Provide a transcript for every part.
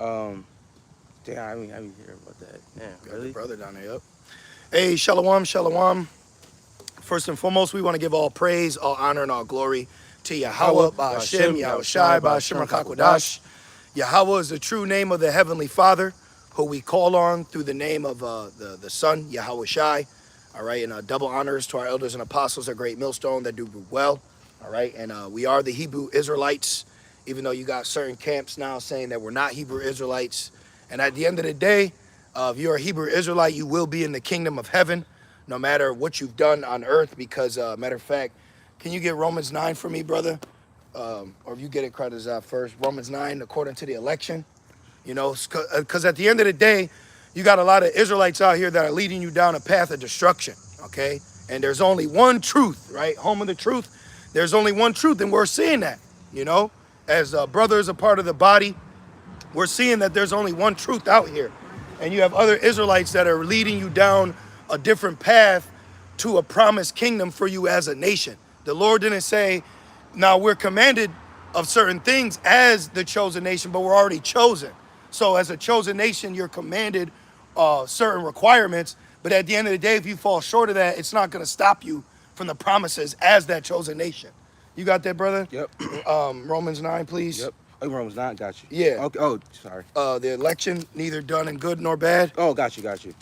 Damn, I didn't hear about that. Damn, Got the really? brother down there. Yep. Hey, shalom, shalom. First and foremost, we want to give all praise, all honor, and all glory to Yahweh, Yahweh, Ba'ashem, Ba'ashem, Yahushai, Yahushai, Ba'ashem Ba'ashem, HaKakodash. Kakodash. Yahweh is the true name of the Heavenly Father, who we call on through the name of the Son, Yahweh Shai. All right, and double honors to our elders and apostles, a great millstone that do well. All right, and we are the Hebrew Israelites, even though you got certain camps now saying that we're not Hebrew Israelites. And at the end of the day, if you're a Hebrew Israelite, you will be in the kingdom of heaven, no matter what you've done on earth. Because, matter of fact, can you get Romans 9 for me, brother? Or if you get it, credit out first. Romans 9, according to the election. You know, because at the end of the day, you got a lot of Israelites out here that are leading you down a path of destruction, okay? And there's only one truth, right? Home of the truth. There's only one truth, and we're seeing that, you know? As brothers, a part of the body, we're seeing that there's only one truth out here. And you have other Israelites that are leading you down a different path to a promised kingdom for you as a nation. The Lord didn't say, now we're commanded of certain things as the chosen nation, but we're already chosen. So as a chosen nation, you're commanded certain requirements. But at the end of the day, if you fall short of that, it's not going to stop you from the promises as that chosen nation. You got that, brother? Yep, Romans 9, please. yep. Oh, Romans 9, got you. Yeah. Okay. Oh, sorry. The election, neither done in good nor bad. Oh, got you, got you.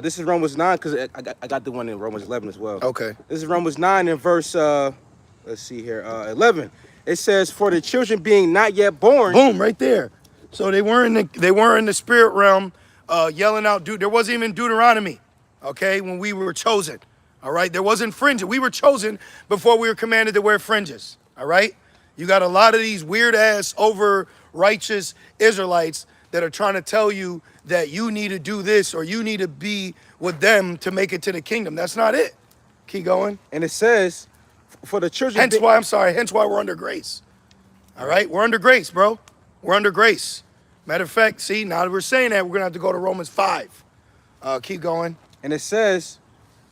This is Romans 9 because I got the one in Romans 11 as well. Okay. This is Romans 9 in verse, let's see here, 11. It says, for the children being not yet born. Boom, right there. So they weren't in the spirit realm yelling out, dude. There wasn't even Deuteronomy, okay, when we were chosen. All right. There wasn't fringes. We were chosen before we were commanded to wear fringes. All right. You got a lot of these weird ass over righteous Israelites that are trying to tell you that you need to do this or you need to be with them to make it to the kingdom. That's not it. Keep going. And it says, for the children. Hence why we're under grace. All right. We're under grace, bro. We're under grace. Matter of fact, see, now that we're saying that, we're going to have to go to Romans 5. Keep going. And it says,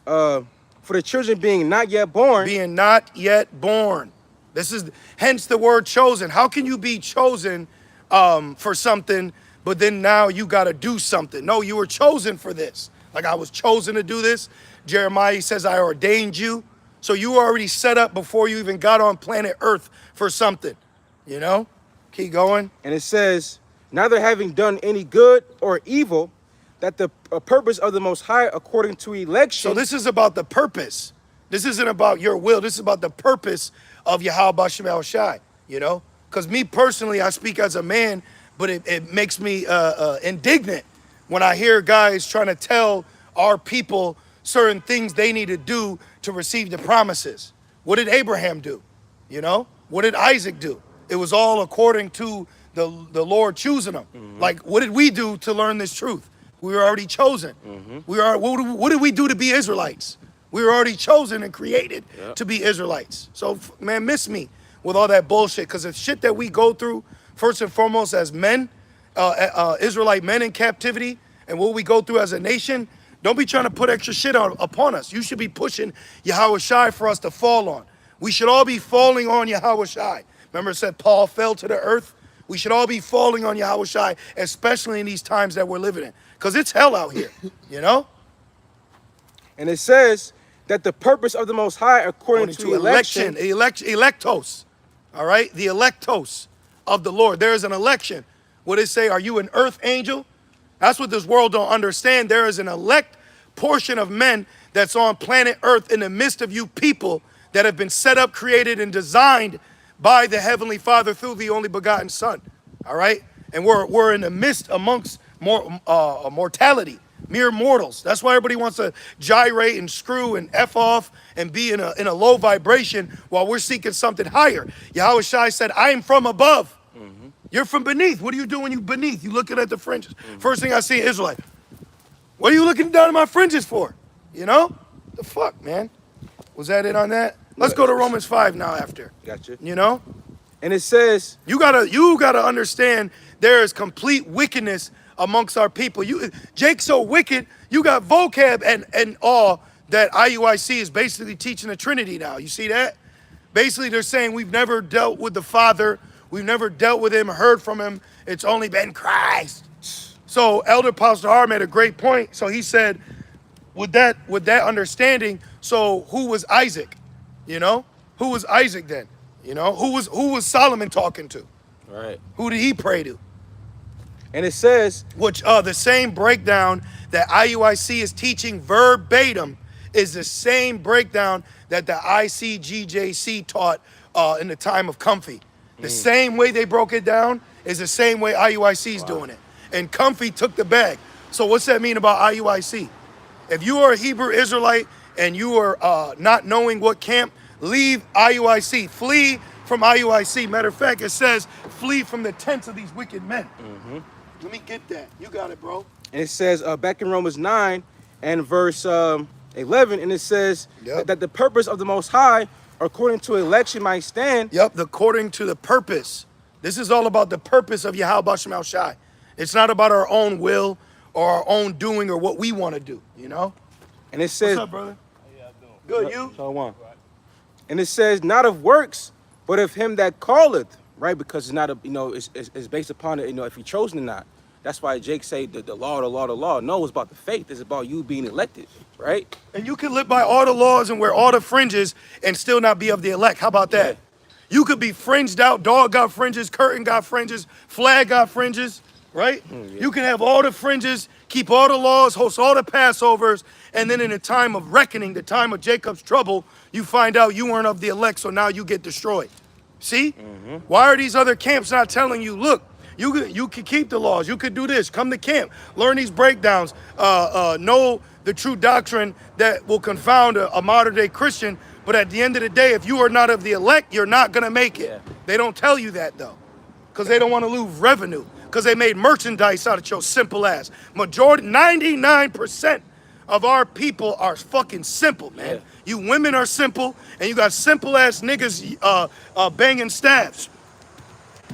for the children being not yet born. Being not yet born. This is hence the word chosen. How can you be chosen for something, but then now you got to do something? No, you were chosen for this. Like I was chosen to do this. Jeremiah says, I ordained you. So you were already set up before you even got on planet Earth for something, you know? Keep going. And it says, neither having done any good or evil, that the purpose of the Most High according to election. So this is about the purpose. This isn't about your will. This is about the purpose of Yahweh Ba'ashem Shai, you know? Because me personally, I speak as a man, but it makes me indignant when I hear guys trying to tell our people certain things they need to do to receive the promises. What did Abraham do? You know? What did Isaac do? It was all according to the Lord choosing them. Mm-hmm. Like, what did we do to learn this truth? We were already chosen. Mm-hmm. What did we do to be Israelites? We were already chosen and created to be Israelites. So, man, miss me with all that bullshit, because the shit that we go through, first and foremost as men, Israelite men in captivity, and what we go through as a nation, don't be trying to put extra shit upon us. You should be pushing Yahweh Shai for us to fall on. We should all be falling on Yahweh Shai. Remember it said Paul fell to the earth? We should all be falling on Yahweh Shai, especially in these times that we're living in. Because it's hell out here, you know? And it says that the purpose of the Most High according to election. Electos, all right? The electos of the Lord. There is an election. What it say? Are you an earth angel? That's what this world don't understand. There is an elect portion of men that's on planet Earth in the midst of you people that have been set up, created, and designed by the Heavenly Father through the only begotten Son. All right? And we're in the midst amongst mortality, mere mortals. That's why everybody wants to gyrate and screw and F off and be in a low vibration while we're seeking something higher. Yahweh Shai said, I am from above. Mm-hmm. You're from beneath. What do you do when you beneath? You looking at the fringes. Mm-hmm. First thing I see is Israelite. What are you looking down at my fringes for? You know? The fuck, man? Was that it on that? Let's go to Romans 5 now after. Gotcha. You know? And it says, you gotta understand there is complete wickedness amongst our people. Jake's so wicked, you got vocab and all that IUIC is basically teaching the Trinity now. You see that? Basically, they're saying we've never dealt with the Father, we've never dealt with him, heard from him, It's only been Christ. So Elder Pastor Har made a great point. So he said, with that understanding, so who was Isaac? You know? Who was Isaac then? You know? Who was Solomon talking to? Right. Who did he pray to? And it says, Which the same breakdown that IUIC is teaching verbatim is the same breakdown that the ICGJC taught in the time of Comfy. The same way they broke it down is the same way IUIC is doing it. And Comfy took the bag. So what's that mean about IUIC? If you are a Hebrew Israelite and you are not knowing what camp, leave IUIC. Flee from IUIC. Matter of fact, it says, flee from the tents of these wicked men. Let me get that. You got it, bro. and it says back in Romans 9 and verse 11, and it says that the purpose of the Most High, according to election, might stand. Yep, according to the purpose. This is all about the purpose of Yahweh Shemel Shai. It's not about our own will or our own doing or what we want to do, you know? And it says, what's up, brother? Good, you? Shalom. And it says, not of works, but of him that calleth, right? Because it's not a, it's based upon it, if he chosen or not. That's why Jake say the law, the law, the law. No, it's about the faith. It's about you being elected, right? And you can live by all the laws and wear all the fringes and still not be of the elect. How about that? You could be fringed out. Dog got fringes, curtain got fringes, flag got fringes, right? You can have all the fringes, keep all the laws, host all the Passovers, and then in the time of reckoning, the time of Jacob's trouble, you find out you weren't of the elect, so now you get destroyed. See? Why are these other camps not telling you, look, you can keep the laws, you could do this, come to camp, learn these breakdowns, know the true doctrine that will confound a modern day Christian, but at the end of the day, if you are not of the elect, you're not gonna make it. They don't tell you that though, because they don't want to lose revenue, because they made merchandise out of your simple ass. Majority, 99% of our people are fucking simple, man. You women are simple, and you got simple ass niggas banging staffs.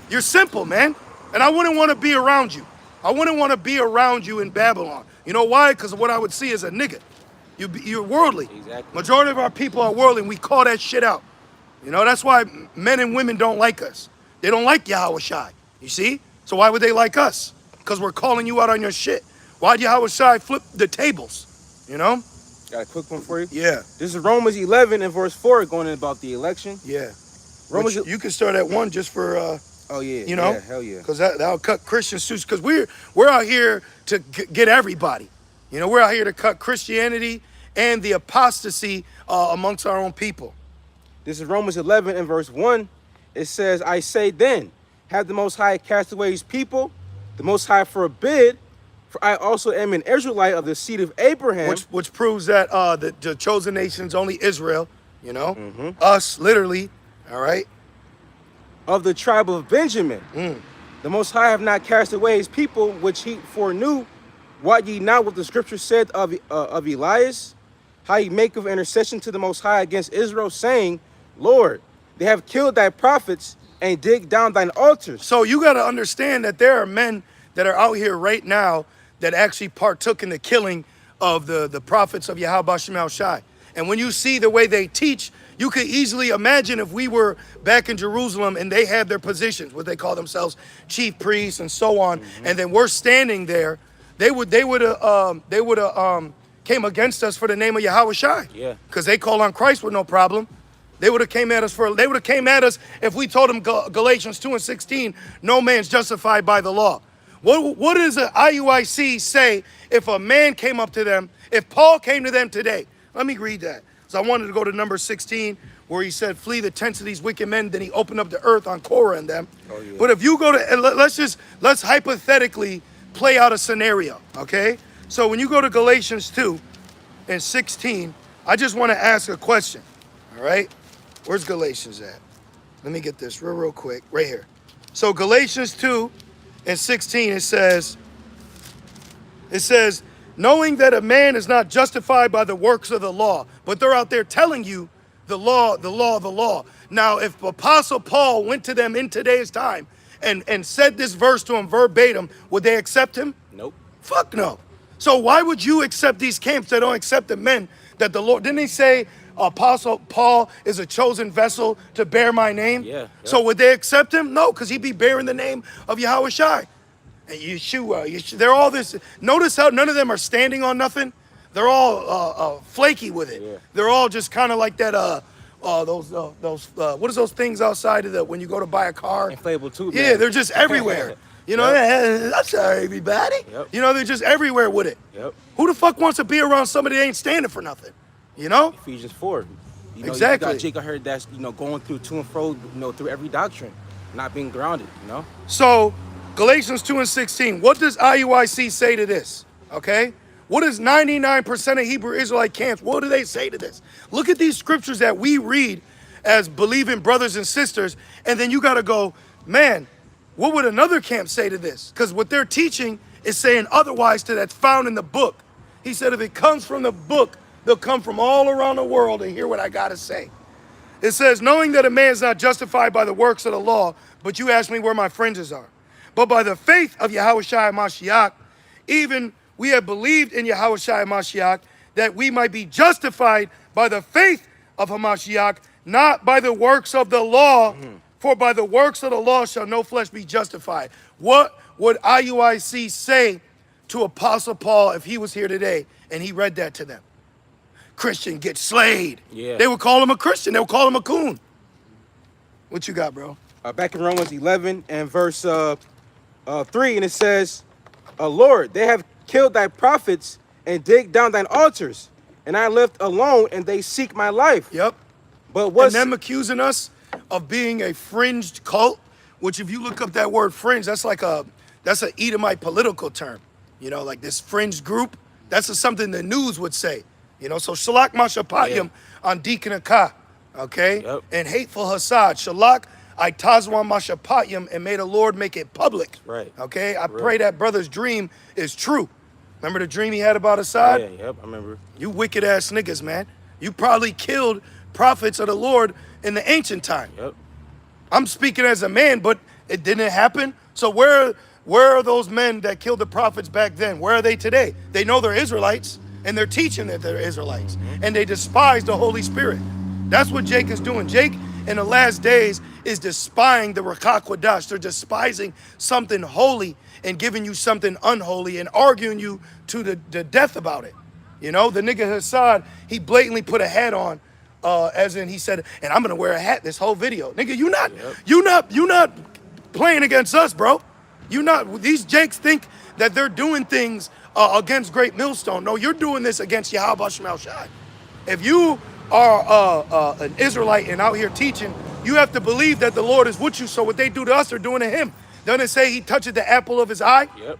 You're simple, man. And I wouldn't want to be around you. I wouldn't want to be around you in Babylon. You know why? Because what I would see is a nigga. You're worldly. Exactly. Majority of our people are worldly, and we call that shit out. You know, that's why men and women don't like us. They don't like Yahweh Shai. You see? So why would they like us? Because we're calling you out on your shit. Why'd Yahweh Shai flip the tables? You know? Got a quick one for you? Yeah. This is Romans 11 and verse 4 going in about the election. Yeah. Romans, you can start at 1 just for, oh yeah, you know? Yeah, hell yeah. Because that'll cut Christians too. Because we're out here to get everybody. You know, we're out here to cut Christianity and the apostasy amongst our own people. This is Romans 11 and verse 1. It says, I say then, have the Most High cast away his people? The Most High forbid, for I also am an Israelite of the seed of Abraham. Which proves that the chosen nation's only Israel, you know? Us, literally, all right? Of the tribe of Benjamin. The Most High have not cast away his people, which he foreknew. What ye not what the scripture said of Elias? How he maketh intercession to the Most High against Israel, saying, Lord, they have killed thy prophets and dig down thine altars. So you got to understand that there are men that are out here right now that actually partook in the killing of the prophets of Yahweh Shemel Shai. And when you see the way they teach, you could easily imagine if we were back in Jerusalem and they had their positions, what they call themselves, chief priests and so on, and then we're standing there, they would have came against us for the name of Yahweh Shai. Yeah. Because they call on Christ with no problem. They would have came at us if we told them Galatians 2 and 16, no man's justified by the law. What does the IUIC say if a man came up to them, if Paul came to them today? Let me read that. So I wanted to go to number 16, where he said, flee the tents of these wicked men. Then he opened up the earth on Korah and them. But if you go to, let's hypothetically play out a scenario, okay? So when you go to Galatians 2 and 16, I just want to ask a question, all right? Where's Galatians at? Let me get this real quick, right here. So Galatians 2 and 16, it says, knowing that a man is not justified by the works of the law, but they're out there telling you the law, the law, the law. Now, if Apostle Paul went to them in today's time and said this verse to them verbatim, would they accept him? Nope. Fuck no. So why would you accept these camps that don't accept the men that the Lord, didn't he say Apostle Paul is a chosen vessel to bear my name? Yeah. So would they accept him? No, because he'd be bearing the name of Yahweh Shai. and Yeshua. They're all this. Notice how none of them are standing on nothing. They're all flaky with it. Yeah. They're all just kind of like that. Those what is those things outside of the when you go to buy a car? Inflatable tube. Yeah, they're just everywhere. You know, Yep. I'm sorry, everybody. Yep. You know, they're just everywhere with it. Yep. Who the fuck wants to be around somebody that ain't standing for nothing? You know? Ephesians 4. You know, Exactly. You got Jacob heard that's, going through to and fro, through every doctrine, not being grounded, So, Galatians 2 and 16, what does IUIC say to this? Okay? What does 99% of Hebrew Israelite camps, what do they say to this? Look at these scriptures that we read as believing brothers and sisters, and then you got to go, man, what would another camp say to this? Because what they're teaching is saying otherwise to that's found in the book. He said if it comes from the book, they'll come from all around the world and hear what I got to say. It says, knowing that a man is not justified by the works of the law, but you ask me where my fringes are. But by the faith of Yahushua Mashiach, even we have believed in Yahushua Mashiach, that we might be justified by the faith of Hamashiach, not by the works of the law. For by the works of the law shall no flesh be justified. What would IUIC say to Apostle Paul if he was here today and he read that to them? Christian gets slayed. Yeah. They would call him a Christian. They would call him a coon. What you got, bro? Back in Romans 11 and verse 3, and it says, Lord, they have killed thy prophets and digged down thine altars, and I left alone, and they seek my life. Yep. But what's... And them accusing us of being a fringed cult, which if you look up that word fringe, that's an Edomite political term. You know, like this fringe group, that's something the news would say. You know, so Shalak Mashapayim on Deacon Akah, okay? Yep. And hateful Hassad, Shalak Itazwan Mashapayim, and may the Lord make it public. Right. Okay? I pray that brother's dream is true. Remember the dream he had about Assad? Yeah, yep, I remember. You wicked ass niggas, man. You probably killed prophets of the Lord in the ancient time. Yep. I'm speaking as a man, but it didn't happen. So where are those men that killed the prophets back then? Where are they today? They know they're Israelites, and they're teaching that they're Israelites, and they despise the Holy Spirit. That's what Jake is doing. Jake, in the last days, is despising the Rakak Wadash. They're despising something holy and giving you something unholy and arguing you to the death about it. You know, the nigga Hassad, he blatantly put a hat on, as in he said, and I'm gonna wear a hat this whole video. Nigga, you not playing against us, bro. These Jakes think that they're doing things against Great Millstone. No, you're doing this against Yahweh Shemel Shai. If you are an Israelite and out here teaching, you have to believe that the Lord is with you. So what they do to us, they're doing to him. Doesn't it say he touches the apple of his eye? Yep.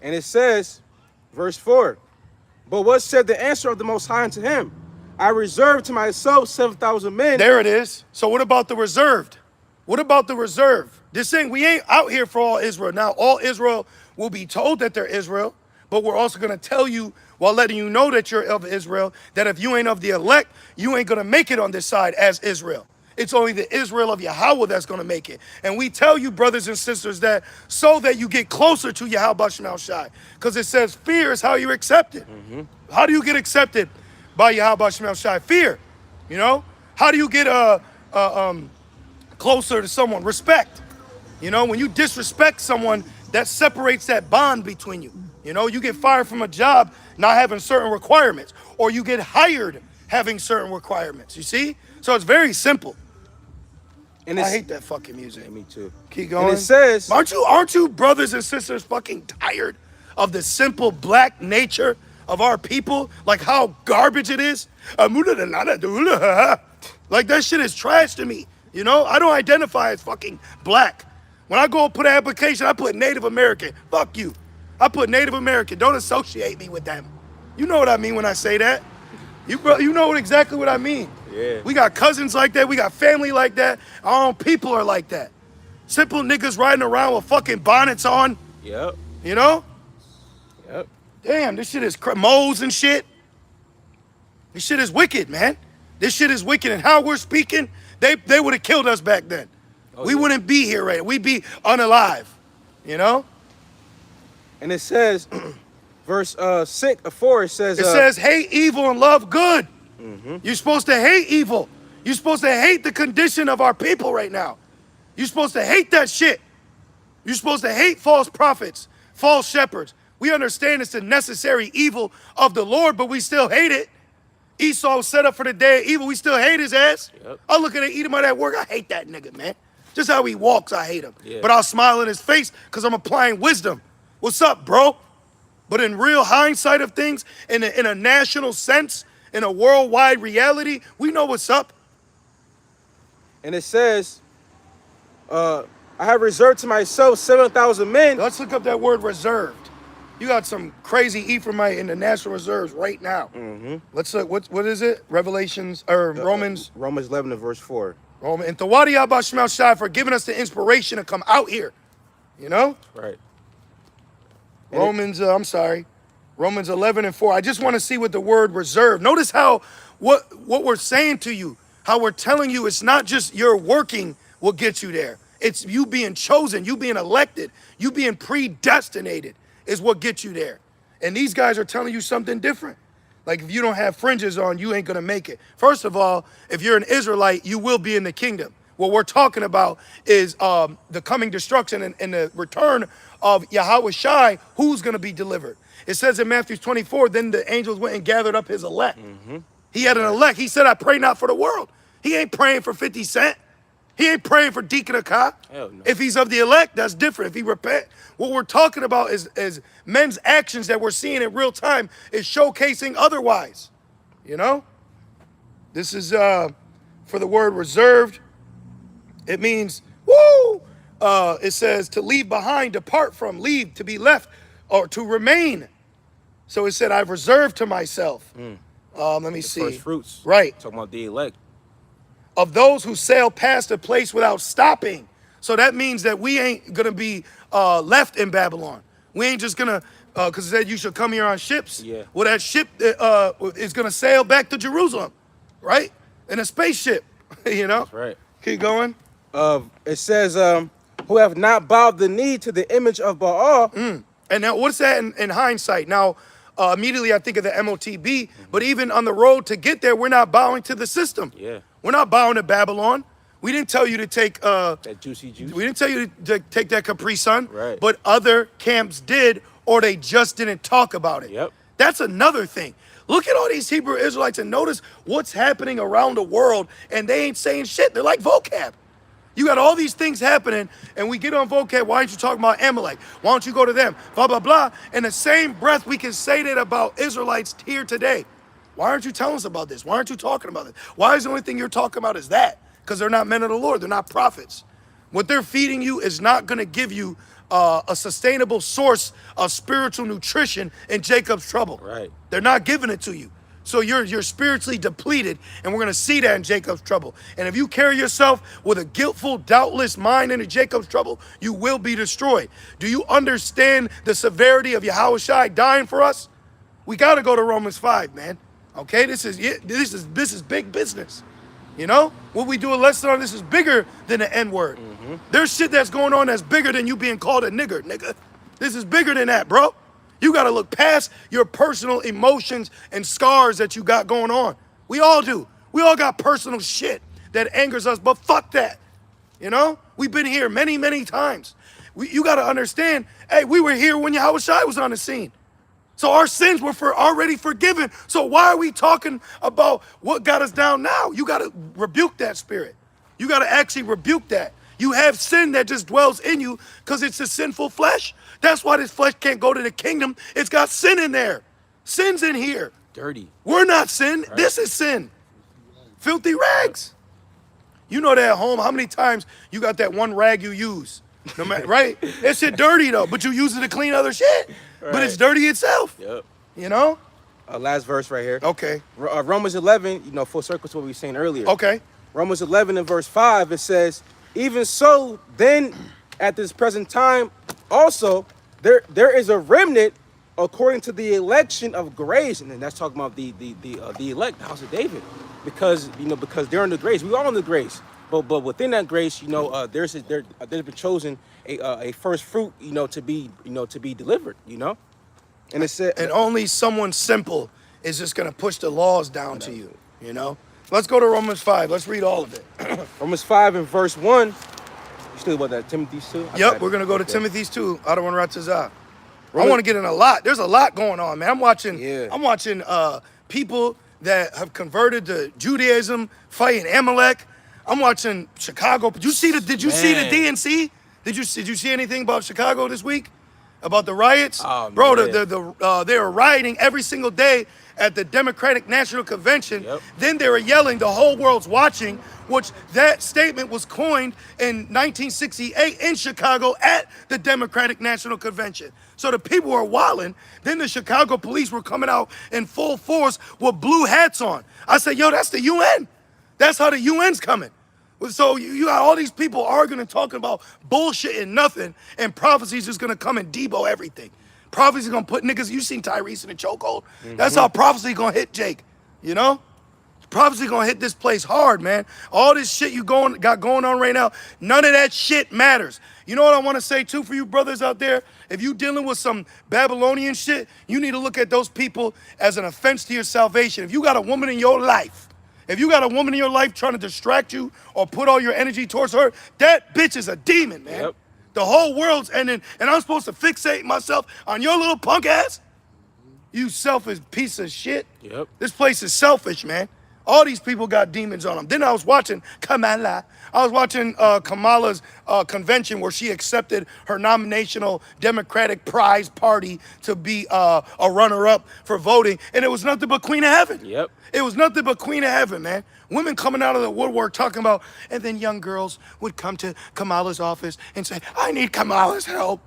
And it says, verse 4, but what said the answer of the Most High unto him? I reserved to myself 7,000 men. There it is. So what about the reserved? What about the reserve? This saying we ain't out here for all Israel. Now, all Israel will be told that they're Israel, but we're also going to tell you, while letting you know that you're of Israel, that if you ain't of the elect, you ain't going to make it on this side as Israel. It's only the Israel of Yahweh that's going to make it. And we tell you, brothers and sisters, that so that you get closer to Yahweh Shemel Shai. Because it says fear is how you're accepted. How do you get accepted by Yahweh Shemel Shai? Fear. You know? How do you get closer to someone? Respect. You know, when you disrespect someone, that separates that bond between you. You know, you get fired from a job not having certain requirements, or you get hired having certain requirements. You see? So it's very simple. And I hate that fucking music. Yeah, me too. Keep going. And it says, aren't you brothers and sisters fucking tired of the simple black nature of our people? Like how garbage it is? Like that shit is trash to me. You know, I don't identify as fucking black. When I go put an application, I put Native American. Fuck you. I put Native American. Don't associate me with them. You know what I mean when I say that. You know exactly what I mean. Yeah. We got cousins like that. We got family like that. Our own people are like that. Simple niggas riding around with fucking bonnets on. Yep. You know? Yep. Damn, this shit is moles and shit. This shit is wicked, man. This shit is wicked. And how we're speaking, they would have killed us back then. We wouldn't be here right now. We'd be unalive. You know? And it says, verse 4, it says, hate evil and love good. You're supposed to hate evil. You're supposed to hate the condition of our people right now. You're supposed to hate that shit. You're supposed to hate false prophets, false shepherds. We understand it's a necessary evil of the Lord, but we still hate it. Esau was set up for the day of evil. We still hate his ass. Yep. I look at it, eat him at work. I hate that nigga, man. Just how he walks, I hate him. Yeah. But I'll smile in his face because I'm applying wisdom. What's up, bro? But in real hindsight of things, in a national sense, in a worldwide reality, we know what's up. And it says, I have reserved to myself 7,000 men. Let's look up that word reserved. You got some crazy Ephraimite in the national reserves right now. Mm-hmm. Let's look, what is it? Revelations, or Romans? Romans 11 and verse 4. And Tawadi Abba Shemal Shai for giving us the inspiration to come out here. You know? Right. Romans 11 and 4. I just want to see what the word reserved. Notice how, what we're saying to you, how we're telling you it's not just your working will get you there. It's you being chosen, you being elected, you being predestinated is what gets you there. And these guys are telling you something different. Like if you don't have fringes on, you ain't gonna make it. First of all, if you're an Israelite, you will be in the kingdom. What we're talking about is the coming destruction and the return of Yahweh Shai, who's gonna be delivered. It says in Matthew 24, then the angels went and gathered up his elect. Mm-hmm. He had an elect. He said, I pray not for the world. He ain't praying for 50 Cent. He ain't praying for Deacon Akah. Hell no. If he's of the elect, that's different. If he repent, what we're talking about is men's actions that we're seeing in real time is showcasing otherwise. You know? This is for the word reserved. It means, woo! It says to leave behind, depart from, leave, to be left, or to remain. So it said, I've reserved to myself. Let me see. First fruits. Right. Talking about the elect. Of those who sail past a place without stopping. So that means that we ain't gonna be left in Babylon. We ain't just gonna, because it said you should come here on ships. Yeah. Well, that ship is gonna sail back to Jerusalem, right? In a spaceship, you know? That's right. Keep going. It says, who have not bowed the knee to the image of Baal. And now what's that in hindsight? Now, immediately I think of the MOTB, but even on the road to get there, we're not bowing to the system. Yeah. We're not bowing to Babylon. We didn't tell you to take That juicy juice. we didn't tell you to take that Capri Sun, Right. but other camps did, or they just didn't talk about it. Yep. That's another thing. Look at all these Hebrew Israelites and notice what's happening around the world, and they ain't saying shit. They're like vocab. You got all these things happening, and we get on vocab. Why aren't you talking about Amalek? Why don't you go to them? Blah, blah, blah. In the same breath, we can say that about Israelites here today. Why aren't you telling us about this? Why aren't you talking about this? Why is the only thing you're talking about is that? Because they're not men of the Lord. They're not prophets. What they're feeding you is not going to give you a sustainable source of spiritual nutrition in Jacob's trouble. Right. They're not giving it to you. So you're spiritually depleted, and we're going to see that in Jacob's trouble. And if you carry yourself with a guiltful, doubtless mind into Jacob's trouble, you will be destroyed. Do you understand the severity of Yahweh Shai dying for us? We got to go to Romans 5, man. Okay, this is big business. You know, what we do a lesson on this is bigger than the N-word. Mm-hmm. There's shit that's going on that's bigger than you being called a nigger, nigga. This is bigger than that, bro. You got to look past your personal emotions and scars that you got going on. We all do. We all got personal shit that angers us, but fuck that. You know, we've been here many, many times. You got to understand, hey, we were here when Yahweh Shai was on the scene. So our sins were already forgiven. So why are we talking about what got us down now? You got to rebuke that spirit. You got to actually rebuke that. You have sin that just dwells in you because it's a sinful flesh. That's why this flesh can't go to the kingdom. It's got sin in there. Sin's in here. Dirty. We're not sin. Right. This is sin. Filthy rags. You know that at home, how many times you got that one rag you use? No matter, right? That shit dirty though, but you use it to clean other shit. Right. But it's dirty itself. Yep. You know? Last verse right here. Okay. Romans 11, full circle to what we were saying earlier. Okay. Romans 11 and verse 5, it says, even so, then at this present time, also, there is a remnant according to the election of grace. And then that's talking about the elect, the house of David. Because they're in the grace. We are in the grace. But within that grace, there's been chosen a first fruit, to be delivered, And it said, and only someone simple is just gonna push the laws down to you, Let's go to Romans 5. Let's read all of it. Romans 5 and verse 1 still about that Timothy's too? I Yep, got we're it. gonna go to Okay. Timothy's too. Adawan Ratazah. I Roman- want to get in a lot. There's a lot going on, man. Yeah. I'm watching people that have converted to Judaism fighting Amalek. I'm watching Chicago. Did you see the Man. DNC? Did you see anything about Chicago this week? About the riots? Oh, Bro, man. they were rioting every single day at the Democratic National Convention. Yep. Then they were yelling, the whole world's watching, which that statement was coined in 1968 in Chicago at the Democratic National Convention. So the people were wilding. Then the Chicago police were coming out in full force with blue hats on. I said, yo, that's the UN. That's how the UN's coming. So you got all these people arguing and talking about bullshit and nothing, and prophecy's just gonna come and debo everything. Prophecy's gonna put niggas, you seen Tyrese in a chokehold? That's how prophecy gonna hit Jake, you know? Prophecy gonna hit this place hard, man. All this shit you got going on right now, none of that shit matters. You know what I wanna say too for you brothers out there? If you dealing with some Babylonian shit, you need to look at those people as an offense to your salvation. If you got a woman in your life, if you got a woman in your life trying to distract you or put all your energy towards her, that bitch is a demon, man. Yep. The whole world's ending, and I'm supposed to fixate myself on your little punk ass? You selfish piece of shit. Yep. This place is selfish, man. All these people got demons on them. Then I was watching Kamala. I was watching Kamala's convention where she accepted her nominational Democratic prize party to be a runner-up for voting, and it was nothing but Queen of Heaven. Yep. It was nothing but Queen of Heaven, man. Women coming out of the woodwork talking about, and then young girls would come to Kamala's office and say, I need Kamala's help.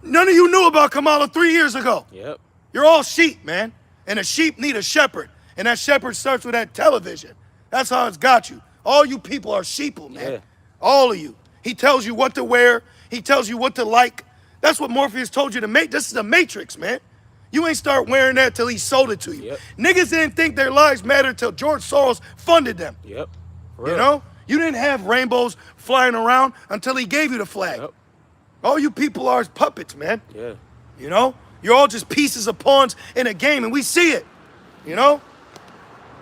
None of you knew about Kamala 3 years ago. Yep. You're all sheep, man. And a sheep need a shepherd. And that shepherd starts with that television. That's how it's got you. All you people are sheeple, man. Yeah. All of you. He tells you what to wear. He tells you what to like. That's what Morpheus told you to make. This is the Matrix, man. You ain't start wearing that till he sold it to you. Yep. Niggas didn't think their lives mattered till George Soros funded them. Yep. For You real. know? You didn't have rainbows flying around until he gave you the flag. Yep. All you people are is puppets, man. Yeah. You know? You're all just pieces of pawns in a game, and we see it. You know?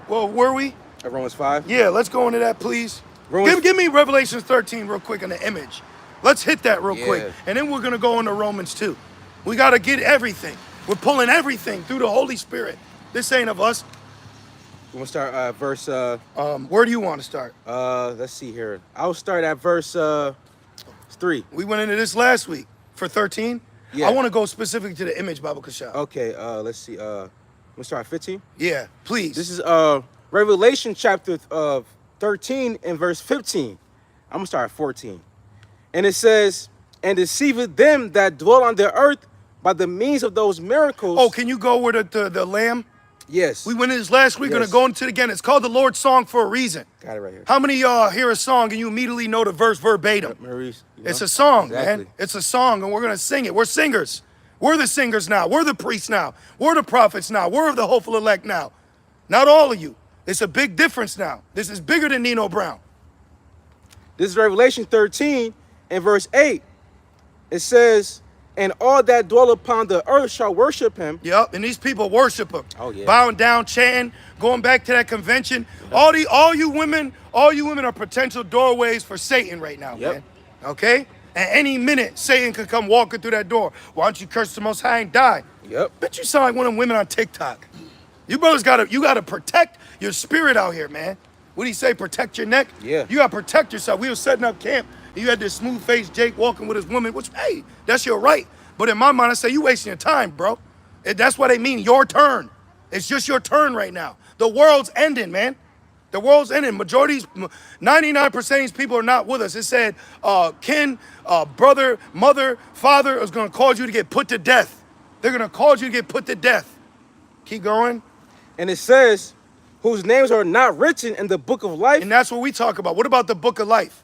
Well, were we? At Romans 5. Yeah, let's go into that, please. Romans- Give me Revelation 13 real quick on the image. Let's hit that real quick. Yeah. And then we're going to go into Romans 2. We got to get everything. We're pulling everything through the Holy Spirit. This ain't of us. We're gonna start verse Where do you want to start? let's see here. I'll start at verse 3. We went into this last week for 13. Yeah. I want to go specifically to the image, Bible Kasha. Okay, let's see. We'll start at 15. Yeah, please. This is Revelation chapter 13 and verse 15. I'm gonna start at 14. And it says, and deceiveth them that dwell on the earth by the means of those miracles. Oh, can you go with the lamb? Yes. We went into this last week. We're Yes. going to go into it again. It's called the Lord's Song for a reason. Got it right here. How many of y'all hear a song and you immediately know the verse verbatim? Maurice, you know? It's a song, Exactly. man. It's a song, and we're going to sing it. We're singers. We're the singers now. We're the priests now. We're the prophets now. We're the hopeful elect now. Not all of you. It's a big difference now. This is bigger than Nino Brown. This is Revelation 13 and verse 8. It says, and all that dwell upon the earth shall worship him. Yep, and these people worship him. Oh, yeah. Bowing down, chanting, going back to that convention. All you women are potential doorways for Satan right now, Yep. man. Okay? At any minute, Satan could come walking through that door. Why don't you curse the Most High and die? Yep. Bet you sound like one of them women on TikTok. You brothers gotta protect your spirit out here, man. What do you say? Protect your neck? Yeah. You gotta protect yourself. We were setting up camp, and you had this smooth-faced Jake walking with his woman, which, hey, that's your right. But in my mind, I say, you wasting your time, bro. That's what they mean, your turn. It's just your turn right now. The world's ending, man. The world's ending. 99% of these people are not with us. It said, kin, brother, mother, father is gonna cause you to get put to death. They're gonna cause you to get put to death. Keep going. And it says, whose names are not written in the book of life. And that's what we talk about. What about the book of life?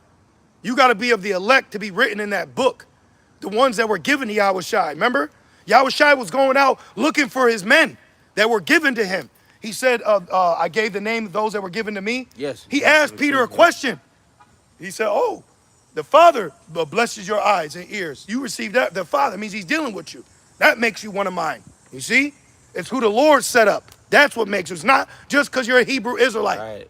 You got to be of the elect to be written in that book. The ones that were given to Yahushai. Remember? Yahushai was going out looking for his men that were given to him. He said, I gave the name of those that were given to me. Yes. He asked Peter a question. He said, oh, the Father blesses your eyes and ears. You receive that. The Father means he's dealing with you. That makes you one of mine. You see? It's who the Lord set up. That's what makes you. It's not just because you're a Hebrew Israelite. Right.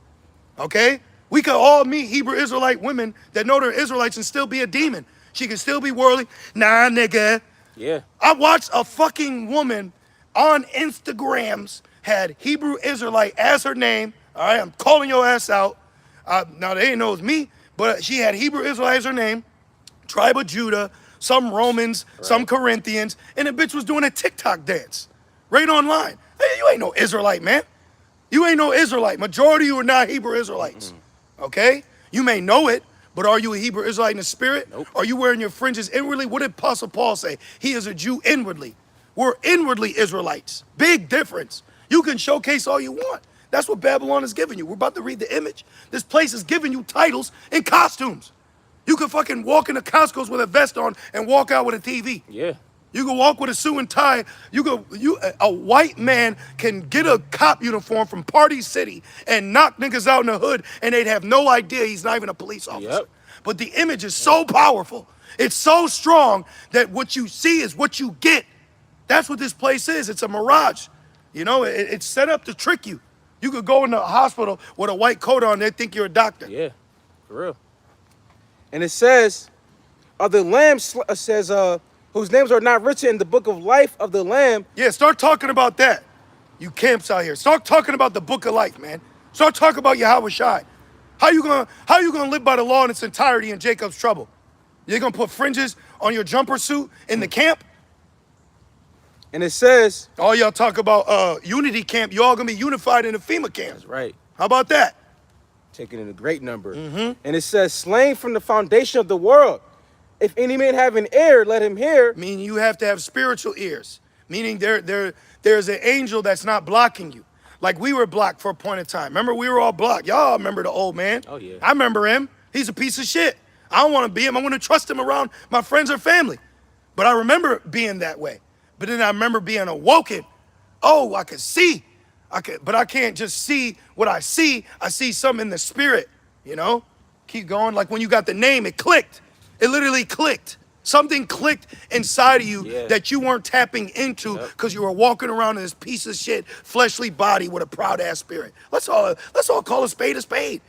Okay? We could all meet Hebrew Israelite women that know they're Israelites and still be a demon. She can still be worldly. Nah, nigga. Yeah. I watched a fucking woman on Instagrams had Hebrew Israelite as her name. All right, I'm calling your ass out. Now, they didn't know it was me, but she had Hebrew Israelite as her name, tribe of Judah, some Romans, some Corinthians, and the bitch was doing a TikTok dance right online. Hey, you ain't no Israelite, man. You ain't no Israelite. Majority of you are not Hebrew Israelites, okay? You may know it, but are you a Hebrew Israelite in the spirit? Nope. Are you wearing your fringes inwardly? What did Apostle Paul say? He is a Jew inwardly. We're inwardly Israelites. Big difference. You can showcase all you want. That's what Babylon is giving you. We're about to read the image. This place is giving you titles and costumes. You can fucking walk into Costco's with a vest on and walk out with a TV. Yeah. You can walk with a suit and tie. A white man can get a cop uniform from Party City and knock niggas out in the hood, and they'd have no idea he's not even a police officer. Yep. But the image is so powerful. It's so strong that what you see is what you get. That's what this place is. It's a mirage. You know, it's set up to trick you. You could go in the hospital with a white coat on, they think you're a doctor. Yeah. For real. And it says, of the Lamb says, whose names are not written in the book of life of the Lamb. Yeah, start talking about that. You camps out here. Start talking about the book of life, man. Start talking about Yahweh Shai. How you gonna live by the law in its entirety in Jacob's trouble? You're gonna put fringes on your jumper suit in the camp? And it says, All y'all talk about unity camp, you all gonna be unified in the FEMA camp. that's right, How about that? taken in a great number. And it says, slain from the foundation of the world. If any man have an ear, let him hear. Meaning you have to have spiritual ears. Meaning there's an angel that's not blocking you. Like we were blocked for a point in time. Remember, we were all blocked. Y'all remember the old man. Oh, yeah. I remember him. He's a piece of shit. I don't want to be him. I want to trust him around my friends or family. But I remember being that way. But then I remember being awoken. Oh, I could see. But I can't just see what I see. I see something in the spirit, you know? Keep going. Like when you got the name, it clicked. It literally clicked. Something clicked inside of you that you weren't tapping into because you were walking around in this piece of shit, fleshly body with a proud ass spirit. Let's all call a spade a spade.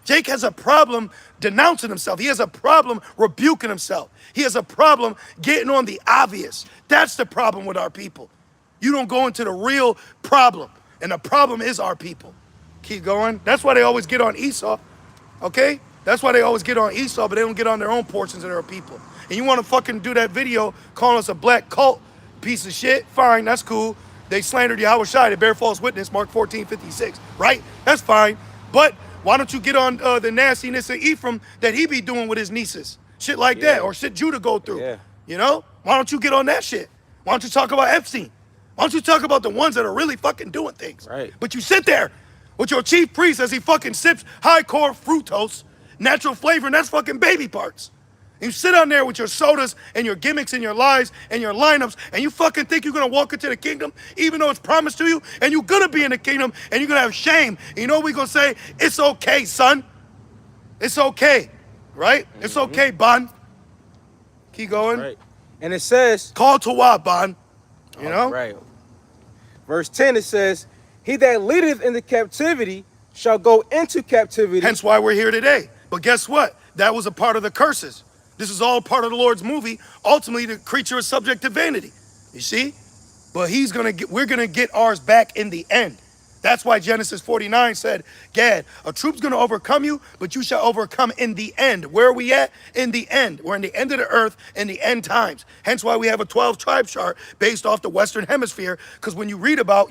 Jake has a problem denouncing himself. He has a problem rebuking himself. He has a problem getting on the obvious. That's the problem with our people. You don't go into the real problem. And the problem is our people. Keep going. That's why they always get on Esau. Okay? That's why they always get on Esau, but they don't get on their own portions of their people. And you want to fucking do that video calling us a black cult piece of shit? Fine, that's cool. They slandered Yahweh Shai, they bear false witness, Mark 14:56, right? That's fine. But why don't you get on the nastiness of Ephraim that he be doing with his nieces? Shit like that, or shit Judah go through. Yeah. You know? Why don't you get on that shit? Why don't you talk about Epstein? Why don't you talk about the ones that are really fucking doing things? Right. But you sit there with your chief priest as he fucking sips high-core fructose, natural flavor, and that's fucking baby parts. And you sit on there with your sodas and your gimmicks and your lies and your lineups, and you fucking think you're gonna walk into the kingdom, even though it's promised to you, and you're gonna be in the kingdom, and you're gonna have shame. And you know what we're gonna say? It's okay, son. It's okay, right? It's okay, Bon. Keep going. Right. And it says, Call to what, Bon? You know? Right. Verse 10, it says, he that leadeth into captivity shall go into captivity. Hence why we're here today. But guess what? That was a part of the curses. This is all part of the Lord's movie. Ultimately, the creature is subject to vanity. You see? But we're gonna get ours back in the end. That's why Genesis 49 said, Gad, a troop's gonna overcome you, but you shall overcome in the end. Where are we at? In the end. We're in the end of the earth, in the end times. Hence why we have a 12 tribe chart based off the Western Hemisphere, because when you read about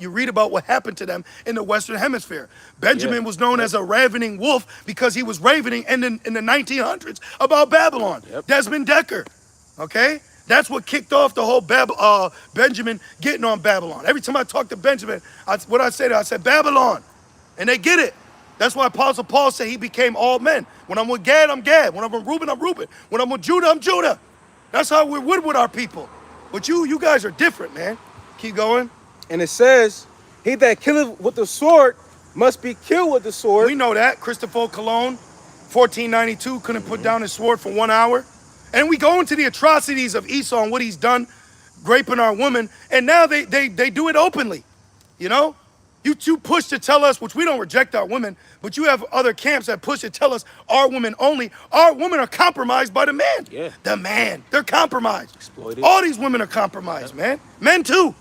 what happened to them in the Western Hemisphere. Benjamin was known as a ravening wolf because he was ravening in the 1900s about Babylon. Desmond Decker, okay? That's what kicked off the whole Benjamin getting on Babylon. Every time I talk to Benjamin, I said, Babylon. And they get it. That's why Apostle Paul said he became all men. When I'm with Gad, I'm Gad. When I'm with Reuben, I'm Reuben. When I'm with Judah, I'm Judah. That's how we're with our people. But you guys are different, man. Keep going. And it says, he that killeth with the sword must be killed with the sword. We know that. Christopher Cologne, 1492, couldn't put down his sword for 1 hour. And we go into the atrocities of Esau and what he's done, raping our women, and now they do it openly, you know? You push to tell us, which we don't reject our women, but you have other camps that push to tell us our women only. Our women are compromised by the man. Yeah. The man. They're compromised. Exploited. All these women are compromised, man. Men too.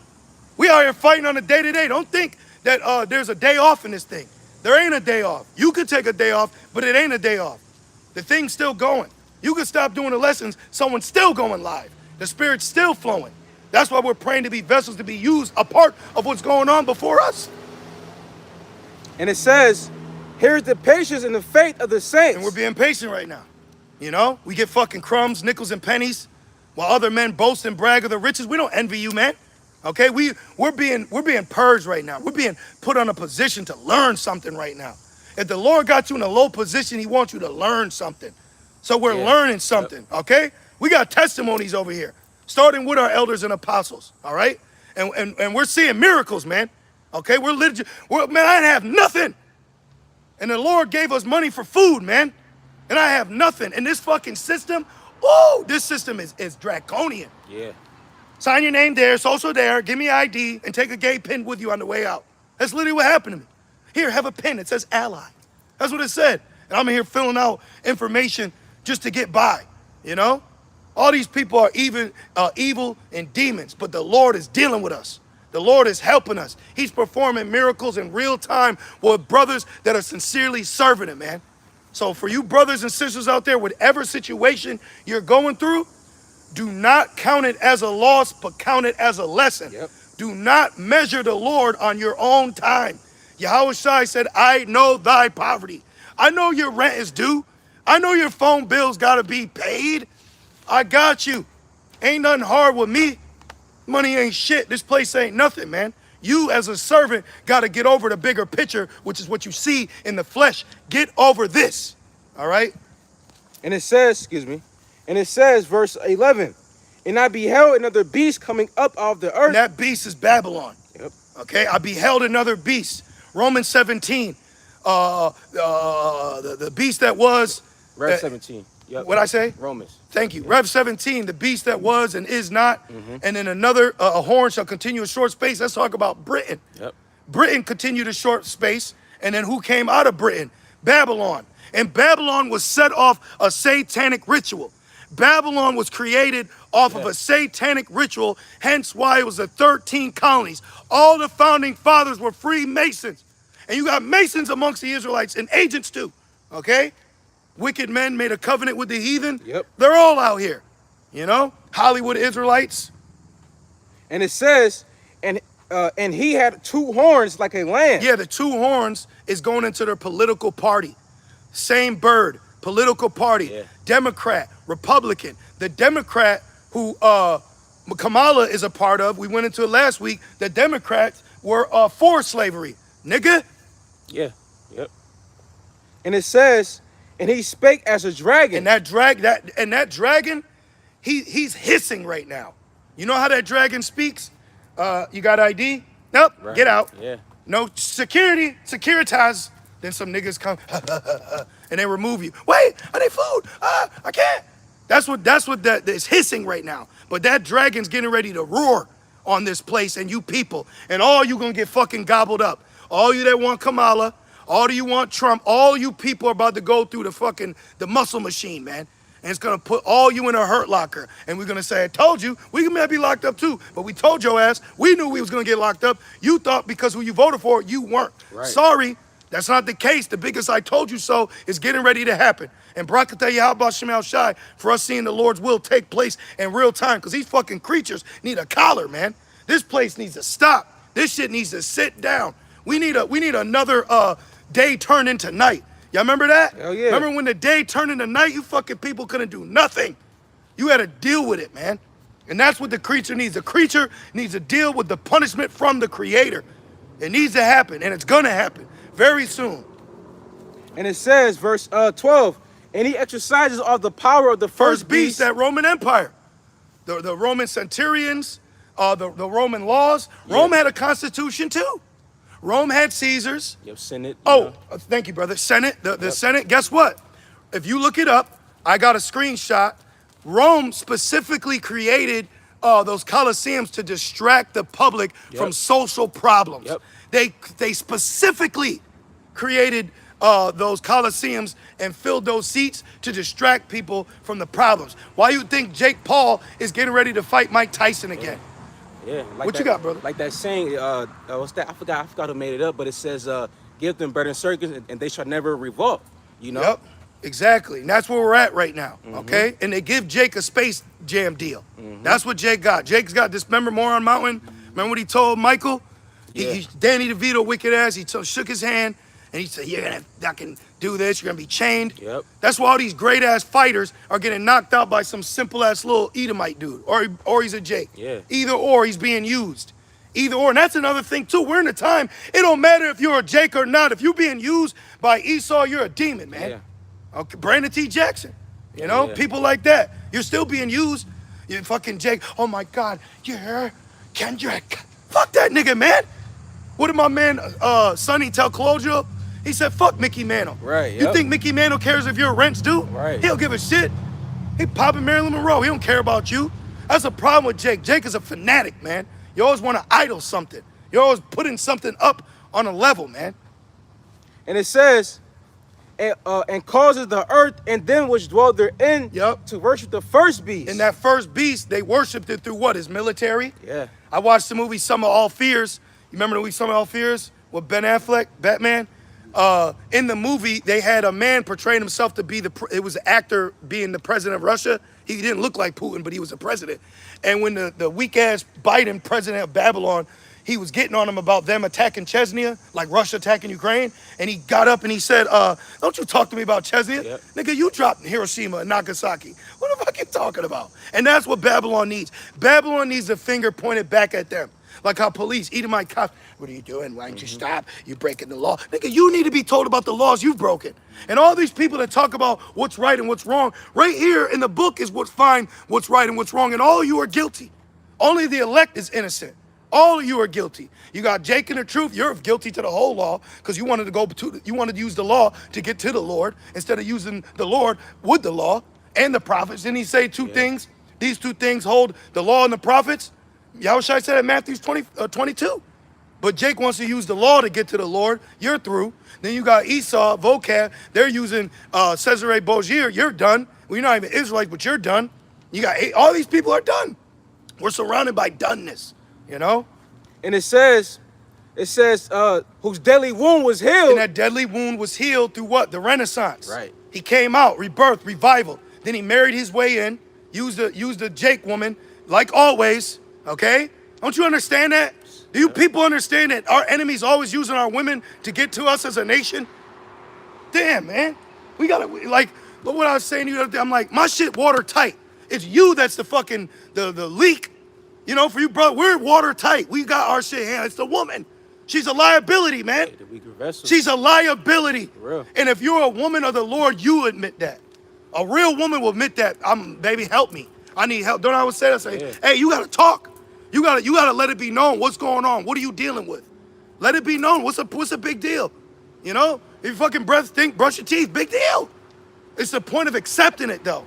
We are here fighting on a day-to-day. Don't think that there's a day off in this thing. There ain't a day off. You could take a day off, but it ain't a day off. The thing's still going. You could stop doing the lessons, someone's still going live. The spirit's still flowing. That's why we're praying to be vessels to be used, a part of what's going on before us. And it says, here's the patience and the faith of the saints. And we're being patient right now. You know, we get fucking crumbs, nickels, and pennies, while other men boast and brag of the riches. We don't envy you, man. Okay, we're being purged right now. We're being put on a position to learn something right now. If the Lord got you in a low position, he wants you to learn something. So we're learning something, okay? We got testimonies over here, starting with our elders and apostles, all right? And we're seeing miracles, man. Okay, man, I didn't have nothing. And the Lord gave us money for food, man. And I have nothing. And this fucking system, this system is draconian. Yeah. Sign your name there, social there, give me ID, and take a gay pin with you on the way out. That's literally what happened to me. Here, have a pin. It says ally. That's what it said. And I'm in here filling out information just to get by, you know? All these people are evil and demons, but the Lord is dealing with us. The Lord is helping us. He's performing miracles in real time with brothers that are sincerely serving him, man. So for you brothers and sisters out there, whatever situation you're going through, do not count it as a loss, but count it as a lesson. Yep. Do not measure the Lord on your own time. Yahushua said, I know thy poverty. I know your rent is due. I know your phone bills got to be paid. I got you. Ain't nothing hard with me. Money ain't shit. This place ain't nothing, man. You as a servant got to get over the bigger picture, which is what you see in the flesh. Get over this, all right? And it says, verse 11, and I beheld another beast coming up out of the earth. And that beast is Babylon. Yep. Okay, I beheld another beast. Romans 17. The beast that was. Rev 17. Yep. What'd I say? Romans. Thank you. Yep. Rev 17, the beast that was and is not. Mm-hmm. And then another, a horn shall continue a short space. Let's talk about Britain. Yep. Britain continued a short space. And then who came out of Britain? Babylon. And Babylon was set off a satanic ritual. Babylon was created off of a satanic ritual, hence why it was the 13 colonies. All the founding fathers were Freemasons. And you got Masons amongst the Israelites and agents too, okay? Wicked men made a covenant with the heathen. Yep. They're all out here, you know? Hollywood Israelites. And it says, and he had two horns like a lamb. Yeah, the two horns is going into their political party. Same bird, political party, Democrat, Republican. The Democrat who Kamala is a part of, we went into it last week, the Democrats were for slavery. Nigga. Yeah, yep. And it says, and he spake as a dragon. And that dragon, he's hissing right now. You know how that dragon speaks? You got ID? Nope, right. Get out. Yeah. No security, securitize. Then some niggas come and they remove you. Wait, I need food. I can't. That's what that is hissing right now. But that dragon's getting ready to roar on this place and you people. And all you gonna get fucking gobbled up. All you that want Kamala, all you want Trump, all you people are about to go through the muscle machine, man. And it's gonna put all you in a hurt locker. And we're gonna say, I told you, we might be locked up too. But we told your ass, we knew we was gonna get locked up. You thought because who you voted for, you weren't. Right. Sorry, that's not the case. The biggest I told you so is getting ready to happen. And Barakatah Yahweh Shemal Shai for us seeing the Lord's will take place in real time. Because these fucking creatures need a collar, man. This place needs to stop. This shit needs to sit down. We need another day turned into night. Y'all remember that? Hell yeah. Remember when the day turned into night, you fucking people couldn't do nothing. You had to deal with it, man. And that's what the creature needs. The creature needs to deal with the punishment from the creator. It needs to happen, and it's gonna happen very soon. And it says, verse 12, and he exercises all the power of the first beast. That Roman Empire. The Roman centurions, the Roman laws. Yeah. Rome had a constitution too. Rome had Caesars. Yep, Senate. Thank you, brother. Senate, the Senate. Guess what? If you look it up, I got a screenshot. Rome specifically created those coliseums to distract the public from social problems. Yep. They specifically created those coliseums and filled those seats to distract people from the problems. Why you think Jake Paul is getting ready to fight Mike Tyson again? Yeah. Like What that, you got, brother? Like that saying, what's that? I forgot who made it up, but it says, give them bread and circus and they shall never revolt. You know? Yep, exactly. And that's where we're at right now, okay? And they give Jake a Space Jam deal. That's what Jake got. Jake's got this, remember Moron Mountain? Remember what he told Michael? Yeah. Danny DeVito, wicked ass, shook his hand, and he said, you're gonna fucking do this, you're gonna be chained. Yep. That's why all these great ass fighters are getting knocked out by some simple ass little Edomite dude, or he's a Jake. Yeah. Either or, he's being used. Either or, and that's another thing too. We're in a time, it don't matter if you're a Jake or not. If you're being used by Esau, you're a demon, man. Yeah. Okay, Brandon T. Jackson, you know, people like that. You're still being used. You fucking Jake, oh my God, you hear Kendrick? Fuck that nigga, man. What did my man Sonny tell Cologio? He said, fuck Mickey Mantle. Right, You yep. think Mickey Mantle cares if your rent's due? Right. He don't give a shit. He popping Marilyn Monroe. He don't care about you. That's a problem with Jake. Jake is a fanatic, man. You always want to idol something. You're always putting something up on a level, man. And it says, and causes the earth and them which dwell therein to worship the first beast. And that first beast, they worshipped it through what? His military? Yeah. I watched the movie Summer of All Fears. You remember the movie Summer of All Fears with Ben Affleck, Batman? In the movie, they had a man portraying himself to be it was an actor being the president of Russia. He didn't look like Putin, but he was the president. And when the weak-ass Biden, president of Babylon, he was getting on him about them attacking Chechnya, like Russia attacking Ukraine, and he got up and he said, don't you talk to me about Chechnya. Yep. Nigga, you dropped Hiroshima and Nagasaki. What the fuck you talking about? And that's what Babylon needs. Babylon needs a finger pointed back at them. Like how police, Edomite cops, what are you doing? Why don't you stop? You're breaking the law. Nigga, you need to be told about the laws you've broken. And all these people that talk about what's right and what's wrong, right here in the book is what's fine, what's right and what's wrong, and all of you are guilty. Only the elect is innocent. All of you are guilty. You got Jake in the truth, you're guilty to the whole law, because you wanted to use the law to get to the Lord, instead of using the Lord with the law and the prophets. Didn't he say two things? These two things hold the law and the prophets. Yahushua said in Matthew 22. But Jake wants to use the law to get to the Lord. You're through. Then you got Esau, Vocab. They're using Cesare Borgia. You're done. Well, you're not even Israelites, but you're done. You got all these people are done. We're surrounded by doneness, you know? And it says, whose deadly wound was healed. And that deadly wound was healed through what? The Renaissance. Right. He came out, rebirth, revival. Then he married his way in, used the Jake woman, like always. Okay? Don't you understand that? Do you people understand that our enemies always using our women to get to us as a nation? Damn, man. We gotta, like, look what I was saying to you the other day. I'm like, my shit watertight. It's you that's the fucking, the leak. You know, for you, bro, we're watertight. We got our shit handled. It's the woman. She's a liability, man. The weaker vessel. She's a liability. For real. And if you're a woman of the Lord, you admit that. A real woman will admit that. Baby, help me. I need help. Don't I always say that? Say, hey, you gotta talk. You gotta let it be known what's going on. What are you dealing with? Let it be known. What's a big deal? You know? If you fucking breath stink, brush your teeth. Big deal. It's the point of accepting it, though.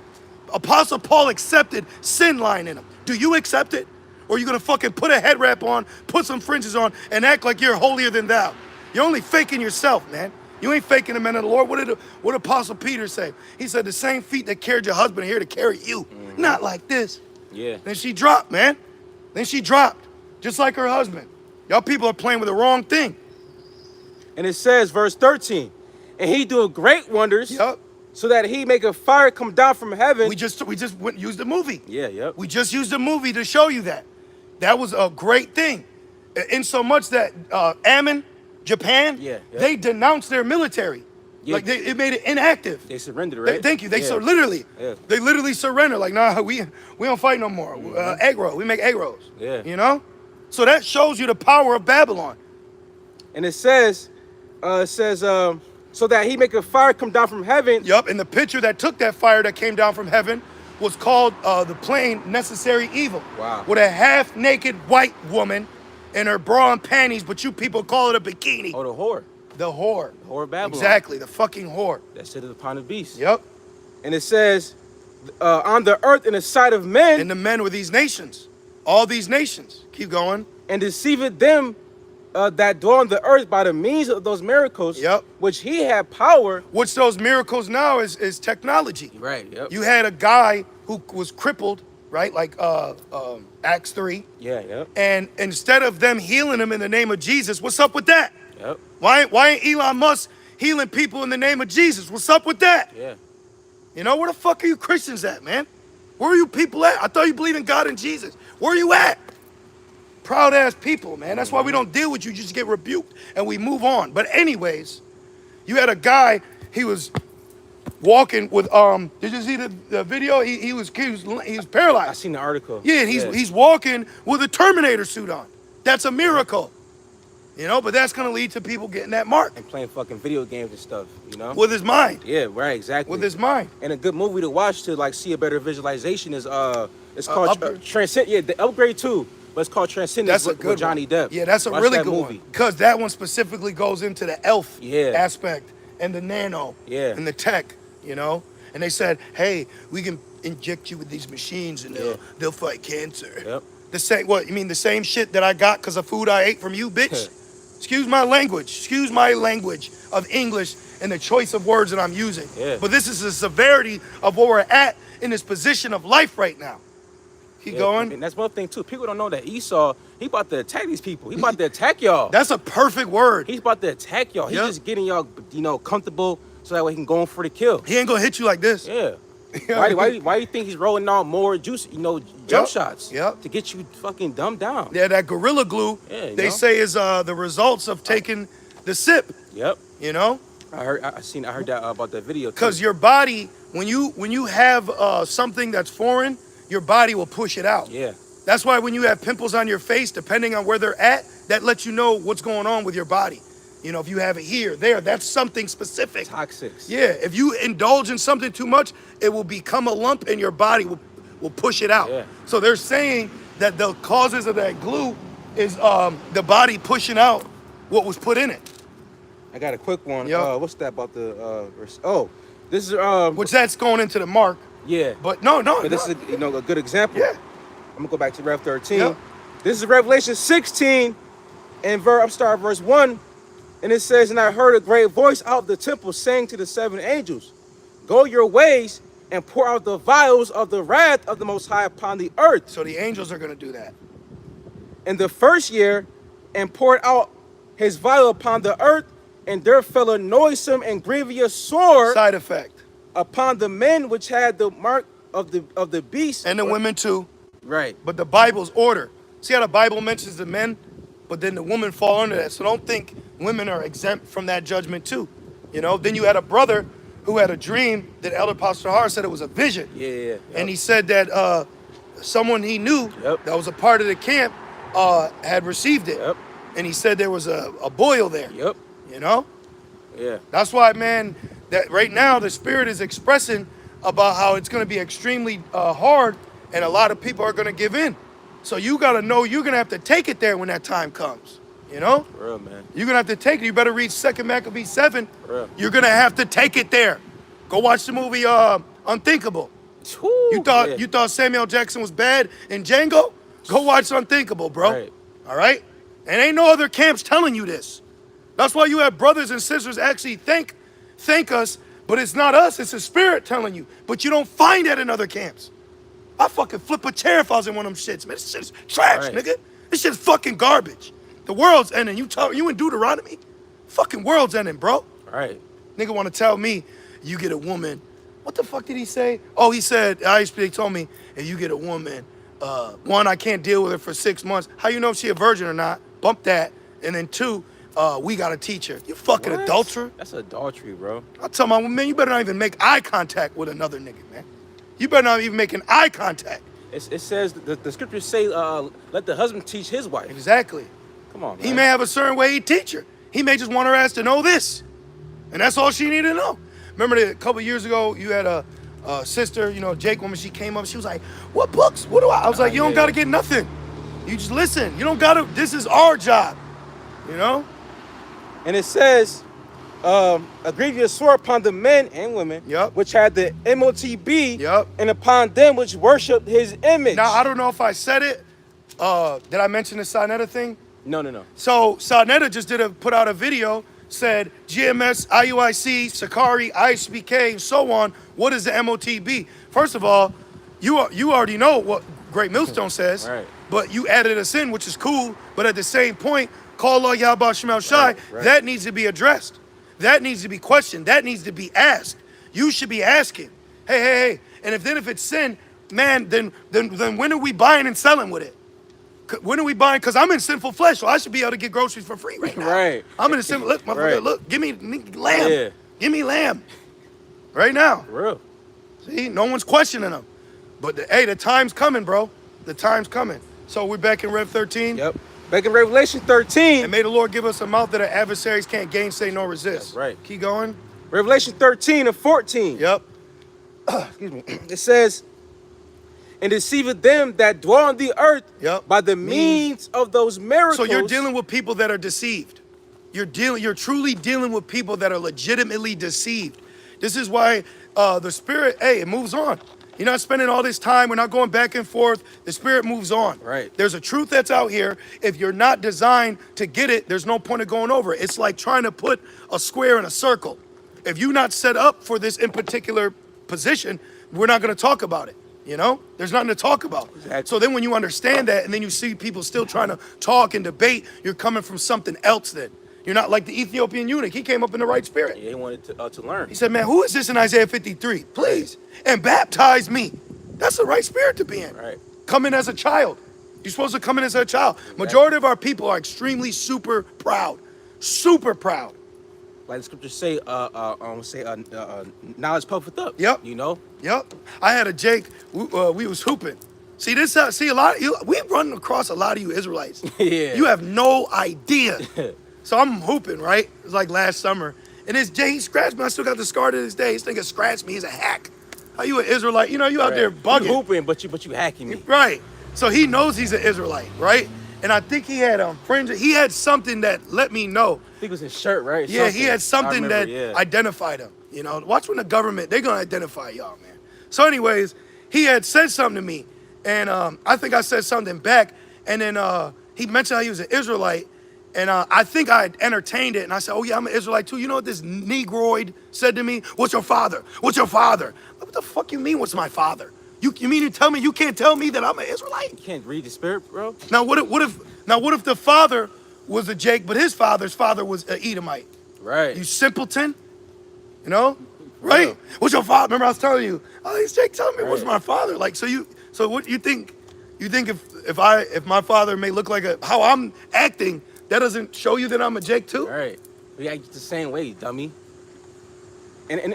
Apostle Paul accepted sin lying in him. Do you accept it? Or are you gonna fucking put a head wrap on, put some fringes on, and act like you're holier than thou? You're only faking yourself, man. You ain't faking the men of the Lord. What did Apostle Peter say? He said, the same feet that carried your husband are here to carry you. Not like this. Yeah. Then she dropped, man. Then she dropped, just like her husband. Y'all people are playing with the wrong thing. And it says, verse 13, and he doeth great wonders, so that he make a fire come down from heaven. We just went and used the movie. Yeah, yep. We just used the movie to show you that. That was a great thing. In so much that Ammon, Japan, they denounced their military. Yeah. Like it made it inactive. They surrendered, right? Thank you. They literally, they literally surrendered. Like, nah, we don't fight no more. Egg roll. We make egg rolls. Yeah. You know? So that shows you the power of Babylon. And it says, so that he make a fire come down from heaven. Yup. And the picture that took that fire that came down from heaven was called the plane Necessary Evil. Wow. With a half-naked white woman in her bra and panties, but you people call it a bikini. Oh, the whore. The whore. The whore of Babylon. Exactly, the fucking whore. That sitteth upon the beast. Yep. And it says, on the earth in the sight of men. And the men were these nations. All these nations. Keep going. And deceived them that dwell on the earth by the means of those miracles, Yep. which he had power. Which those miracles now is technology. Right, yep. You had a guy who was crippled, right? Like Acts 3. Yeah, yep. And instead of them healing him in the name of Jesus, what's up with that? Yep. Why ain't Elon Musk healing people in the name of Jesus? What's up with that? Yeah. You know, where the fuck are you Christians at, man? Where are you people at? I thought you believe in God and Jesus. Where are you at? Proud ass people, man. That's why we don't deal with you. You just get rebuked and we move on. But anyways, you had a guy, he was walking with did you see the video? He was paralyzed. I seen the article. Yeah, and he's walking with a Terminator suit on. That's a miracle. You know, but that's gonna lead to people getting that mark. And playing fucking video games and stuff, you know? With his mind. Yeah, right, exactly. With his mind. And a good movie to watch to like see a better visualization is it's called Upgrade. Transcend. Yeah, the Upgrade 2, but it's called Transcendence. That's a good with Johnny one. Depp. Yeah, that's a Watch really that good movie. one. Because that one specifically goes into the elf aspect and the nano and the tech, you know? And they said, hey, we can inject you with these machines and they'll fight cancer. Yep. The same, what, you mean the same shit that I got because of food I ate from you, bitch? Excuse my language of English and the choice of words that I'm using. Yeah. But this is the severity of where we're at in this position of life right now. Keep going. And that's one thing too. People don't know that Esau, he about to attack these people. He about to attack y'all. That's a perfect word. He's about to attack y'all. He's just getting y'all, comfortable so that way he can go in for the kill. He ain't gonna hit you like this. Yeah. Why do you think he's rolling out more juice, jump shots? Yep. To get you fucking dumbed down. Yeah, that Gorilla Glue, they say is the results of taking the sip. Yep. You know? I heard that about that video. Because your body, when you have something that's foreign, your body will push it out. Yeah. That's why when you have pimples on your face, depending on where they're at, that lets you know what's going on with your body. You know, if you have it here, there, that's something specific. Toxics. Yeah, if you indulge in something too much, it will become a lump and your body will push it out. Yeah. So they're saying that the causes of that glue is the body pushing out what was put in it. I got a quick one. Yep. What's that about this is Which that's going into the mark. Yeah. But no. But this is a good example. Yeah. I'm gonna go back to Rev 13. Yep. This is Revelation 16 and verse 1. And it says, and I heard a great voice out of the temple saying to the 7 angels, go your ways and pour out the vials of the wrath of the Most High upon the earth. So the angels are going to do that. In the first year, and poured out his vial upon the earth, and there fell a noisome and grievous sword Side effect. upon the men which had the mark of the beast. And the women too. Right. But the Bible's order. See how the Bible mentions the men, but then the women fall under that. So don't think women are exempt from that judgment too. You know, then you had a brother who had a dream that Elder Pastor Har said it was a vision. Yeah. Yep. And he said that someone he knew that was a part of the camp had received it. Yep. And he said there was a boil there. Yep. You know? Yeah. That's why, man, that right now the Spirit is expressing about how it's going to be extremely hard and a lot of people are going to give in. So you got to know you're going to have to take it there when that time comes. You know? For real, man. You're going to have to take it. You better read 2 Maccabees 7. For real. You're going to have to take it there. Go watch the movie Unthinkable. Woo, You thought Samuel Jackson was bad in Django? Go watch Unthinkable, bro. Right. All right? And ain't no other camps telling you this. That's why you have brothers and sisters actually thank us, but it's not us, it's the Spirit telling you. But you don't find that in other camps. I fucking flip a chair if I was in one of them shits, man. This shit's trash, nigga. This shit's fucking garbage. The world's ending. You in Deuteronomy? Fucking world's ending, bro. Right. Nigga want to tell me you get a woman. What the fuck did he say? Oh, he said, he told me, if you get a woman, one, I can't deal with her for 6 months. How you know if she a virgin or not? Bump that. And then 2, we got to teach her. You fucking adulterer. That's adultery, bro. I tell my man, you better not even make eye contact with another nigga, man. You better not even make an eye contact. It says, the scriptures say, let the husband teach his wife. Exactly. Come on, man. He may have a certain way he teach her. He may just want her ass to know this. And that's all she needed to know. Remember that a couple years ago, you had a sister, you know, Jake woman, she came up, she was like, what books? What do I was like, you don't got to get nothing. You just listen. You don't got to, this is our job, you know? And it says, a grievous sword upon the men and women, which had the MOTB, and upon them which worshiped his image. Now, I don't know if I said it, Did I mention the Sinetta thing? No. So Sarnetta just put out a video, said GMS, IUIC, Sakari, ISBK, and so on. What is the MOTB? First of all, you already know what Great Millstone says, Right. but you added us in, which is cool. But at the same point, call Allah Yahba Shemel Shai, Right. that needs to be addressed. That needs to be questioned. That needs to be asked. You should be asking, hey. And if it's sin, man, then when are we buying and selling with it? When are we buying? Because I'm in sinful flesh, so I should be able to get groceries for free right now. Right. I'm in a sinful, look, motherfucker, Right. look, give me lamb. Yeah. Give me lamb. Right now. For real. See, no one's questioning them. But the time's coming, bro. The time's coming. So we're back in Rev 13. Yep. Back in Revelation 13. And may the Lord give us a mouth that our adversaries can't gainsay nor resist. That's right. Keep going. Revelation 13 and 14. Yep. Excuse me. It says, and deceiveth them that dwell on the earth Yep. by the means of those miracles. So you're dealing with people that are deceived. You're truly dealing with people that are legitimately deceived. This is why the Spirit, it moves on. You're not spending all this time. We're not going back and forth. The Spirit moves on. Right. There's a truth that's out here. If you're not designed to get it, there's no point of going over it. It's like trying to put a square in a circle. If you're not set up for this in particular position, we're not going to talk about it. You know, there's nothing to talk about. Exactly. So then when you understand that and then you see people still trying to talk and debate, you're coming from something else then. You're not like the Ethiopian eunuch. He came up in the right spirit. Yeah, he wanted to learn. He said, man, who is this in Isaiah 53? Please. And baptize me. That's the right spirit to be in. Right. Come in as a child. You're supposed to come in as a child. Majority of our people are extremely super proud. Super proud. Like the scriptures say, knowledge puffeth up. Yep. You know? Yep. I had a Jake, we was hooping. See this? See a lot of you. We run across a lot of you Israelites. Yeah. You have no idea. So I'm hooping, right? It was like last summer, and this Jay, he scratched me. I still got the scar to this day. This nigga scratched me. He's a hack. How you an Israelite? You know you out there bugging. You hooping, but you hacking me. Right. So he knows he's an Israelite, right? And I think he had fringe. He had something that let me know. I think it was his shirt, right? Yeah, he had something that yeah. identified him. You know, watch when the government, they're gonna identify y'all, man. So anyways, he had said something to me, and I think I said something back, and then he mentioned how he was an Israelite, and I think I entertained it, and I said, oh yeah, I'm an Israelite too. You know what this Negroid said to me? What's your father? What's your father? What the fuck you mean, what's my father? You mean to tell me you can't tell me that I'm an Israelite? You can't read the spirit, bro. Now what if the father was a Jake, but his father's father was an Edomite? Right. You simpleton, you know, right? Yeah. What's your father? Remember I was telling you, oh, he's Jake telling me what's my father? Like, so what you think? You think if my father may look like how I'm acting, that doesn't show you that I'm a Jake too? Right. We act the same way, dummy. And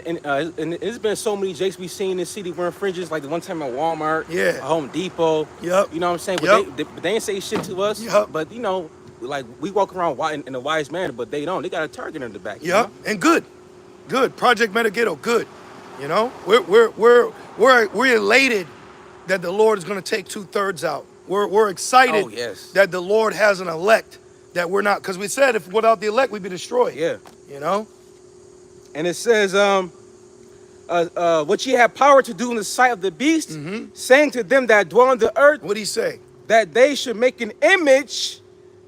it's been so many Jakes we seen in this city wearing fringes, like the one time at Walmart, Yeah. Home Depot. Yep. You know what I'm saying? Yep. But they ain't say shit to us. Yep. But you know, like we walk around in a wise manner, but they don't. They got a target in the back. You Yep. know? And good. Project Metaghetto, good. You know, we're elated that the Lord is going to take 2/3 out. We're excited Oh, yes. that the Lord has an elect that we're not, because we said if without the elect we'd be destroyed. Yeah. You know. And it says, what ye have power to do in the sight of the beast, saying to them that dwell on the earth, What'd he say? that they should make an image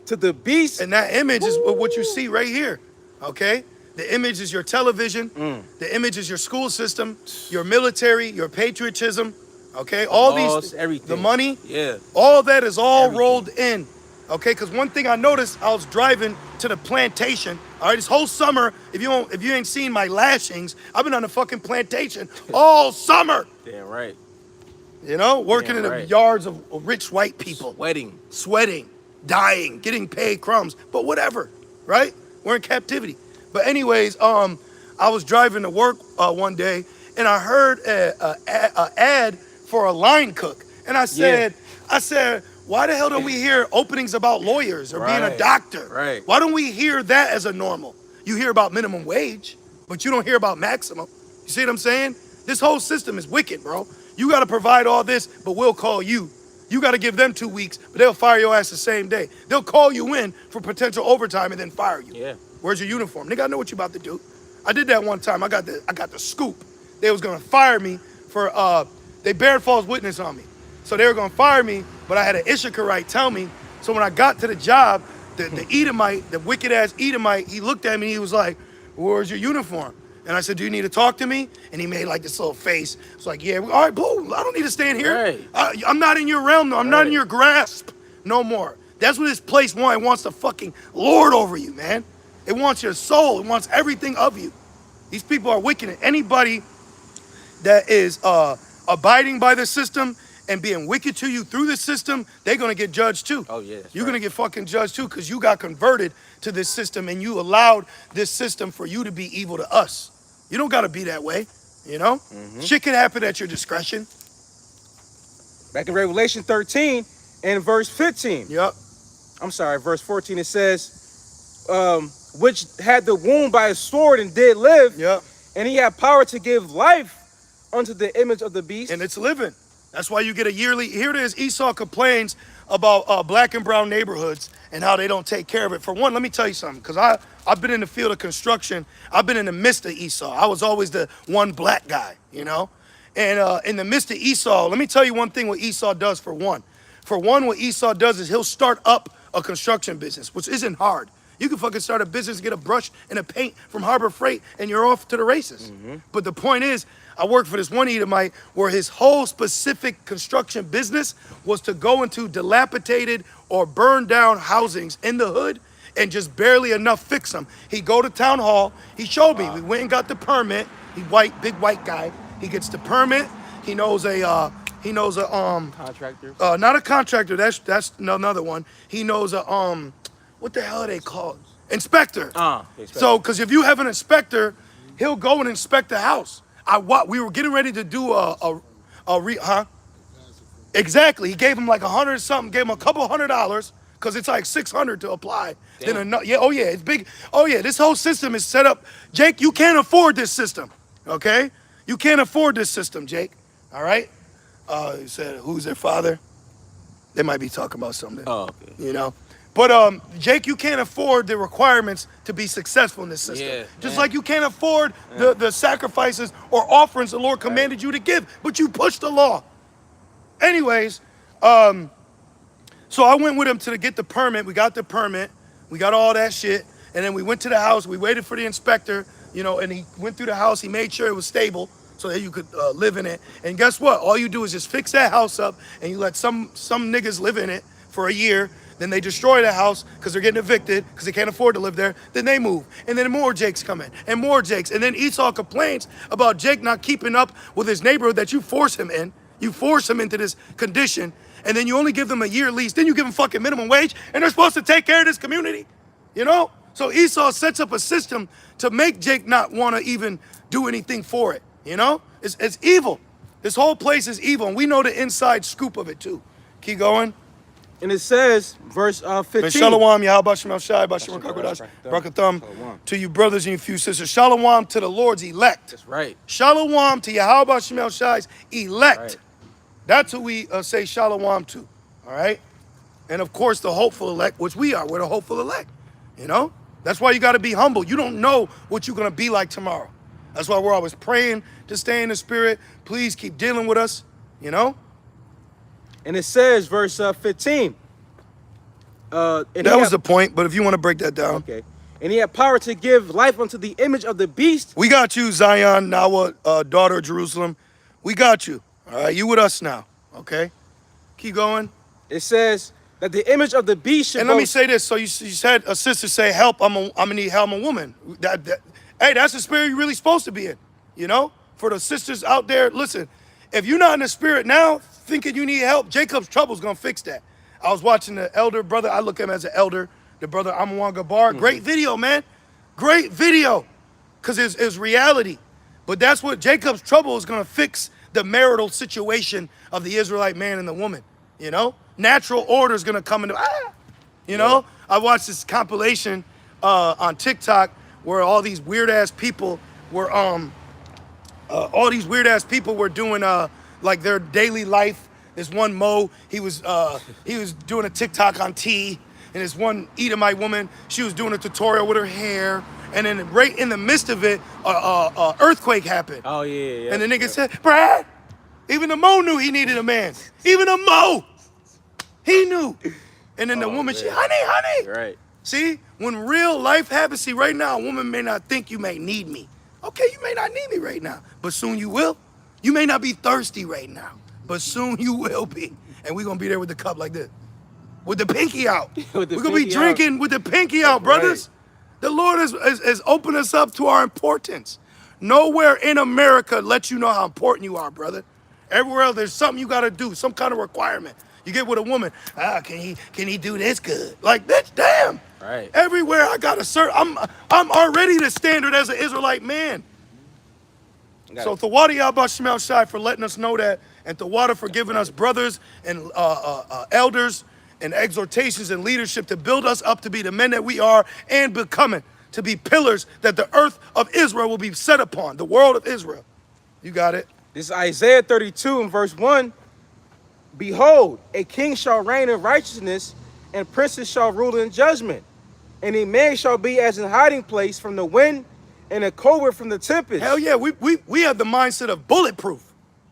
to the beast. And that image is what you see right here. Okay? The image is your television. The image is your school system, your military, your patriotism. Okay? All laws, these, everything. the money. Yeah. All that is all Everything. rolled in. Okay? Because one thing I noticed, I was driving to the plantation. All right, this whole summer, if you ain't seen my lashings, I've been on the fucking plantation all summer. Damn right. You know, working Damn in the right. yards of rich white people. Sweating. Dying, getting paid crumbs, but whatever, right? We're in captivity. But anyways, I was driving to work one day, and I heard a ad for a line cook, and I said, why the hell don't we hear openings about lawyers or being a Right, doctor? right. Why don't we hear that as a normal? You hear about minimum wage, but you don't hear about maximum. You see what I'm saying? This whole system is wicked, bro. You got to provide all this, but we'll call you. You got to give them 2 weeks, but they'll fire your ass the same day. They'll call you in for potential overtime and then fire you. Yeah. Where's your uniform? Nigga, I know what you about to do. I did that one time. I got the scoop. They was gonna fire me for they bared false witness on me. So they were gonna fire me but I had an Issacharite tell me. So when I got to the job, the Edomite, the wicked ass Edomite, he looked at me and he was like, "Where's your uniform?" And I said, "Do you need to talk to me?" And he made like this little face. It's like, "Yeah, all right, boo. I don't need to stand here. Right. I'm not in your realm, though. I'm not in your grasp no more." That's what this place wants. It wants to fucking lord over you, man. It wants your soul. It wants everything of you. These people are wicked. And anybody that is abiding by the system and being wicked to you through the system, they're going to get judged too. Oh, yeah. You're going to get fucking judged too because you got converted to this system and you allowed this system for you to be evil to us. You don't got to be that way, you know? Shit can happen at your discretion. Back in Revelation 13 and verse 15. Yep. I'm sorry, verse 14, it says, which had the wound by a sword and did live. Yep. And he had power to give life unto the image of the beast. And it's living. That's why you get a yearly. Here it is. Esau complains about black and brown neighborhoods and how they don't take care of it. For one, let me tell you something, because I've been in the field of construction. I've been in the midst of Esau. I was always the one black guy, you know? And in the midst of Esau, let me tell you one thing what Esau does for one. For one, what Esau does is he'll start up a construction business, which isn't hard. You can fucking start a business, get a brush and a paint from Harbor Freight, and you're off to the races. But the point is, I worked for this one Edomite where his whole specific construction business was to go into dilapidated or burned down housings in the hood and just barely enough fix them. He'd go to town hall. He showed me. We went and got the permit. He white, big white guy. He gets the permit. He knows a Contractor. not a contractor. That's another one. He knows a what the hell are they called? Inspector. Inspector. So, because if you have an inspector, he'll go and inspect the house. We were getting ready to do Exactly. He gave him like $100 something. Gave him a couple $100 because it's like $600 to apply. Damn. Then it's big. Oh yeah, this whole system is set up. Jake, you can't afford this system. Okay, you can't afford this system, Jake. All right. He said, "Who's their father?" They might be talking about something. Oh, okay. You know. But Jake, you can't afford the requirements to be successful in this system. Yeah, Just man. like you can't afford the sacrifices or offerings the Lord commanded you to give, but you pushed the law. Anyways, so I went with him to get the permit. We got the permit. We got all that shit. And then we went to the house. We waited for the inspector, you know, and he went through the house. He made sure it was stable so that you could live in it. And guess what? All you do is just fix that house up and you let some niggas live in it for a year. Then they destroy the house because they're getting evicted because they can't afford to live there. Then they move. And then more Jakes come in and more Jakes. And then Esau complains about Jake not keeping up with his neighborhood that you force him in. You force him into this condition. And then you only give them a year lease. Then you give them fucking minimum wage. And they're supposed to take care of this community. You know? So Esau sets up a system to make Jake not want to even do anything for it. You know? It's evil. This whole place is evil. And we know the inside scoop of it too. Keep going. And it says, verse 15. Shalom, Yahweh Shem Shai, Bashem Kakodash, Brakatham, to you brothers and you few sisters. Shalom to the Lord's elect. That's right. Shalom to Yahweh Shem Shai's elect. Right. That's who we say shalom to. All right? And of course, the hopeful elect, which we are. We're the hopeful elect. You know? That's why you got to be humble. You don't know what you're going to be like tomorrow. That's why we're always praying to stay in the spirit. Please keep dealing with us. You know? And it says, verse 15. That was the point, but if you want to break that down. Okay. And he had power to give life unto the image of the beast. We got you, Zion, Nawa, daughter of Jerusalem. We got you. All right, you with us now. Okay? Keep going. It says that the image of the beast should And let me say this. So you said a sister say, help, I'm going to need help, I'm a woman. Hey, that's the spirit you're really supposed to be in. You know? For the sisters out there, listen, if you're not in the spirit now, thinking you need help, Jacob's trouble is going to fix that. I was watching the elder brother. I look at him as an elder, the brother Amawan Gabar. Great video, man. Great video. Because it's reality. But that's what Jacob's trouble is going to fix the marital situation of the Israelite man and the woman. You know? Natural order is going to come into, you know? I watched this compilation on TikTok where all these weird-ass people were, doing like their daily life. This one Mo, he was doing a TikTok on tea, and this one Edomite woman, she was doing a tutorial with her hair, and then right in the midst of it, a earthquake happened. Oh, yeah. And the nigga said, Brad, even the Mo knew he needed a man. Even the Mo. He knew. And then the Oh, woman, she, man. honey. Right. See, when real life happens, see, right now, a woman may not think you may need me. Okay, you may not need me right now, but soon you will. You may not be thirsty right now, but soon you will be. And we're going to be there with the cup like this, with the pinky out. We're going to be drinking with the pinky out, brothers. Right. The Lord has opened us up to our importance. Nowhere in America lets you know how important you are, brother. Everywhere else, there's something you got to do, some kind of requirement. You get with a woman, can he do this good? Like, bitch, damn. Right. Everywhere I got to serve, I'm already the standard as an Israelite man. So Tawadi Abba Shemel Shai for letting us know that, and Tawada for giving us brothers and elders and exhortations and leadership to build us up to be the men that we are and becoming, to be pillars that the earth of Israel will be set upon, the world of Israel. You got it. This is Isaiah 32 and verse 1. Behold, a king shall reign in righteousness, and princes shall rule in judgment. And a man shall be as an hiding place from the wind, and a covert from the tempest. Hell yeah, we have the mindset of bulletproof,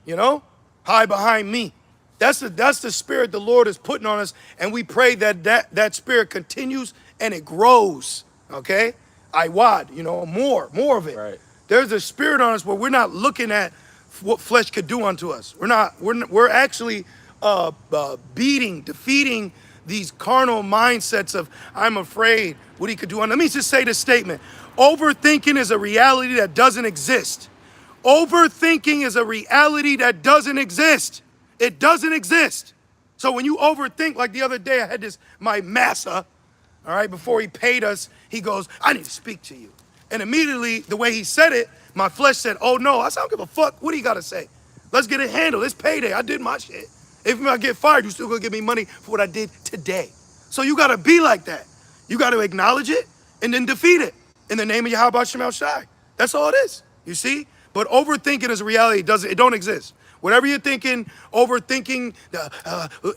you know? Hide behind me. That's the spirit the Lord is putting on us, and we pray that spirit continues and it grows, okay? Iwad, you know, more of it. Right. There's a spirit on us where we're not looking at what flesh could do unto us. We're actually defeating these carnal mindsets of, I'm afraid what he could do. And let me just say this statement. Overthinking is a reality that doesn't exist. Overthinking is a reality that doesn't exist. It doesn't exist. So when you overthink, like the other day, I had my massa, all right, before he paid us, he goes, I need to speak to you. And immediately, the way he said it, my flesh said, oh no, I said, I don't give a fuck. What do you got to say? Let's get it handled. It's payday. I did my shit. If I get fired, you still gonna give me money for what I did today. So you gotta be like that. You gotta acknowledge it and then defeat it in the name of Yahweh Shemel Shai. That's all it is, you see? But overthinking is a reality. It don't exist. Whatever you're thinking, overthinking,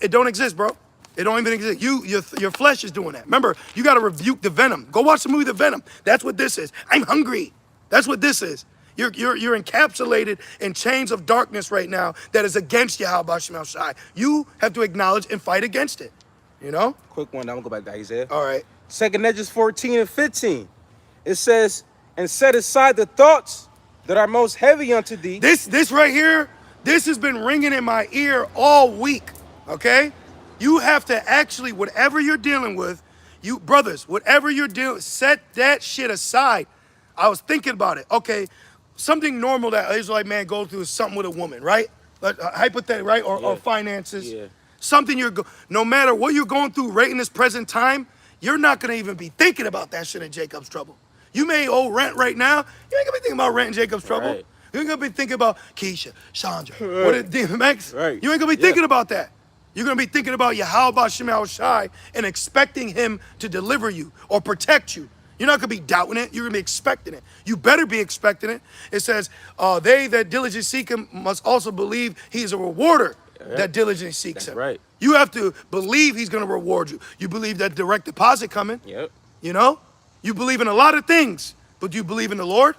it don't exist, bro. It don't even exist. Your flesh is doing that. Remember, you gotta rebuke the venom. Go watch the movie The Venom. That's what this is. I'm hungry. That's what this is. You're encapsulated in chains of darkness right now that is against Yahweh Shemel Shai. You have to acknowledge and fight against it. You know? Quick one, I'm gonna go back to Isaiah. All right. 2nd Edges 14 and 15. It says, and set aside the thoughts that are most heavy unto thee. This right here, this has been ringing in my ear all week. Okay? You have to actually, whatever you're dealing with, you brothers, whatever you're dealing with, set that shit aside. I was thinking about it. Okay. Something normal that an Israelite man goes through is something with a woman, right? Like, hypothetical, right? Or finances. Yeah. Something no matter what you're going through right in this present time, you're not going to even be thinking about that shit in Jacob's trouble. You may owe rent right now. You ain't going to be thinking about rent in Jacob's trouble. Right. You ain't going to be thinking about Keisha, Chandra, DMX. Right. You ain't going to be thinking about that. You're going to be thinking about Yahweh Shemel Shai and expecting him to deliver you or protect you. You're not going to be doubting it. You're going to be expecting it. You better be expecting it. It says, they that diligently seek him must also believe he is a rewarder that diligently seeks him. Right. You have to believe he's going to reward you. You believe that direct deposit coming. Yep. You know? You believe in a lot of things, but do you believe in the Lord?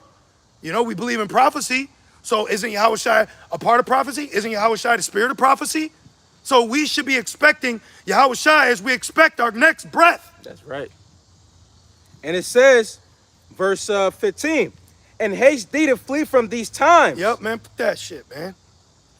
You know, we believe in prophecy. So isn't Yahweh Shai a part of prophecy? Isn't Yahweh Shai the spirit of prophecy? So we should be expecting Yahweh Shai as we expect our next breath. That's right. And it says, verse 15, and haste thee to flee from these times. Yep, man, put that shit, man.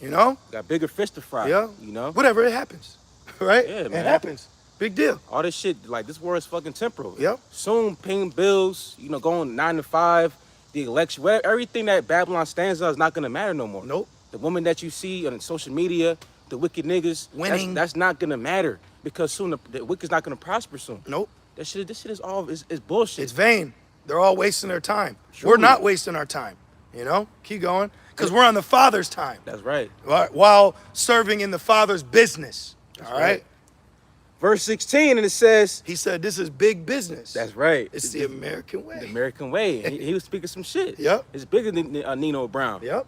You know? Got bigger fish to fry. Yeah. You know? Whatever, it happens. Right? Yeah, man. It happens. Big deal. All this shit, like, this world is fucking temporal. Yep. Soon, paying bills, you know, going 9 to 5, the election, everything that Babylon stands on is not going to matter no more. Nope. The woman that you see on social media, the wicked niggas, winning, that's not going to matter because soon the wicked's not going to prosper soon. Nope. This shit is all is bullshit. It's vain. They're all wasting their time. Truly. We're not wasting our time. You know? Keep going. Because we're on the Father's time. That's right. While serving in the Father's business. That's all right? Verse 16, and it says... He said, this is big business. That's right. It's the American way. The American way. He was speaking some shit. Yep. It's bigger than Nino Brown. Yep.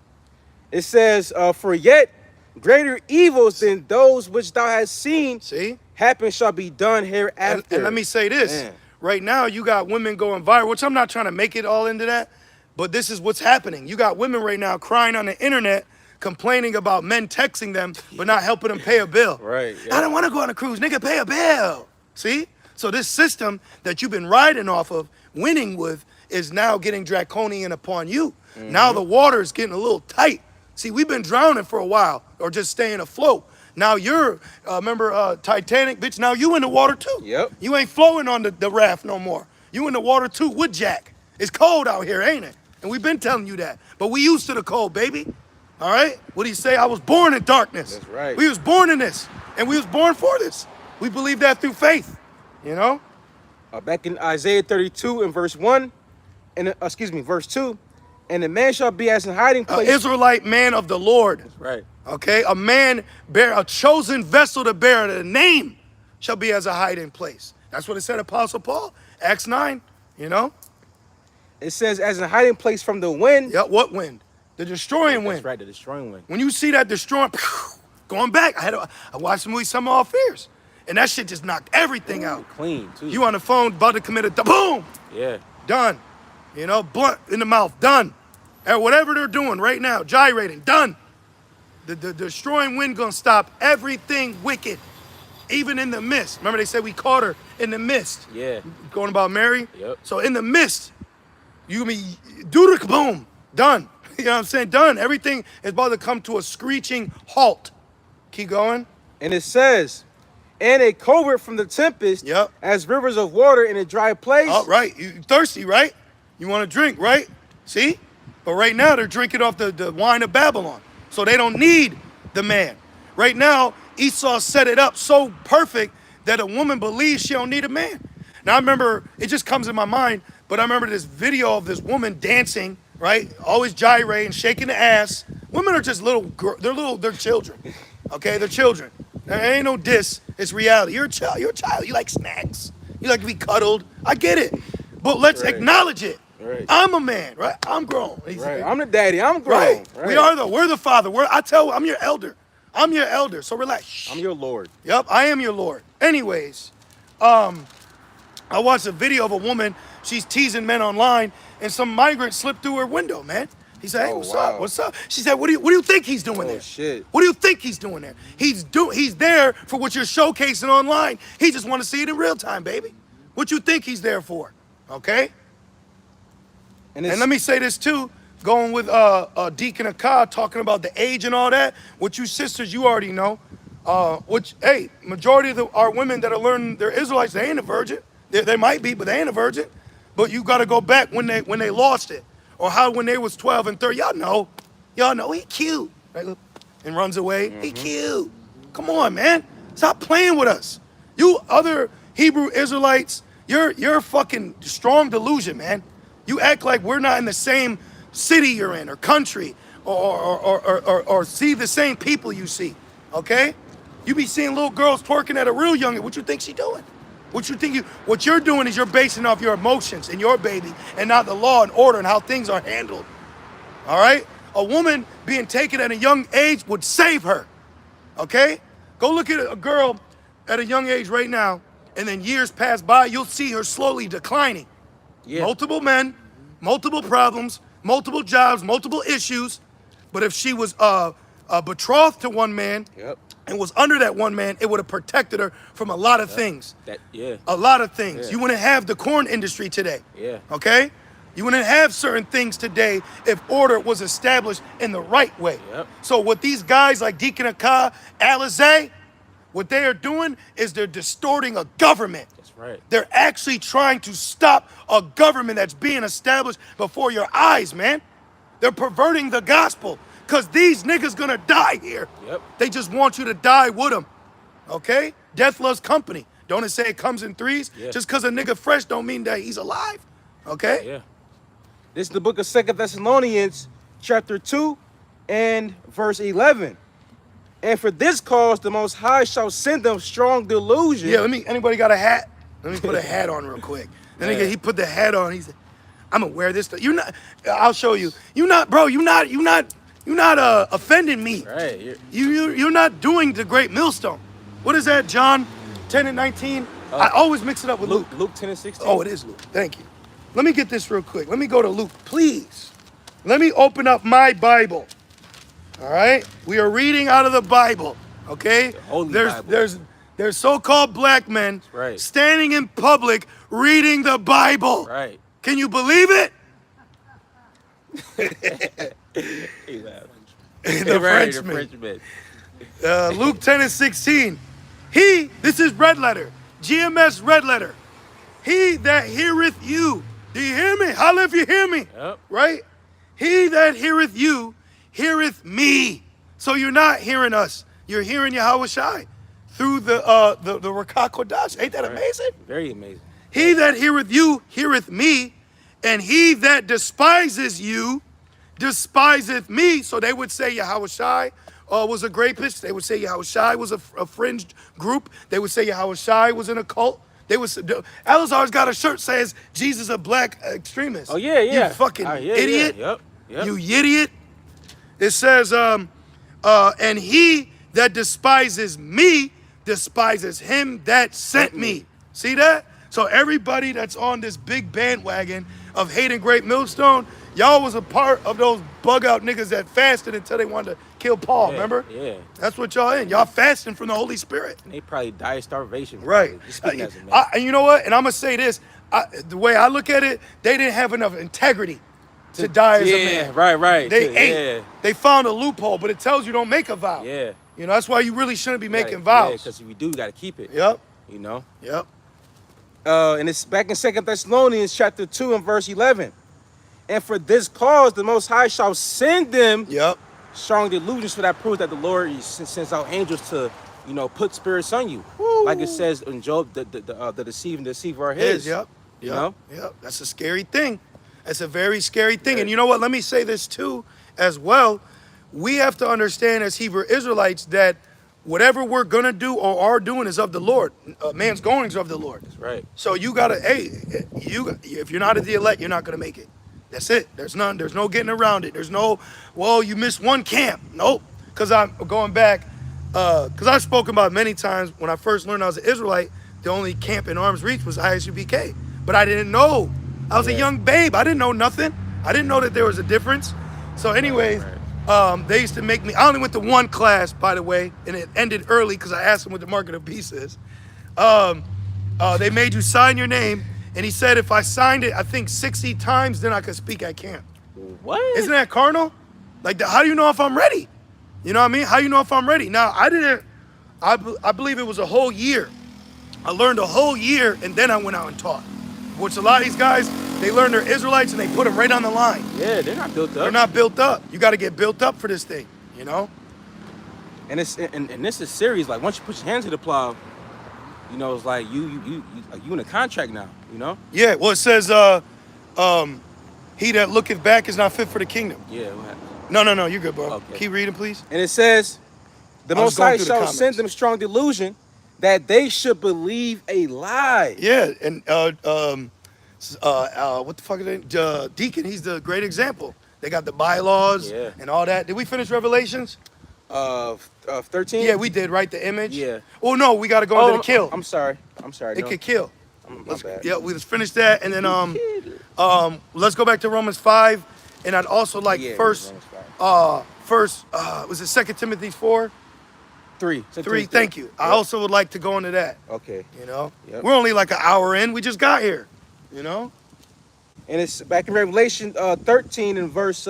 It says, for yet greater evils than those which thou hast seen... See? happen shall be done hereafter. And let me say this. Man. Right now, you got women going viral, which I'm not trying to make it all into that, but this is what's happening. You got women right now crying on the internet complaining about men texting them but not helping them pay a bill. Right. Yeah. I don't want to go on a cruise. Nigga, pay a bill. See? So this system that you've been riding off of, winning with, is now getting draconian upon you. Now the water is getting a little tight. See, we've been drowning for a while or just staying afloat. Now you're, remember Titanic, bitch, now you in the water too. Yep. You ain't flowing on the raft no more. You in the water too with Jack. It's cold out here, ain't it? And we've been telling you that. But we used to the cold, baby. All right? What do you say? I was born in darkness. That's right. We was born in this. And we was born for this. We believe that through faith. You know? Back in Isaiah 32 and verse 1, and verse 2, and the man shall be as in hiding place. An Israelite man of the Lord. That's right. Okay? A man, a chosen vessel to bear the name shall be as a hiding place. That's what it said, Apostle Paul. Acts 9, you know? It says as in hiding place from the wind. Yeah, what wind? The destroying wind. That's right, the destroying wind. When you see that destroying, going back, I watched the movie Summer All Fears, and that shit just knocked everything out. Clean, too. You on the phone, about to commit a, boom! Yeah. Done. You know, blunt in the mouth, done. And whatever they're doing right now, gyrating, done. The destroying wind gonna stop everything wicked, even in the mist. Remember they said we caught her in the mist. Yeah. Going about Mary? Yep. So in the mist, you be do the boom, done. You know what I'm saying? Done. Everything is about to come to a screeching halt. Keep going. And it says, and a covert from the tempest, Yep. as rivers of water in a dry place. Oh, right. You thirsty, right? You want to drink, right? See? But right now they're drinking off the wine of Babylon. So they don't need the man. Right now, Esau set it up so perfect that a woman believes she don't need a man. Now I remember, it just comes in my mind, but I remember this video of this woman dancing, right? Always gyrating, shaking the ass. Women are just they're children. Okay, they're children. There ain't no diss, it's reality. You're a child, you like snacks. You like to be cuddled. I get it. But let's acknowledge it. Right. I'm a man, right? I'm grown. Right. I'm the daddy, I'm grown. Right. Right. We're the father. I'm your elder. I'm your elder, so relax. Shh. I'm your Lord. Yep, I am your Lord. Anyways, I watched a video of a woman, she's teasing men online, and some migrant slipped through her window, man. He said, hey, what's up? What's up? She said, what do you think he's doing there? Shit. What do you think he's doing there? He's there for what you're showcasing online. He just want to see it in real time, baby. What you think he's there for? Okay? And let me say this too, going with Deacon Akah, talking about the age and all that. What you sisters, you already know. Majority of our women that are learning, they're Israelites, they ain't a virgin. They might be, but they ain't a virgin. But you got to go back when they lost it, or how when they was 12 and 30. Y'all know he cute, right? And runs away. He cute. Come on, man, stop playing with us. You other Hebrew Israelites, you're fucking strong delusion, man. You act like we're not in the same city you're in, or country, or see the same people you see. Okay? You be seeing little girls twerking at a real young age. What you think she doing? What you're doing is you're basing off your emotions and your baby, and not the law and order and how things are handled. All right? A woman being taken at a young age would save her. Okay? Go look at a girl at a young age right now, and then years pass by, you'll see her slowly declining. Yeah. Multiple men, multiple problems, multiple jobs, multiple issues. But if she was betrothed to one man, and was under that one man, it would have protected her from a lot of things. A lot of things. You wouldn't have the corn industry today. Okay? You wouldn't have certain things today if order was established in the right way. So what these guys like Deacon Akah, Alizé, what they are doing is they're distorting a government. That's right. They're actually trying to stop a government that's being established before your eyes, man. They're perverting the gospel. Because these niggas gonna die here. They just want you to die with them. Okay? Death loves company. Don't it say it comes in threes? Just because a nigga fresh don't mean that he's alive. Okay? This is the book of 2 Thessalonians, chapter 2, and verse 11. And for this cause, the Most High shall send them strong delusion. Anybody got a hat? Let me put a hat on real quick. Then he put the hat on. He said, I'm gonna wear this. You're not, I'll show you. You're not offending me. Right. You're not doing the great millstone. What is that, John 10 and 19? I always mix it up with Luke. Luke 10 and 16. Oh, it is Luke. Thank you. Let me get this real quick. Let me go to Luke, please. Let me open up my Bible. All right? We are reading out of the Bible, okay? The Holy There's Bible. there's so-called black men That's right. standing in public reading the Bible. Right. Can you believe it? He laughed. The Right, Frenchman. the Frenchman. Luke 10:16. This is red letter, GMS red letter. He that heareth you, do you hear me? Holla if you hear me, Yep. right? He that heareth you, heareth me. So you're not hearing us, you're hearing Yahweh Shai through the Rakah Kodash. Ain't that Right. amazing? Very amazing. He that heareth you, heareth me, and he that despises you, despiseth me. So they would say Yahweh Shai was a rapist. They would say Yahweh Shai was a fringed group. They would say Yahweh Shai was in a cult. They would say, Elazar's got a shirt says Jesus a black extremist. Oh yeah, yeah. You fucking Yeah, idiot. Yeah. Yep. You idiot. It says, and he that despises me despises him that sent me. See that? So everybody that's on this big bandwagon of hating Great Millstone, y'all was a part of those bug out niggas that fasted until they wanted to kill Paul, remember? Yeah. That's what y'all in. Y'all fasting from the Holy Spirit. And they probably died of starvation. Right. Just speaking as a man. And you know what? And I'm going to say this. The way I look at it, they didn't have enough integrity to die as a man. Right. They ate. Yeah. They found a loophole, but it tells you don't make a vow. Yeah. You know, that's why you really shouldn't be making Yeah, vows. because if you do, you got to keep it. Yep. You know? Yep. And it's back in 2 Thessalonians chapter 2 and verse 11. And for this cause, the Most High shall send them Yep. strong delusions, for that proves that the Lord sends out angels to, put spirits on you. Woo. Like it says in Job, the deceiver are his. Yep. You know? Yep. That's a scary thing. That's a very scary thing. And you know what? Let me say this too, as well. We have to understand as Hebrew Israelites that whatever we're gonna do or are doing is of the Lord. Man's goings are of the Lord. That's right. So you gotta, if you're not of the elect, you're not gonna make it. That's it. There's no getting around it. There's no, well, you missed one camp. Nope. Because I'm going back, because I've spoken about many times when I first learned I was an Israelite, the only camp in arm's reach was ISUBK. But I didn't know. I was a young babe. I didn't know nothing. I didn't know that there was a difference. So anyways, they used to make me, I only went to one class, by the way, and it ended early because I asked them what the mark of the beast is. They made you sign your name, and he said if I signed it, I think 60 times, then I could speak at camp. What? Isn't that carnal? Like, how do you know if I'm ready? You know what I mean? How do you know if I'm ready? Now, I believe it was a whole year. I learned a whole year, and then I went out and taught. Which a lot of these guys, they learn they're Israelites, and they put them right on the line. Yeah, they're not built up. They're not built up. You got to get built up for this thing, you know? And this is serious. Like once you put your hands to the plow, it's like you in a contract now. You know? Yeah. Well, it says, he that looketh back is not fit for the kingdom. Yeah. What happened? No. You're good, bro. Okay. Keep reading, please. And it says, the Most High shall comments. send them strong delusion that they should believe a lie. Yeah, and what the fuck is it? Deacon, he's the great example. They got the bylaws and all that. Did we finish Revelations? 13? Yeah, we did, right? The image? Yeah. Oh, no, we got to go into the kill. I'm sorry. It could kill. My bad. Yeah, we just finished that. And then let's go back to Romans 5. And I'd also like was it 2 Timothy 4? 3. 3, thank you. I also would like to go into that. Okay. You know? Yep. We're only like an hour in. We just got here. You know? And it's back in Revelation 13 and verse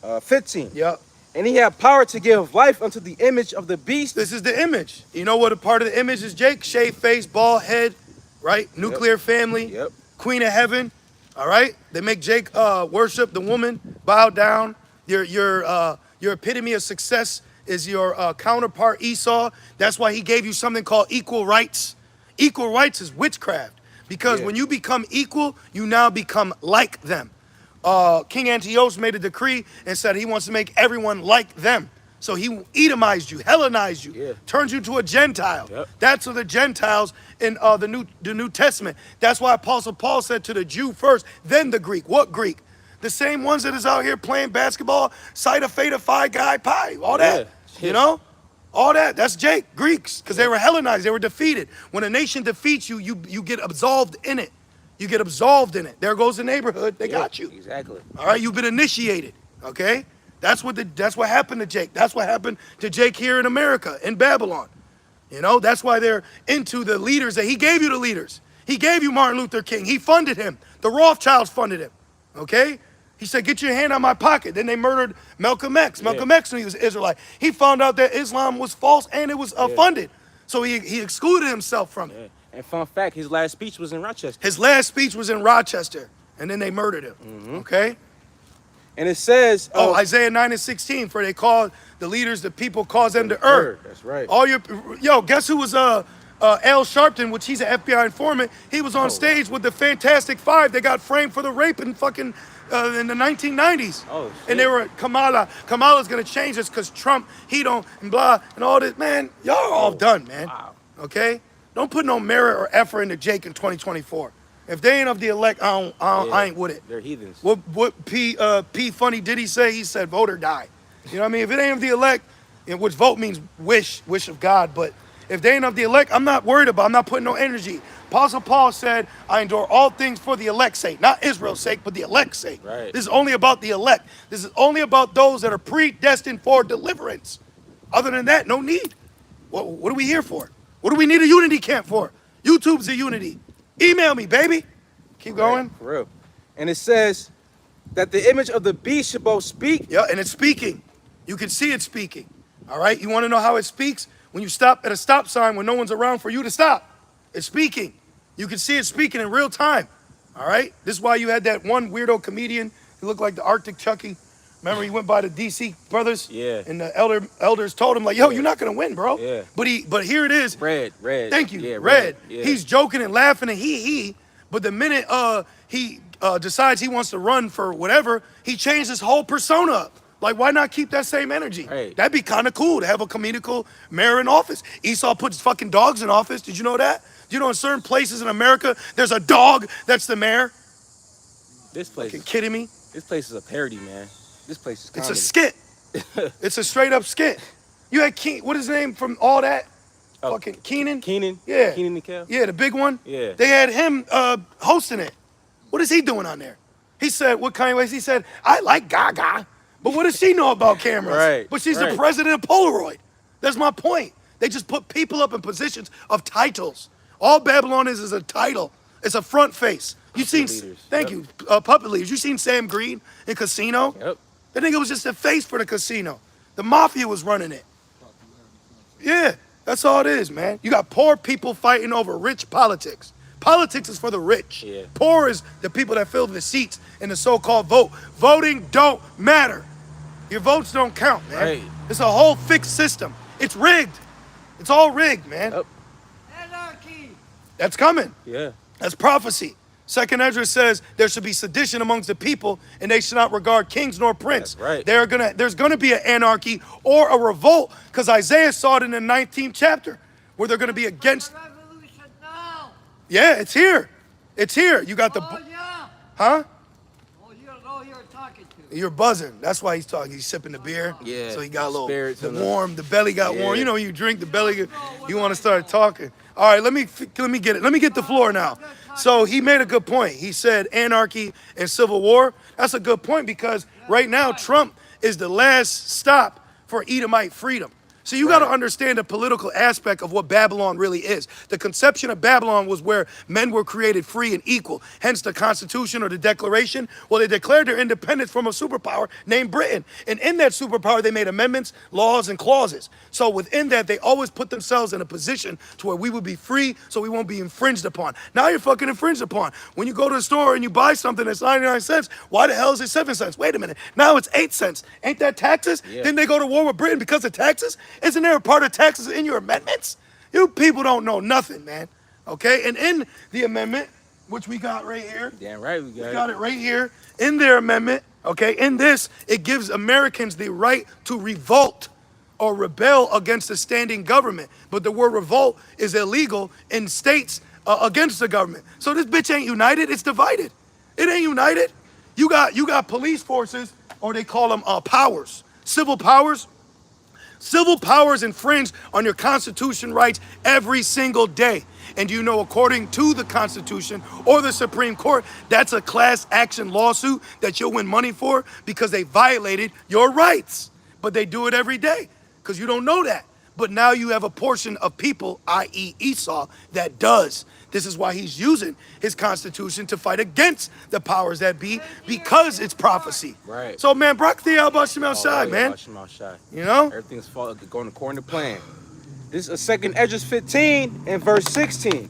15. Yep. And he had power to give life unto the image of the beast. This is the image. You know what a part of the image is, Jake? Shaved face, bald head, right? Nuclear family, Yep. Queen of Heaven, all right? They make Jake worship the woman, bow down. Your epitome of success is your counterpart Esau. That's why he gave you something called equal rights. Equal rights is witchcraft because when you become equal, you now become like them. King Antiochus made a decree and said he wants to make everyone like them. So he Edomized you, Hellenized you, turns you to a Gentile. Yep. That's what the Gentiles in the New Testament. That's why Apostle Paul said to the Jew first, then the Greek. What Greek? The same ones that is out here playing basketball, Psi, Theta, Phi, Guy, Pi, all that. You know? All that. That's Jake, Greeks, because they were Hellenized. They were defeated. When a nation defeats you, you get absolved in it. You get absolved in it. There goes the neighborhood. They got you. Exactly. All right, you've been initiated, okay? That's what happened to Jake. That's what happened to Jake here in America, in Babylon. You know, that's why they're into the leaders that he gave you the leaders. He gave you Martin Luther King. He funded him. The Rothschilds funded him. Okay? He said, get your hand out my pocket. Then they murdered Malcolm X. Malcolm X knew he was an Israelite. He found out that Islam was false and it was funded. So he excluded himself from it. And fun fact, his last speech was in Rochester. His last speech was in Rochester. And then they murdered him. Okay? And it says, Isaiah 9:16, for they call the leaders, the people cause them to err. That's right. Guess who was Al Sharpton, which he's an FBI informant. He was on stage with the Fantastic Five. They got framed for the rape in fucking in the 1990s. Oh, shit. And they were Kamala's gonna change this because Trump, he don't, and blah, and all this. Man, y'all are all done, man. Wow. Okay? Don't put no merit or effort into Jake in 2024. If they ain't of the elect, I ain't with it. They're heathens. What P Funny did he say? He said, vote or die. You know what I mean? If it ain't of the elect, which vote means wish of God, but if they ain't of the elect, I'm not worried about, I'm not putting no energy. Apostle Paul said, I endure all things for the elect's sake, not Israel's sake, but the elect's sake. Right. This is only about the elect. This is only about those that are predestined for deliverance. Other than that, no need. What are we here for? What do we need a unity camp for? YouTube's a unity. Email me, baby. Keep going. For real. And it says that the image of the beast should both speak. Yeah, and it's speaking. You can see it speaking. All right? You want to know how it speaks? When you stop at a stop sign when no one's around for you to stop. It's speaking. You can see it speaking in real time. All right? This is why you had that one weirdo comedian who looked like the Arctic Chucky. Remember, he went by the DC brothers? Yeah. And the elders told him, like, yo, you're not going to win, bro. Yeah. But here it is. Red. Thank you. Yeah, Red. Yeah. He's joking and laughing and he. But the minute he decides he wants to run for whatever, he changed his whole persona up. Like, why not keep that same energy? Right. That'd be kind of cool to have a comedical mayor in office. Esau puts fucking dogs in office. Did you know that? You know, in certain places in America, there's a dog that's the mayor. This place. Fucking kidding me? This place is a parody, man. This place is comedy. It's a skit. It's a straight up skit. You had what is his name from all that? Fucking Keenan? Keenan? Yeah. Keenan and Kel? Yeah, the big one? Yeah. They had him hosting it. What is he doing on there? He said, what Kanye West? He said, I like Gaga, but what does she know about cameras? Right. But she's the president of Polaroid. That's my point. They just put people up in positions of titles. All Babylon is a title. It's a front face. You seen? Leaders. Thank you, puppet leaders. You seen Sam Green in Casino? Yep. That nigga was just a face for the casino. The mafia was running it. Yeah, that's all it is, man. You got poor people fighting over rich politics. Politics is for the rich. Yeah. Poor is the people that fill the seats in the so-called vote. Voting don't matter. Your votes don't count, man. Right. It's a whole fixed system. It's rigged. It's all rigged, man. Yep. Anarchy. That's coming. Yeah. That's prophecy. Second Ezra says there should be sedition amongst the people, and they should not regard kings nor prince. That's right. There's gonna be an anarchy or a revolt, because Isaiah saw it in the 19th chapter, where they're gonna be against. Revolution now. Yeah, it's here. It's here. You got the. Oh yeah. Huh? You're talking to. You're buzzing. That's why he's talking. He's sipping the beer. Yeah. So he got a little Spirits the in the- warm. The belly got warm. Yeah. You know, you drink the belly. You want to start talking. All right, let me get it. Let me get the floor now. So he made a good point. He said anarchy and civil war. That's a good point, because right now Trump is the last stop for Edomite freedom. So you got to understand the political aspect of what Babylon really is. The conception of Babylon was where men were created free and equal. Hence the Constitution or the Declaration. Well, they declared their independence from a superpower named Britain. And in that superpower, they made amendments, laws, and clauses. So within that, they always put themselves in a position to where we would be free, so we won't be infringed upon. Now you're fucking infringed upon. When you go to the store and you buy something that's 99 cents, why the hell is it 7 cents? Wait a minute. Now it's 8 cents. Ain't that taxes? Yeah. Didn't they go to war with Britain because of taxes? Isn't there a part of taxes in your amendments? You people don't know nothing, man. Okay? And in the amendment, which we got right here, Damn right we got got it right here, in their amendment, okay, in this, it gives Americans the right to revolt or rebel against a standing government. But the word revolt is illegal in states against the government. So this bitch ain't united, it's divided. It ain't united. You got police forces, or they call them powers, civil powers. Civil powers infringe on your Constitution rights every single day. And do you know, according to the Constitution or the Supreme Court, that's a class action lawsuit that you'll win money for because they violated your rights. But they do it every day because you don't know that. But now you have a portion of people, i.e. Esau, that does. This is why he's using his constitution to fight against the powers that be because it's prophecy. Right. So, man, Barak Thea Bashim Oh, outside, yeah, man. Bashim outside. You know? Everything's going according to plan. This is 2nd Esdras 15 and verse 16.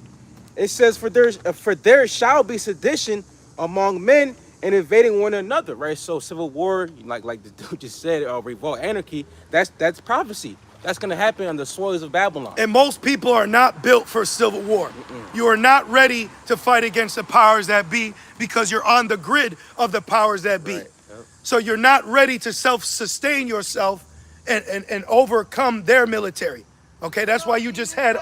It says, for there shall be sedition among men and invading one another, right? So civil war, like the dude just said, revolt, anarchy, that's prophecy. That's going to happen on the soils of Babylon. And most people are not built for civil war. You are not ready to fight against the powers that be because you're on the grid of the powers that be. Right. Yep. So you're not ready to self-sustain yourself and overcome their military. Okay, that's why you just had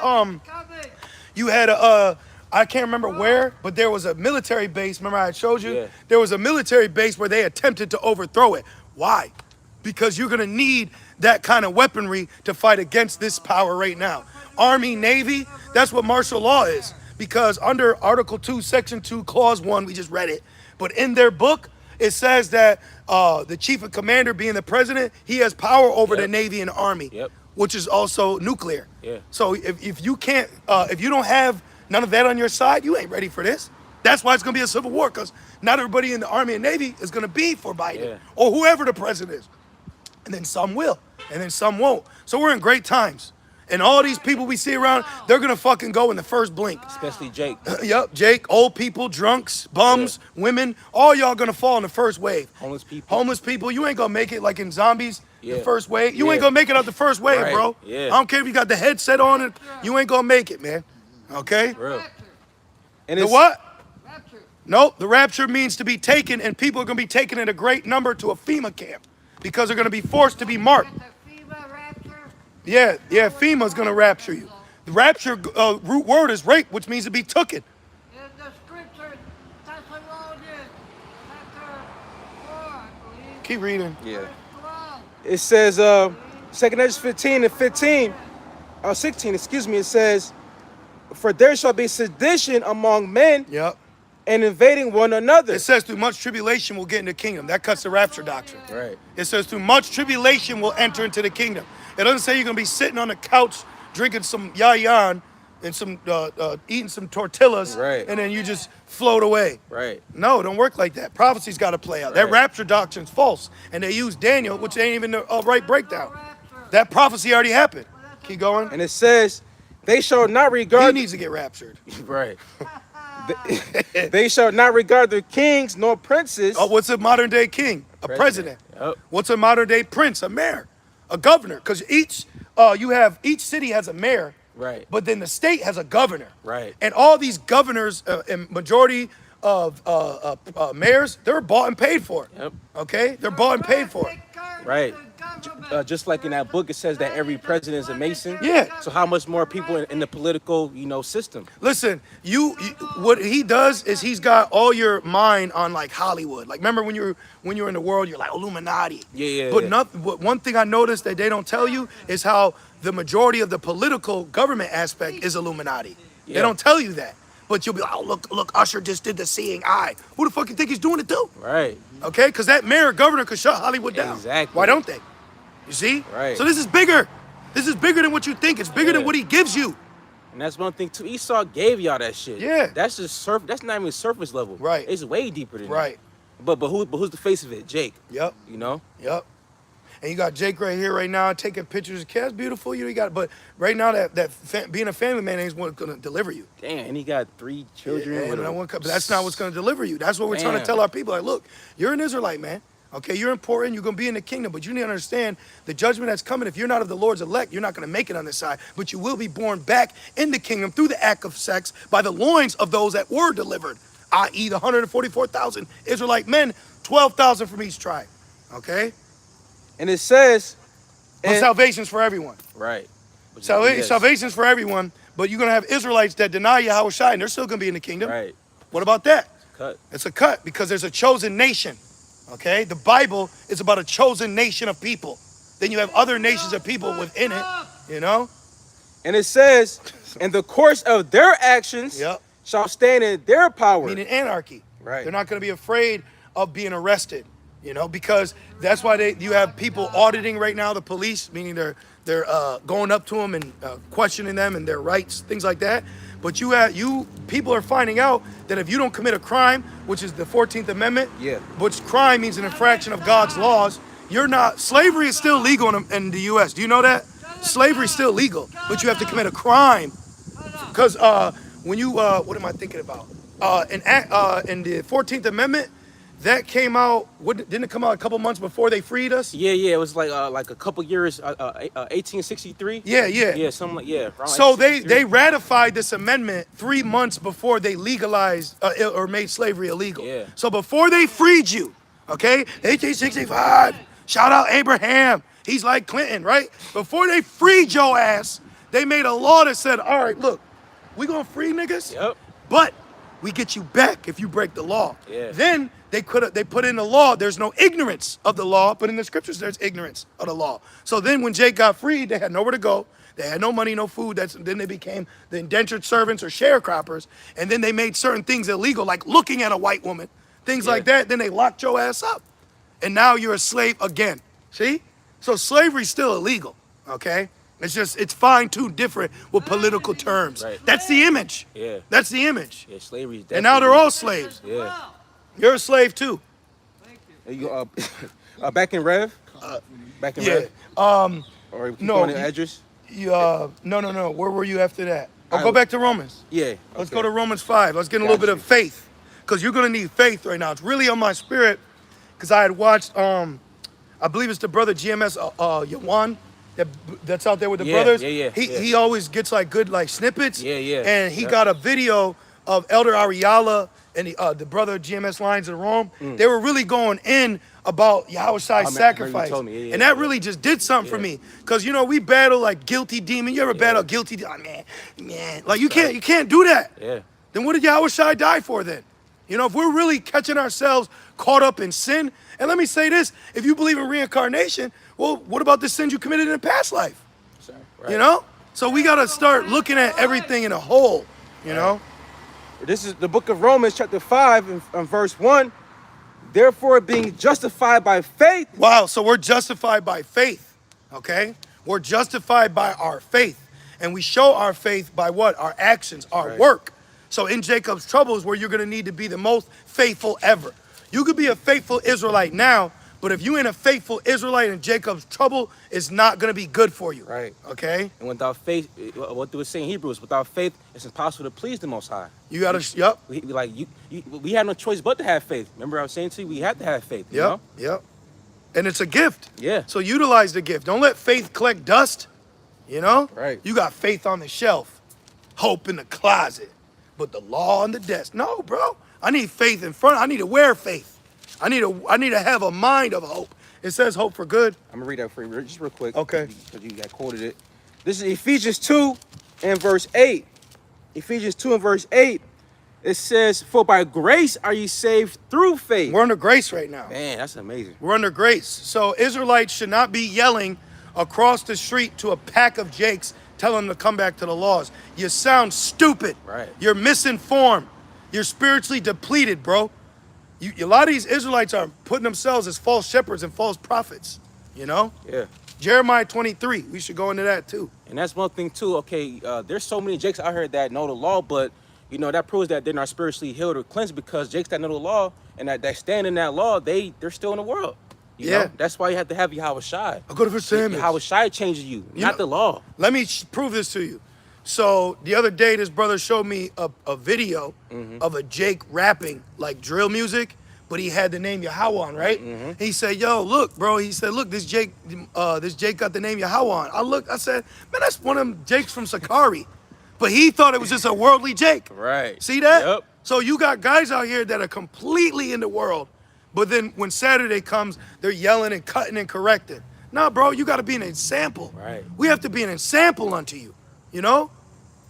you had I can't remember where, but there was a military base. Remember I had showed you? Yeah. There was a military base where they attempted to overthrow it. Why? Because you're gonna need that kind of weaponry to fight against this power right now. Army, Navy, that's what martial law is. Because under Article 2, Section 2, Clause 1, we just read it, but in their book, it says that the chief of commander, being the president, he has power over the Navy and the Army, which is also nuclear. Yeah. So if you can't, if you don't have none of that on your side, you ain't ready for this. That's why it's gonna be a civil war, because not everybody in the Army and Navy is gonna be for Biden or whoever the president is. And then some will, and then some won't. So we're in great times. And all these people we see around, they're gonna fucking go in the first blink. Especially Jake. Yep, Jake, old people, drunks, bums, women, all y'all gonna fall in the first wave. Homeless people. Homeless people, you ain't gonna make it like in zombies, the Yeah. first wave. You ain't Yeah. gonna make it out the first wave, Right. bro. Yeah. I don't care if you got the headset on it, you ain't gonna make it, man. Okay? Real. And The it's, what? Rapture. No, the rapture means to be taken, and people are gonna be taken in a great number to a FEMA camp because they're gonna be forced to be marked. Get the FEMA rapture. Yeah, FEMA's gonna rapture you. The rapture root word is rape, which means to be tooken. In the scripture, Thessalonians, chapter 4, I believe. Keep reading. Yeah. Verse 12. It says, 2nd Esdras 15 and 15, 16, excuse me, it says, for there shall be sedition among men Yep. and invading one another. It says through much tribulation we'll get into the kingdom. That cuts the rapture doctrine. Right. It says through much tribulation we'll enter into the kingdom. It doesn't say you're gonna be sitting on the couch drinking some yayan and some eating some tortillas, Right. and then you just float away. Right. No, it don't work like that. Prophecy's got to play out. That Right. rapture doctrine's false, and they use Daniel, which ain't even the right breakdown. That prophecy already happened. Keep going. And it says, they shall not He regard... needs to get raptured. Right. They shall not regard their kings nor princes. Oh, what's a modern day king? A president. Yep. What's a modern day prince? A mayor, a governor. Because each city has a mayor, Right. but then the state has a governor. Right. And all these governors and majority of mayors, they're bought and paid for. Yep. Okay, they're bought and paid for. Right. Just like in that book, it says that every president is a Mason. Yeah. So how much more people in the political, system? Listen, what he does is he's got all your mind on like Hollywood. Like remember when you're in the world, you're like Illuminati. Yeah. But one thing I noticed that they don't tell you is how the majority of the political government aspect is Illuminati. They Yeah. don't tell you that. But you'll be like, oh, look, Usher just did the seeing eye. Who the fuck you think he's doing it to? Right. Okay, because that mayor or governor could shut Hollywood down. Exactly. Why don't they? You see? Right. So this is bigger. This is bigger than what you think. It's bigger than what he gives you. And that's one thing too. Esau gave y'all that shit. Yeah. That's just That's not even surface level. Right. It's way deeper than Right. that. But who's the face of it? Jake. Yep. Yep. And you got Jake right here, right now, taking pictures of kids. Beautiful. You got, but right now being a family man ain't what's gonna deliver you. Damn. And he got 3 children. Yeah, with but that's not what's gonna deliver you. That's what we're trying to tell our people. Like, look, you're an Israelite, man. Okay, you're important. You're gonna be in the kingdom, but you need to understand the judgment that's coming. If you're not of the Lord's elect, you're not gonna make it on this side. But you will be born back in the kingdom through the act of sex by the loins of those that were delivered, i.e., the 144,000 Israelite men, 12,000 from each tribe. Okay, And it says. but salvation's for everyone. Right. Salvation's for everyone, but you're gonna have Israelites that deny Yahushua, and they're still gonna be in the kingdom. Right. What about that? Cut. It's a cut because there's a chosen nation. Okay, the Bible is about a chosen nation of people. Then you have other nations of people within it. And it says, in the course of their actions Yep. shall stand in their power. Meaning anarchy. Right. They're not going to be afraid of being arrested, because that's why you have people auditing right now the police, meaning they're going up to them and questioning them and their rights, things like that. But people are finding out that if you don't commit a crime, which is the 14th Amendment, Yeah. which crime means an infraction of God's laws, you're not. Slavery is still legal in the U.S. Do you know that? Slavery is still legal, but you have to commit a crime. Because when you, what am I thinking about? In the 14th Amendment, that came out. Didn't it come out a couple months before they freed us? Yeah, it was like a couple years, 1863. Yeah. Yeah, something like around So 1863. they ratified this amendment 3 months before they legalized or made slavery illegal. Yeah. So before they freed you, okay, 1865. Shout out Abraham. He's like Clinton, right? Before they freed your ass, they made a law that said, all right, look, we gonna free niggas, Yep. but we get you back if you break the law. Yeah. Then they put in the law, there's no ignorance of the law, but in the scriptures there's ignorance of the law. So then when Jake got freed, they had nowhere to go. They had no money, no food. Then they became the indentured servants or sharecroppers. And then they made certain things illegal, like looking at a white woman, things like that. Then they locked your ass up. And now you're a slave again. See? So slavery's still illegal, okay? It's fine-tuned different with political terms. Right. That's the image. Yeah. That's the image. Yeah, slavery is And now they're definitely- all slaves. Yeah. You're a slave too. You back in Rev? Back in Yeah. Rev? Or keep no, going in you- Edris? No. Where were you after that? I- Go back to Romans. Yeah. Let's okay. go to Romans 5. Let's get a little bit of faith. Because you're going to need faith right now. It's really on my spirit. Because I had watched, I believe it's the brother Gmssolemnassembly that's out there with the Yeah, brothers. yeah. He always gets like good like snippets. Yeah. And he Yep. got a video of Elder Ariala and the brother GMS Lions in Rome. They were really going in about Yahushua's I remember you sacrifice. told me, yeah, And that yeah. really just did something for me. Because, we battle like guilty demon. You ever battle guilty demon? Oh, man. Like, you can't do that. Yeah. Then what did Yahushua die for then? If we're really catching ourselves caught up in sin, and let me say this, if you believe in reincarnation, well, what about the sins you committed in a past life? Sorry. Right. So we got to start looking at everything in a whole, This is the book of Romans, chapter 5, and verse 1. Therefore, being justified by faith. Wow, so we're justified by faith, okay? We're justified by our faith. And we show our faith by what? Our actions, our Right. work. So in Jacob's trouble is where you're going to need to be the most faithful ever. You could be a faithful Israelite now, but if you ain't a faithful Israelite in Jacob's trouble, it's not going to be good for you. Right. Okay? And without faith, what do it say in Hebrews? Without faith, it's impossible to please the Most High. You got to, yep, We have no choice but to have faith. Remember I was saying to you, we have to have faith. You know? yep. And it's a gift. Yeah. So utilize the gift. Don't let faith collect dust. Right. You got faith on the shelf, hope in the closet, but the law on the desk. No, bro. I need faith in front. I need to wear faith. I need to have a mind of hope. It says hope for good. I'm gonna read that for you just real quick. Okay. Because you got quoted it. This is Ephesians 2 and verse 8. Ephesians 2 and verse 8. It says, "For by grace are ye saved through faith." We're under grace right now. Man, that's amazing. We're under grace. So Israelites should not be yelling across the street to a pack of jakes telling them to come back to the laws. You sound stupid. Right. You're misinformed. You're spiritually depleted, bro. A lot of these Israelites are putting themselves as false shepherds and false prophets. Yeah. Jeremiah 23. We should go into that too. And that's one thing too. Okay, there's so many jakes out here that know the law, but that proves that they're not spiritually healed or cleansed, because jakes that know the law and that stand in that law, they're still in the world. You know? That's why you have to have Yahushua. I'll go to First Samuel. Yahushua changes you, not the law. Let me prove this to you. So the other day, this brother showed me a video of a Jake rapping like drill music, but he had the name Yahweh on, right? He said, "Yo, look, bro." He said, "Look, this Jake got the name Yahweh on." I said, "Man, that's one of them Jakes from Sakari," but he thought it was just a worldly Jake. Right. See that? Yep. So you got guys out here that are completely in the world, but then when Saturday comes, they're yelling and cutting and correcting. Nah, bro, you got to be an example. Right. We have to be an example unto you.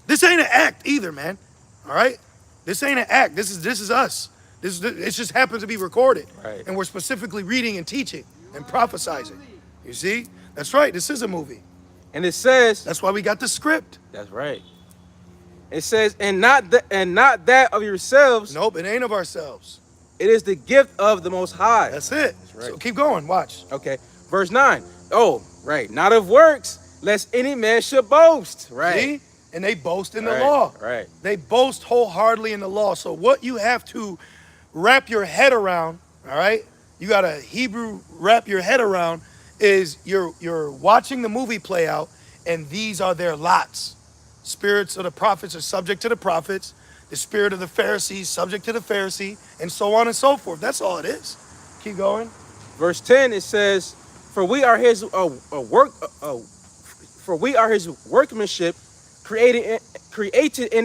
This ain't an act either, man. All right? This ain't an act. This is us. It just happens to be recorded. Right. And we're specifically reading and teaching and prophesizing. You see? That's right. This is a movie. And it says, That's why we got the script. that's right. It says, and not that of yourselves. Nope, it ain't of ourselves. It is the gift of the Most High. That's it. right. So keep going. Watch. Okay. Verse 9. Oh, right. Not of works, lest any man should boast. Right. See? And they boast in the Right, law. right. They boast wholeheartedly in the law. So what you have to wrap your head around, all right? You got a Hebrew wrap your head around is you're watching the movie play out, and these are their lots. Spirits of the prophets are subject to the prophets. The spirit of the Pharisees subject to the Pharisee, and so on and so forth. That's all it is. Keep going. Verse 10, it says, for we are his workmanship, created in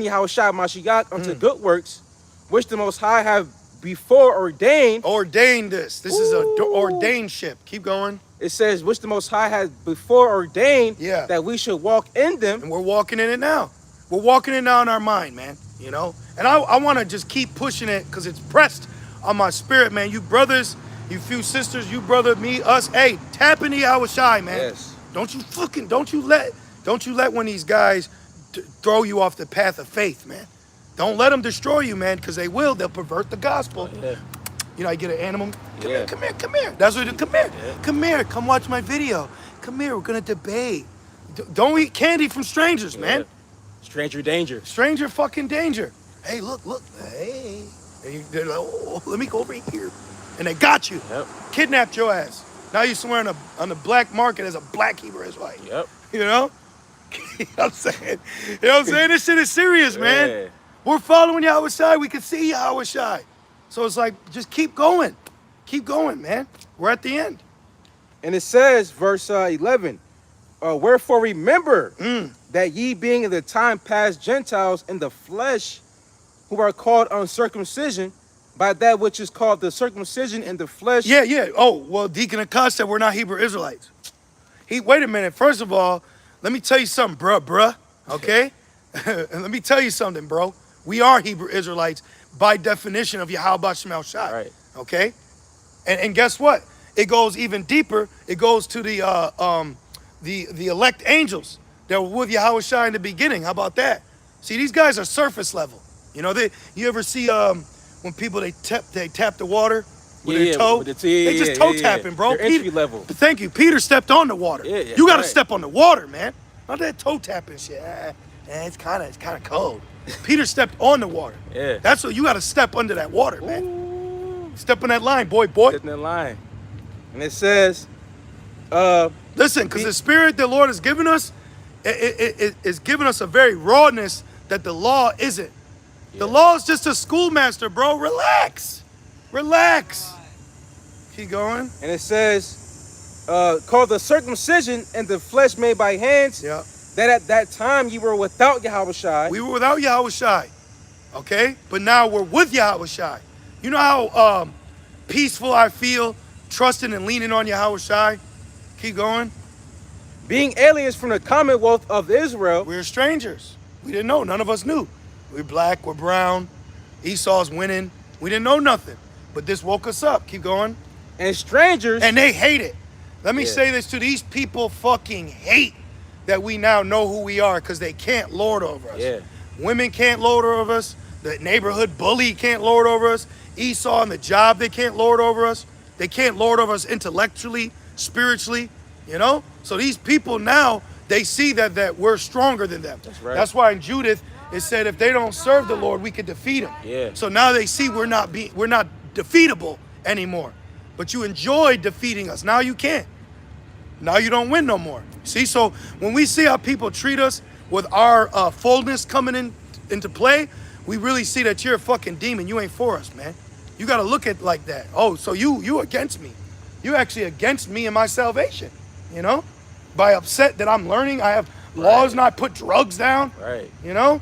Yahushua Mashiach unto good works, which the Most High have before ordained. Ordained this. This is a ordained ship. Keep going. It says, which the Most High has before ordained Yeah. that we should walk in them. And we're walking in it now. We're walking it now in our mind, man. You know? And I want to just keep pushing it because it's pressed on my spirit, man. You brothers, you few sisters, you brother, me, us. Hey, tap into Yahushua, man. Yes. Don't you let one of these guys throw you off the path of faith, man. Don't let them destroy you, man, because they will. They'll pervert the gospel. Yeah. You know, I get an animal. Come Yeah. here, come here, come here. That's what you come here. Yeah. Come here, come watch my video. Come here, we're gonna debate. Don't eat candy from strangers, man. Stranger danger. Stranger fucking danger. Hey, look. Hey. And they're like, oh, let me go over here. And they got you. Yep. Kidnapped your ass. Now you're somewhere on the black market as a black Hebrew Israelite. Yep. You know? You know what I'm saying? You know what I'm saying? This shit is serious, man. Yeah. We're following Yahushua. We can see Yahushua. So it's like, just keep going. Keep going, man. We're at the end. And it says, verse 11, wherefore remember that ye being in the time past Gentiles in the flesh, who are called uncircumcision, by that which is called the circumcision in the flesh. Yeah. Oh, well, Deacon Akash said we're not Hebrew Israelites. Wait a minute. First of all, let me tell you something, bruh. Okay? And let me tell you something, bro. We are Hebrew Israelites by definition of Yahweh Shemel Shai. Right. Okay? And guess what? It goes even deeper. It goes to the elect angels that were with Yahweh Shai in the beginning. How about that? See, these guys are surface level. You know, you ever see when people they tap the water with their toe? They just toe tapping, bro. They're entry level. Thank you. Peter stepped on the water. Yeah, you got to right. step on the water, man. Not that toe tapping shit. It's kind of cold. Peter stepped on the water. Yeah. That's what you got to step under that water, man. Ooh. Step on that line, boy. Sitting in line. And it says, Listen, because the spirit the Lord has given us, it is giving us a very rawness that the law isn't. The law is just a schoolmaster, bro. Relax. Keep going. and it says, called the circumcision in the flesh made by hands, Yeah. that at that time you were without Yahweh Shai. We were without Yahushai, okay? But now we're with Yahushai. You know how peaceful I feel trusting and leaning on Yahushai? Keep going. being aliens from the commonwealth of Israel. We're strangers. We didn't know. None of us knew. We're black, we're brown. Esau's winning. We didn't know nothing. But this woke us up. Keep going. And strangers. And they hate it. Let me Yeah. say this to these people fucking hate that we now know who we are because they can't lord over us. Yeah. Women can't lord over us. The neighborhood bully can't lord over us. Esau on the job, they can't lord over us. They can't lord over us intellectually, spiritually, you know? So these people now, they see that we're stronger than them. That's right. That's why in Judith, it said if they don't serve the Lord, we could defeat them. Yeah. So now they see we're not defeatable anymore. But you enjoyed defeating us. Now you can't. Now you don't win no more. See, so when we see how people treat us with our fullness coming into play, we really see that you're a fucking demon. You ain't for us, man. You got to look at it like that. Oh, so you against me. You actually against me and my salvation, you know? By upset that I'm learning, I have laws not put drugs down, Right. you know?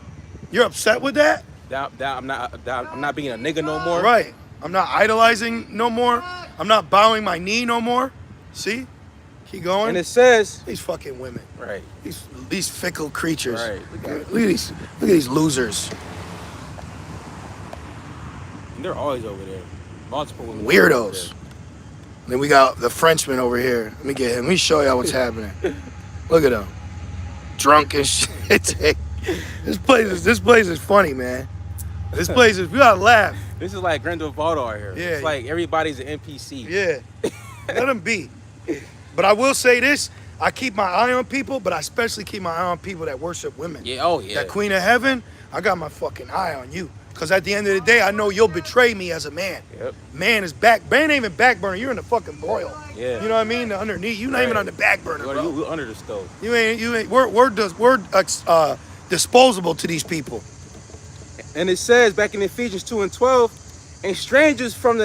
You're upset with that? I'm not being a nigga no more. Right. I'm not idolizing no more. I'm not bowing my knee no more. See? Keep going. And it says, These fucking women. right. These fickle creatures. Right. Look at these losers. And they're always over there. Multiple women. Weirdos. Then we got the Frenchman over here. Let me get him. Let me show y'all what's happening. Look at him. drunk and shit. This place is funny, man. This place is, we gotta laugh. This is like Grand Theft Auto out here. Yeah. It's like everybody's an NPC. Yeah. Let them be. But I will say this, I keep my eye on people, but I especially keep my eye on people that worship women. Yeah, oh yeah. That Queen of Heaven, I got my fucking eye on you. Because at the end of the day, I know you'll betray me as a man. Yep. Man ain't even back burner. You're in the fucking broil. Yeah. You know what I mean? The underneath. You're not even on the back burner, bro. You under the stove. You ain't. We're disposable to these people. And it says back in Ephesians 2:12, and strangers from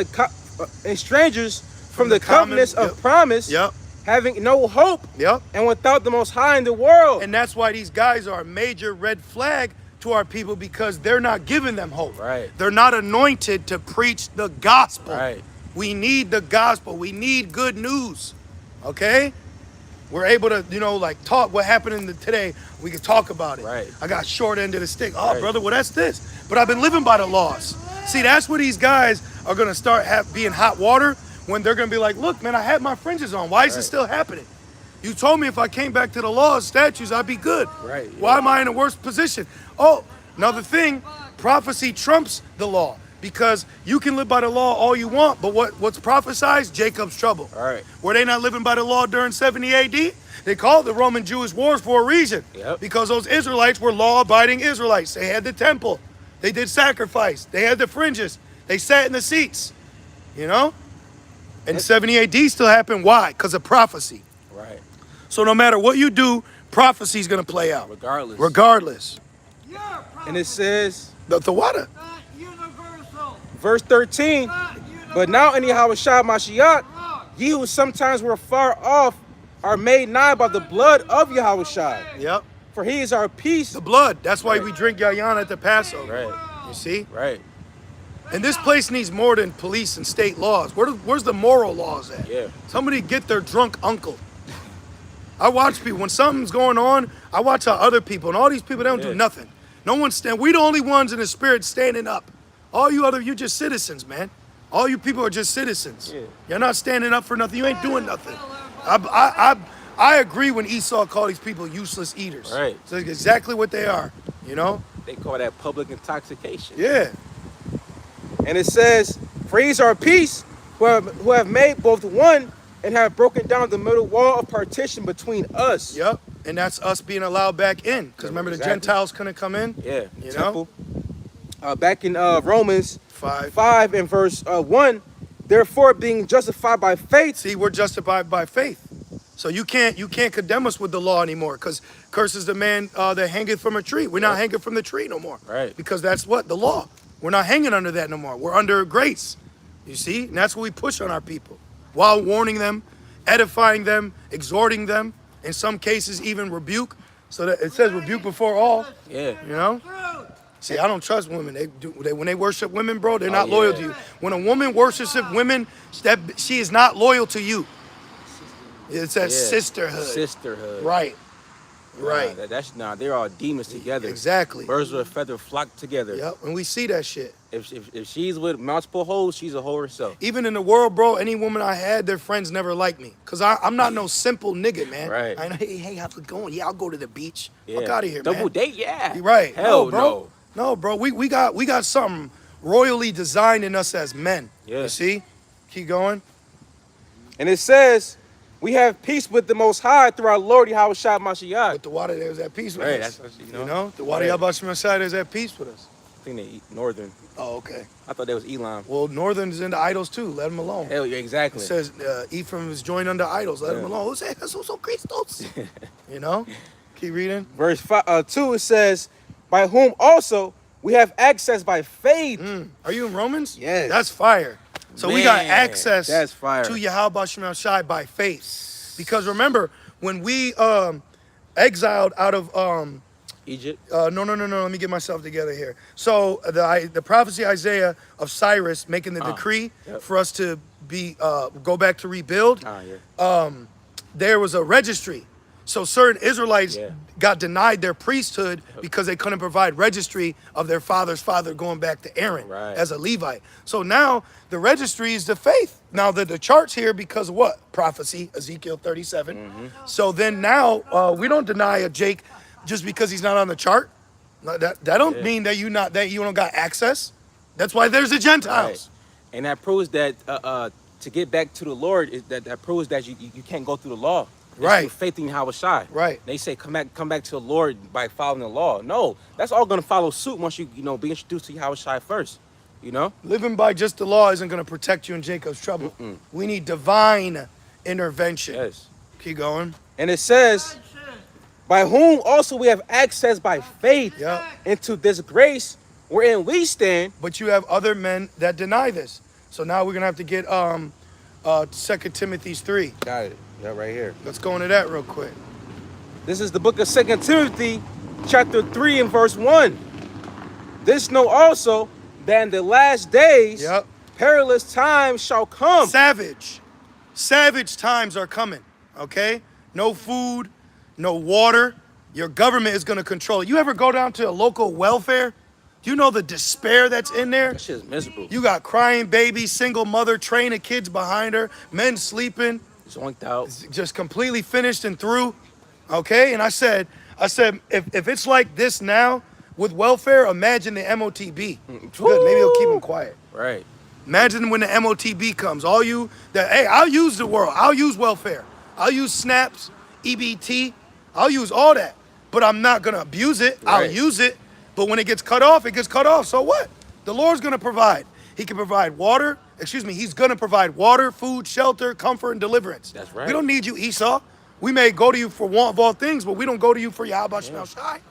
the covenants of promise, Yep. having no hope, Yep. and without the Most High in the world. And that's why these guys are a major red flag to our people, because they're not giving them hope. Right. They're not anointed to preach the gospel. Right. We need the gospel. We need good news. Okay? We're able to, like talk what happened today. We can talk about it. Right. I got short end of the stick. Oh, Right. brother, well, that's this. But I've been living by the laws. See, that's where these guys are going to start being hot water, when they're going to be like, look, man, I had my fringes on. Why is it Right. still happening? You told me if I came back to the laws, statutes, I'd be good. Right, Why yeah. am I in a worse position? Oh, another thing, prophecy trumps the law, because you can live by the law all you want, but what's prophesied? Jacob's trouble. All right. Were they not living by the law during 70 AD? They called the Roman Jewish wars for a reason. Yep. Because those Israelites were law-abiding Israelites. They had the temple. They did sacrifice. They had the fringes. They sat in the seats. And 70 AD still happened. Why? Because of prophecy. Right. So no matter what you do, prophecy is going to play out. Regardless. Your And it says, The water. not universal. verse 13, Not universal. but now in Yahushua Mashiach, ye who sometimes were far off are made nigh by the blood of Yahushua. Yep. For he is our peace. The blood. That's why we drink yayan at the Passover. Right. You see? Right. And this place needs more than police and state laws. Where's the moral laws at? Yeah. Somebody get their drunk uncle. I watch people, when something's going on, I watch how other people, and all these people, they don't do nothing. No one we the only ones in the spirit standing up. All you just citizens, man. All you people are just citizens. Yeah. You're not standing up for nothing. You ain't doing nothing. I agree when Esau called these people useless eaters. Right. So that's exactly what they are, They call that public intoxication. Yeah. And it says, for he is our peace, who have made both one and have broken down the middle wall of partition between us. Yep. And that's us being allowed back in. Because remember, the Exactly. Gentiles couldn't come in? Yeah. You Temple. Back in Romans 5. 5 and verse 1, therefore being justified by faith. See, we're justified by faith. So you can't condemn us with the law anymore, because curses the man that hangeth from a tree. We're not hanging from the tree no more. Right. Because that's what? The law. We're not hanging under that no more. We're under grace. You see? And that's what we push on our people, while warning them, edifying them, exhorting them, in some cases even rebuke. So that it says rebuke before all. Yeah. Truth. See, I don't trust women. When they worship women, bro, they're not yeah. loyal to you. When a woman worships women, she is not loyal to you. It's that sisterhood. Sisterhood. Right. Nah, Right. they're all demons together. Exactly. Birds of a feather flock together. Yep. And we see that shit. If she's with multiple hoes, she's a hoe herself. Even in the world, bro, any woman I had, their friends never liked me. Because I'm not no simple nigga, man. Right. I know, hey, how's it going? Yeah, I'll go to the beach. Yeah. Fuck out of here, Double man. date, yeah. You right. Hell no, bro. No, bro. We got something royally designed in us as men. Yeah. You see? Keep going. And it says, we have peace with the Most High through our Lord Yahushua Mashiach. With the water, there's that peace with Right, us. that's what You know? The water, Right. Yabashim side, there's that peace with us. I think they eat Northern. Oh, okay. I thought that was Elam. Well, Northern is into idols too. Let them alone. Hell yeah, It exactly. says Ephraim is joined under idols. Let Yeah. them alone. Who's that? Jesus Christos. You know? Keep reading. Verse 2, it says, by whom also we have access by faith. Are you in Romans? Yes. That's fire. So we got Man, access that's fire. to Yahweh Shemel Shai by faith. Because remember, when we exiled out of Egypt. no, let me get myself together here. So the prophecy Isaiah of Cyrus making the decree Yep. for us to be go back to rebuild. Yeah. There was a registry. So certain Israelites Yeah. got denied their priesthood because they couldn't provide registry of their father's father going back to Aaron Right. as a Levite. So now the registry is the faith. Now the chart's here because of what? Prophecy, Ezekiel 37. So then now we don't deny a Jake just because he's not on the chart. No, that don't Yeah. mean that you don't got access. That's why there's the Gentiles. Right. And that proves that to get back to the Lord is that proves that you can't go through the law. It's Right. through faith in Yahweh Shai. Right. They say come back to the Lord by following the law. No, that's all gonna follow suit once you be introduced to Yahweh Shai first. You know? Living by just the law isn't going to protect you in Jacob's trouble. We need divine intervention. Yes. Keep going. And it says, by whom also we have access by faith Yeah. into this grace wherein we stand. But you have other men that deny this. So now we're going to have to get 2 Timothy 3. Got it. Yeah, right here. Let's go into that real quick. This is the book of 2 Timothy, chapter 3 and verse 1. This know also that in the last days, Yep. perilous times shall come. Savage times are coming, okay? No food, no water. Your government is going to control it. You ever go down to a local welfare? Do you know the despair that's in there? That shit is miserable. You got crying babies, single mother, training kids behind her, men sleeping, Zonked out. just completely finished and through, okay? And I said, if it's like this now with welfare, imagine the MOTB. Good, maybe it'll keep them quiet. Right. Imagine when the MOTB comes. Hey, I'll use the world. I'll use welfare. I'll use snaps, EBT. I'll use all that. But I'm not going to abuse it. I'll Right. use it. But when it gets cut off, it gets cut off. So what? The Lord's going to provide. He can provide water. He's going to provide water, food, shelter, comfort, and deliverance. That's right. We don't need you, Esau. We may go to you for want of all things, but we don't go to you for Yahweh Shemel Shai.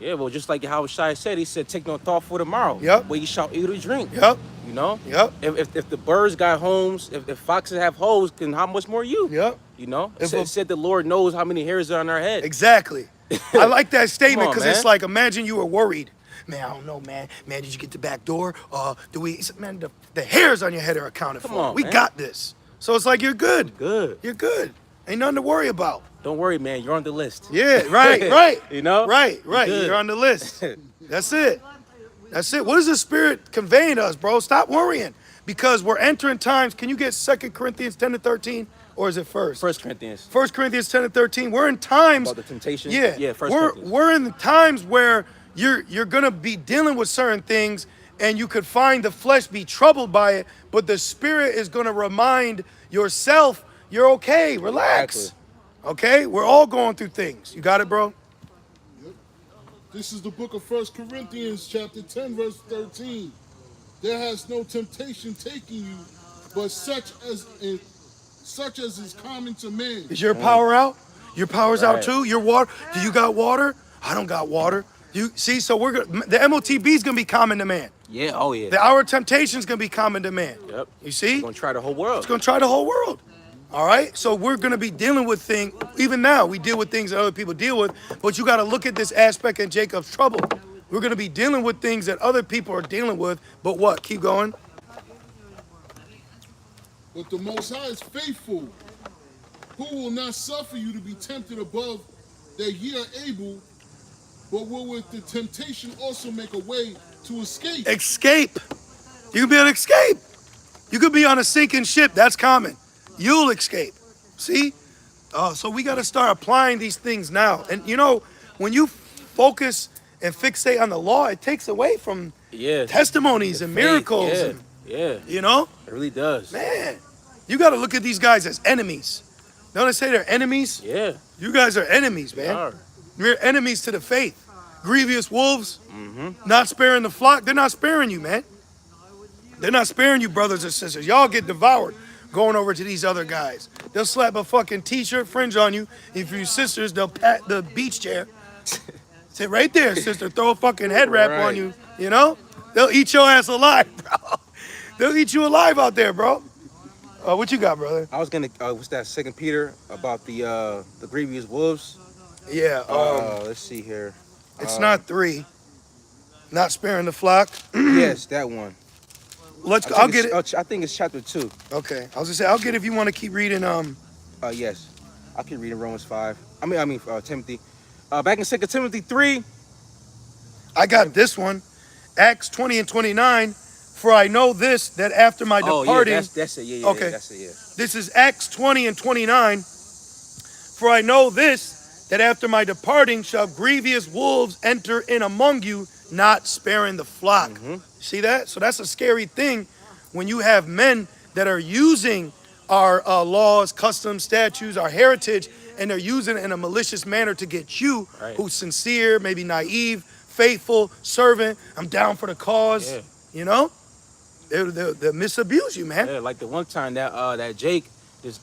Yeah, well, just like Yahweh Shai said, he said, take no thought for tomorrow. Yep. Where you shall eat or drink. Yep. You know? Yep. If the birds got homes, if foxes have holes, then how much more you? Yep. You know? If It said the Lord knows how many hairs are on our head. Exactly. I like that statement on, because it's man. like, imagine you were worried. Man, I don't know, man. Man, did you get the back door? Man, the hairs on your head are accounted Come for. on, We man. got this. So it's like, you're good. Good. You're good. Ain't nothing to worry about. Don't worry, man. You're on the list. Yeah, right. You know? Right. Good. You're on the list. That's it. What is the Spirit conveying to us, bro? Stop worrying. Because we're entering times. Can you get 2 Corinthians 10 to 13? Or is it first? 1 Corinthians. 1 Corinthians 10 to 13. We're in times. About the temptation? Yeah. Yeah, 1 we're Corinthians. we're in the times where you're gonna be dealing with certain things, and you could find the flesh be troubled by it, but the Spirit is gonna remind yourself you're okay. Relax. Exactly. Okay? We're all going through things. You got it, bro? This is the book of 1 Corinthians chapter 10 verse 13. There has no temptation taking you, but such as is common to man. Is your power out? Your power's out Right. too? Your water? Do you got water? I don't got water. You see, so the MOTB is gonna be common to man. Yeah, oh yeah. The hour of temptation is gonna be common to man. Yep. You see? You're going to try the whole world. It's gonna try the whole world. All right? So we're gonna be dealing with things, even now, we deal with things that other people deal with, but you gotta look at this aspect in Jacob's trouble. We're gonna be dealing with things that other people are dealing with, but what? Keep going. But the Most High is faithful, who will not suffer you to be tempted above that ye are able, but will with the temptation also make a way to escape. Escape. You can be on escape. You could be on a sinking ship. That's common. You'll escape. See? So we got to start applying these things now. And you know, when you focus and fixate on the law, it takes away from Yeah. testimonies and Faith, miracles. Yeah. And, Yeah. you know? It really does. Man, you got to look at these guys as enemies. Don't I say they're enemies? Yeah. You guys are enemies, They man. are. You're enemies to the faith. Grievous wolves, not sparing the flock. They're not sparing you, man. They're not sparing you, brothers and sisters. Y'all get devoured going over to these other guys. They'll slap a fucking t-shirt fringe on you. If you're sisters, they'll pat the beach chair. Sit right there, sister. Throw a fucking head wrap on Right. you. You know? They'll eat your ass alive, bro. They'll eat you alive out there, bro. What you got, brother? I was gonna. What's that? 2 Peter about the grievous wolves. Yeah. Let's see here. It's not 3. Not sparing the flock. Yes, that one. I'll get it. I think it's chapter 2. Okay. I was gonna say I'll get it if you want to keep reading. Yes, I can read in Romans 5. I mean Timothy. Back in 2 Timothy 3. I got this one. Acts 20 and 29. For I know this, that after my departing. Yeah, that's it. Yeah, Okay. that's it. Yeah. This is Acts 20 and 29. For I know this, that after my departing shall grievous wolves enter in among you, not sparing the flock. See that? So that's a scary thing when you have men that are using our laws, customs, statutes, our heritage, and they're using it in a malicious manner to get you, Right. who's sincere, maybe naive, faithful, servant. I'm down for the cause. Yeah. You know, they misabuse you, man. Yeah, like the one time that Jake,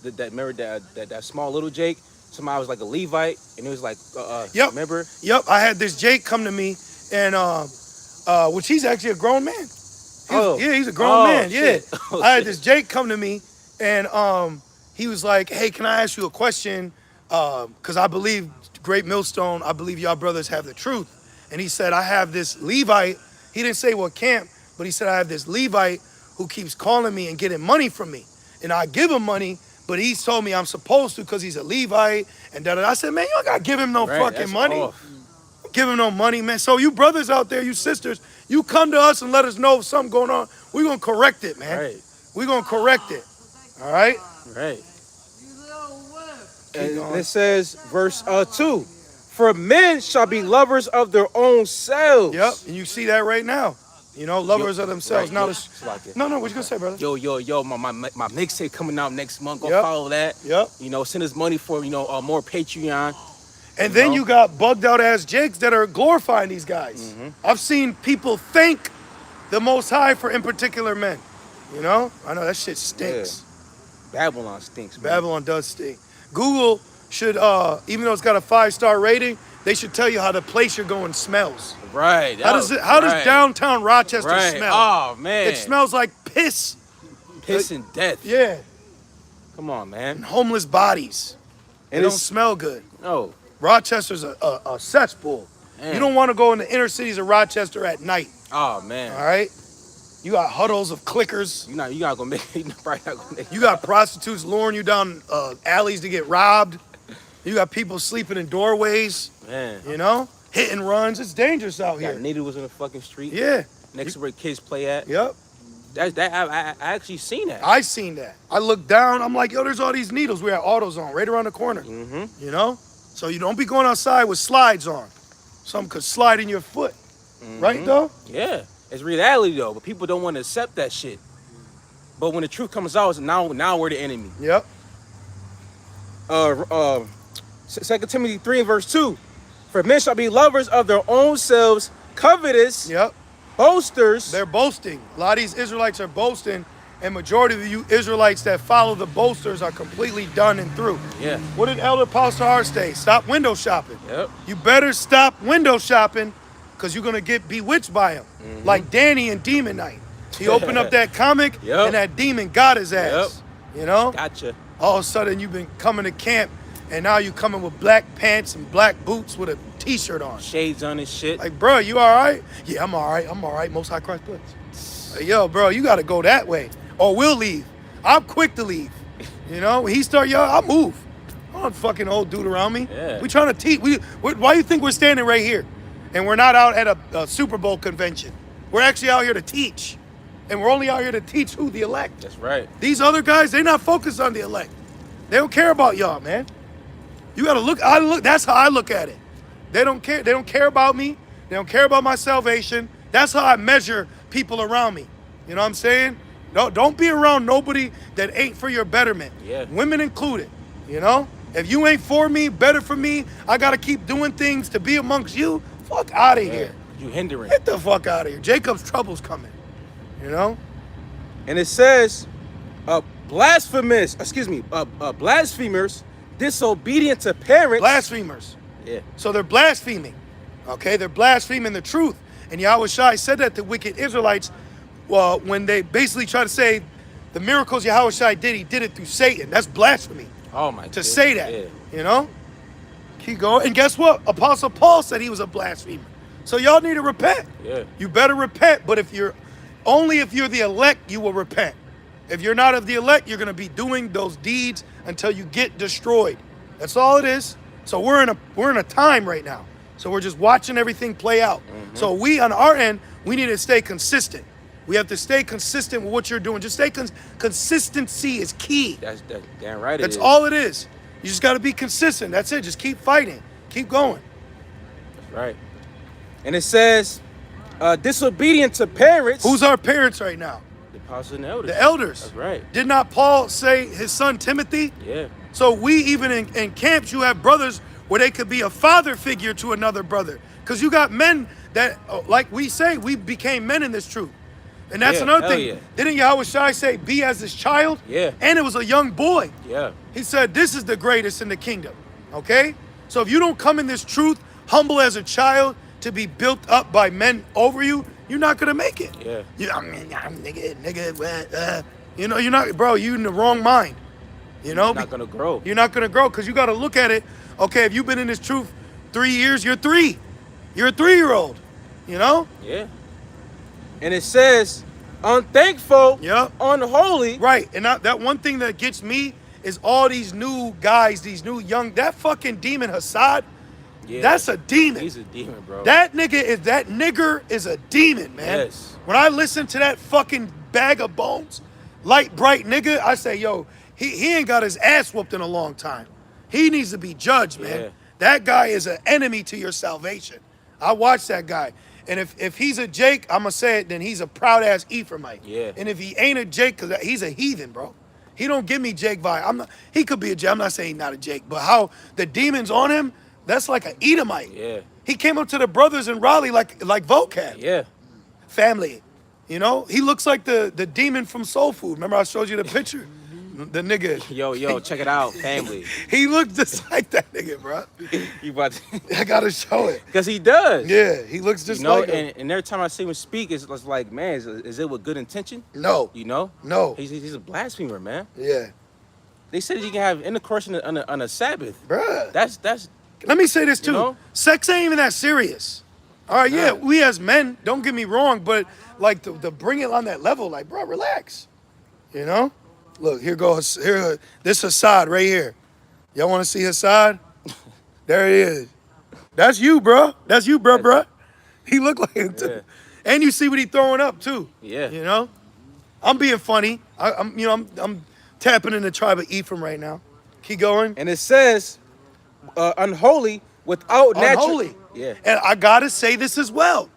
remember that small little Jake, somebody was like a Levite, and it was like, Yep. remember? Yep. I had this Jake come to me, and which he's actually a grown man. He's a grown man. Shit. Yeah. Oh, I had shit. this Jake come to me, and he was like, "Hey, can I ask you a question? Because I believe Great Millstone. I believe y'all brothers have the truth." And he said, "I have this Levite." He didn't say what camp, but he said, "I have this Levite who keeps calling me and getting money from me, and I give him money." But he's told me I'm supposed to because he's a Levite, and da da. I said, "Man, you don't gotta give him no Right, fucking that's money. off. Give him no money, man." So you brothers out there, you sisters, you come to us and let us know if something going on. We're gonna correct it, man. Right, We're gonna correct it. All right? right. You little whip. Keep going. And it says, verse 2, for men shall be lovers of their own selves. Yep. And you see that right now. You know, lovers of themselves. Right, Now yo, this. it's like it. No, what you gonna say, brother? Yo, my mixtape coming out next month. Go Yep. follow that. Yep. You know, send us money for, more Patreon. And then know? you got bugged out ass Jakes that are glorifying these guys. I've seen people thank the Most High for in particular men. You know? I know that shit stinks. Babylon stinks, man. Babylon does stink. Google should, even though it's got a 5-star rating, they should tell you how the place you're going smells. Right. How does downtown Rochester right. smell? Oh, man. It smells like piss. Piss and death. Yeah. Come on, And man. homeless bodies. They And don't it's, smell good. no. Rochester's a cesspool. Man. You don't want to go in the inner cities of Rochester at night. Oh, man. All right? You got huddles of clickers. You're not gonna make it. You're probably not gonna make it. You got prostitutes luring you down alleys to get robbed. You got people sleeping in doorways, Man. you know? Hit and runs. It's dangerous out Got here. needles in the fucking street. Yeah. Next to where kids play at. Yep. I actually seen that. I seen that. I looked down. I'm like, yo, there's all these needles. We had AutoZone right around the corner. Mm-hmm. You know? So you don't be going outside with slides on. Something could slide in your foot. Right, though? Yeah. It's reality though, but people don't want to accept that shit. But when the truth comes out, it's now we're the enemy. Yep. 2 Timothy 3 and verse 2. For men shall be lovers of their own selves, covetous, Yep. boasters. They're boasting. A lot of these Israelites are boasting, and majority of you Israelites that follow the boasters are completely done and through. Yeah. What did Elder Pastor Hart say? Stop window shopping. Yep. You better stop window shopping, because you're going to get bewitched by him. Like Danny in Demon Night. He opened up that comic, Yep. and that demon got his ass. You know? Gotcha. All of a sudden, you've been coming to camp, and now you coming with black pants and black boots with a t-shirt on. Shades on and shit. Like, bro, you all right? Yeah, I'm all right. I'm all right. Most High Christ bless. Like, yo, bro, you got to go that way, or we'll leave. I'm quick to leave. You know, when he start, yo, I'll move. I don't fucking old dude around me. Yeah. We trying to teach. Why you think we're standing right here, and we're not out at a Super Bowl convention? We're actually out here to teach, and we're only out here to teach who the elect. That's right. These other guys, they not focused on the elect. They don't care about y'all, man. You gotta look. That's how I look at it. They don't care. They don't care about me. They don't care about my salvation. That's how I measure people around me. You know what I'm saying? No, don't be around nobody that ain't for your betterment. Yeah. Women included. You know, if you ain't for me, better for me, I gotta keep doing things to be amongst you. Fuck out of here. You hindering. Get the fuck out of here. Jacob's trouble's coming. You know? And it says, blasphemers, disobedient to parents. Blasphemers. Yeah. So they're blaspheming. Okay, they're blaspheming the truth. And Yahweh Shai said that to wicked Israelites when they basically try to say the miracles Yahweh Shai did, he did it through Satan. That's blasphemy Oh my. to say that. Yeah. You know? Keep going. And guess what? Apostle Paul said he was a blasphemer. So y'all need to repent. Yeah. You better repent, but if you're the elect, you will repent. If you're not of the elect, you're going to be doing those deeds until you get destroyed. That's all it is. So we're in a time right now. So we're just watching everything play out. So we on our end, we need to stay consistent. We have to stay consistent with what you're doing. Just stay consistency is key. That's damn right. That's all it is. You just got to be consistent. That's it. Just keep fighting. Keep going. Right. And it says, disobedient to parents. Who's our parents right now? The apostles and the elders. The elders. That's right. Did not Paul say his son Timothy? Yeah. So we even in camps, you have brothers where they could be a father figure to another brother. Because you got men that, like we say, we became men in this truth. And that's Yeah, another hell thing. yeah. Didn't Yahweh Shai say, be as his child? Yeah. And it was a young boy. Yeah. He said, this is the greatest in the kingdom. Okay? So if you don't come in this truth, humble as a child, to be built up by men over you, you're not going to make it. Yeah. You know, you're not, bro, you in the wrong mind. You know? You're not going to grow. You're not going to grow because you got to look at it. Okay, if you've been in this truth 3 years, you're 3. You're a 3-year-old. You know? Yeah. And it says, unthankful, Yep. unholy. Right. And that one thing that gets me is all these new guys, these new young, that fucking demon Hassad, Yeah. that's a demon. He's a demon, bro. That nigger is a demon, man. Yes. When I listen to that fucking bag of bones, light bright nigga, I say, yo, he ain't got his ass whooped in a long time. He needs to be judged, man. Yeah. That guy is an enemy to your salvation. I watch that guy. And if he's a Jake, I'm going to say it, then he's a proud-ass Ephraimite. Yeah. And if he ain't a Jake, because he's a heathen, bro. He don't give me Jake vibe. He could be a Jake. I'm not saying he's not a Jake. But how the demons on him, that's like an Edomite. Yeah. He came up to the brothers in Raleigh like vocab. Yeah. Family. You know? He looks like the demon from Soul Food. Remember I showed you the picture? The nigga. Yo, check it out, family. He looked just like that nigga, bro. You about to... I gotta show it. Because he does. Yeah, he looks just You know, like him. and every time I see him speak, it's like, man, is it with good intention? No. You know? No. He's a blasphemer, man. Yeah. They said you can have intercourse on a Sabbath. Bruh. That's Let me say this too. You know? Sex ain't even that serious. All right, yeah, Nah. we as men, don't get me wrong, but like to bring it on that level, like, bro, relax. You know? Look, here goes, this Hassad right here. Y'all want to see Hassad? There he is. That's you, bro. That's you, bro. He look like him too. Yeah. And you see what he throwing up too. Yeah. You know? I'm being funny. I'm tapping in the tribe of Ephraim right now. Keep going. And it says, unholy without natural. Unholy. Yeah. And I gotta say this as well.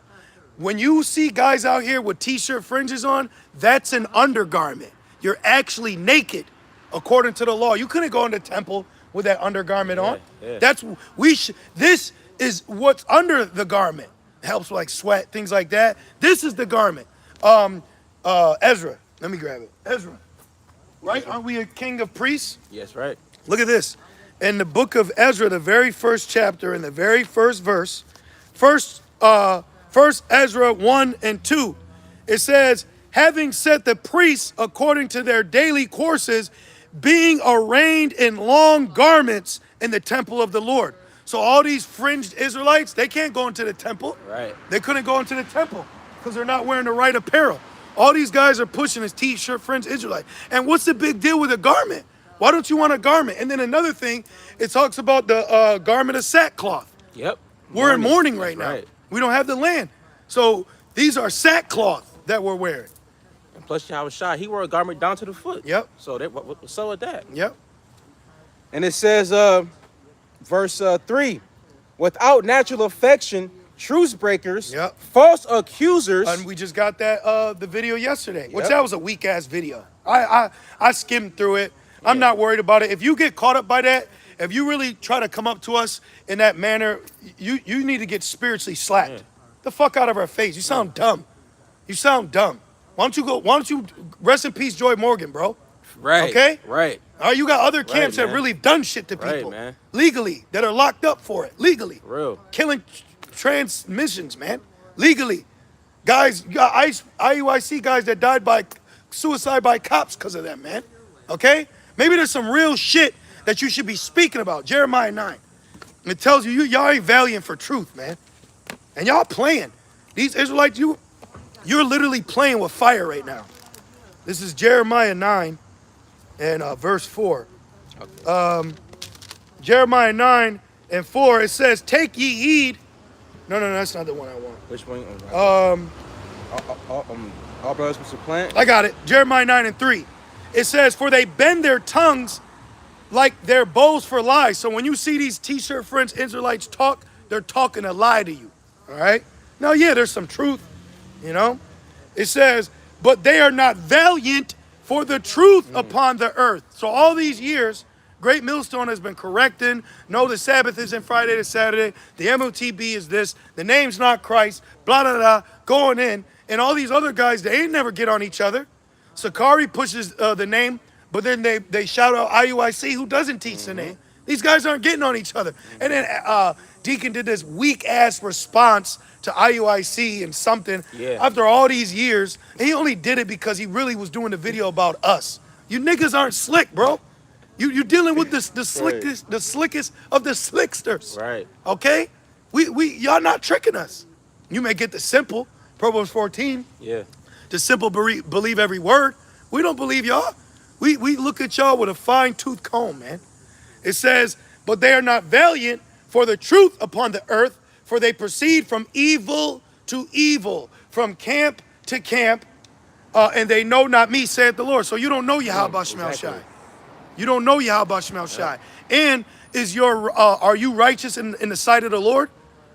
When you see guys out here with t-shirt fringes on, that's an undergarment. You're actually naked, according to the law. You couldn't go in the temple with that undergarment on. Yeah. This is what's under the garment. Helps like sweat, things like that. This is the garment. Ezra, let me grab it. Ezra, right? Aren't we a king of priests? Yes, right. Look at this. In the book of Ezra, the very first chapter, in the very first verse, first Ezra 1 and 2, it says, having set the priests according to their daily courses, being arrayed in long garments in the temple of the Lord. So all these fringed Israelites, they can't go into the temple. Right. They couldn't go into the temple because they're not wearing the right apparel. All these guys are pushing this t-shirt fringed Israelite. And what's the big deal with a garment? Why don't you want a garment? And then another thing, it talks about the garment of sackcloth. Yep. We're in mourning right That's now. right. We don't have the land. So these are sackcloth that we're wearing. And plus, Yahweh Shai, he wore a garment down to the foot. Yep. So what's up with that? Yep. And it says, verse 3, without natural affection, truce breakers, Yep. false accusers. And we just got that the video yesterday, which Yep. that was a weak ass video. I skimmed through it. I'm Yeah. not worried about it. If you get caught up by that, if you really try to come up to us in that manner, you need to get spiritually slapped. Yeah. The fuck out of our face. You sound dumb. You sound dumb. Why don't you rest in peace, Joy Morgan, bro? Right. Okay? Right. All right, you got other camps that man. really done shit to Right, people man. legally, that are locked up for it legally. For real. Killing transmissions, man, legally. Guys, you got IUIC guys that died by suicide by cops because of them, man. Okay? Maybe there's some real shit that you should be speaking about. Jeremiah 9. It tells you y'all ain't valiant for truth, man. And y'all playing. These Israelites, you're literally playing with fire right now. This is Jeremiah 9 and verse 4. Jeremiah 9 and 4, it says, take ye heed. No, that's not the one I want. Which one? Um, All brothers must supplant. I got it. Jeremiah 9 and 3. It says, for they bend their tongues like they're bows for lies. So when you see these t-shirt French Israelites talk, they're talking a lie to you. All right? Now, yeah, there's some truth, you know? It says, but they are not valiant for the truth upon the earth. So all these years, Great Millstone has been correcting. No, the Sabbath isn't Friday to Saturday. The MOTB is this. The name's not Christ. Blah, blah, blah. Going in. And all these other guys, they ain't never get on each other. Sakari pushes the name, but then they shout out IUIC, who doesn't teach the name. These guys aren't getting on each other. And then Deacon did this weak-ass response to IUIC and something after all these years. And he only did it because he really was doing the video about us. You niggas aren't slick, bro. You dealing with the slickest, the slickest of the slicksters. Right. Okay? Y'all not tricking us. You may get the simple, Proverbs 14. Yeah. The simple believe every word. We don't believe y'all. We look at y'all with a fine-tooth comb, man. It says, but they are not valiant for the truth upon the earth, for they proceed from evil to evil, from camp to camp, and they know not me, saith the Lord. So you don't know Yahweh Shemel Shai. You don't know Yahweh Shemel Shai. And are you righteous in the sight of the Lord?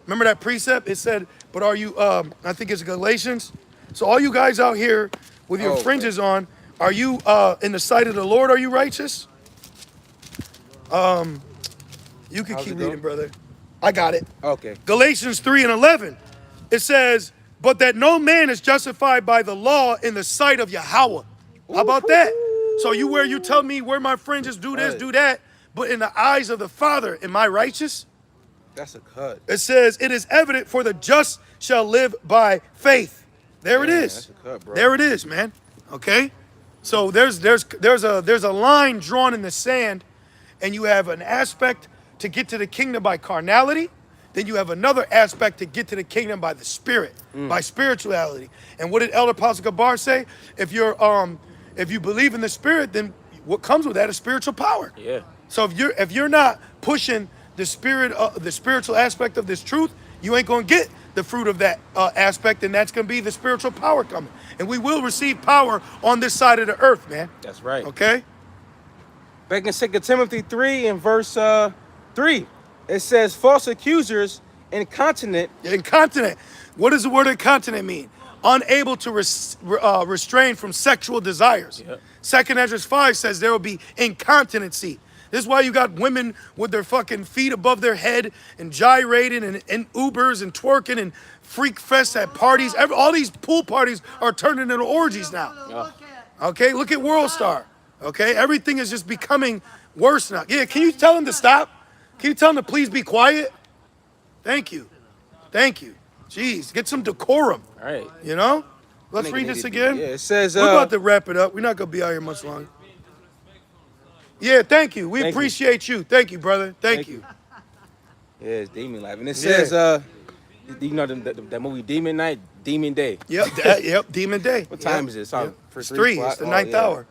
Remember that precept? It said, but are you, I think it's Galatians. So all you guys out here with your fringes on, are you in the sight of the Lord, are you righteous? You can keep reading, brother. I got it. Okay. Galatians 3:11. It says, but that no man is justified by the law in the sight of Yahweh. How about that? So you tell me where my fringes do this, do that, but in the eyes of the Father, am I righteous? That's a cut. It says, it is evident for the just shall live by faith. There it is. That's a cut, bro. There it is, man. Okay? So there's a line drawn in the sand, and you have an aspect to get to the kingdom by carnality. Then you have another aspect to get to the kingdom by the spirit, by spirituality. And what did Elder Apostle Gabar say? If you believe in the spirit, then what comes with that is spiritual power. Yeah. So if you're not pushing the spirit, the spiritual aspect of this truth, you ain't gonna get the fruit of that aspect, and that's gonna be the spiritual power coming. And we will receive power on this side of the earth, man. That's right. Okay. Back in 2 Timothy 3 and verse 3, it says, false accusers, incontinent. Incontinent. What does the word incontinent mean? Unable to restrain from sexual desires. Yep. 2 Ezra 5 says there will be incontinency. This is why you got women with their fucking feet above their head and gyrating and Ubers and twerking and freak fests at parties. All these pool parties are turning into orgies now. Okay, look at World Star. Okay, everything is just becoming worse now. Yeah, can you tell them to stop? Can you tell them to please be quiet? Thank you. Thank you. Jeez, get some decorum. All right. You know? Let's read this again. Yeah, it says... We're about to wrap it up. We're not going to be out here much longer. Yeah, thank you. We appreciate you. Thank you, brother. Thank you. Yeah, it's Demon Life. And it says, you know that movie Demon Night, Demon Day. Yep, Demon Day. What time is it? It's 3. It's the 9th hour.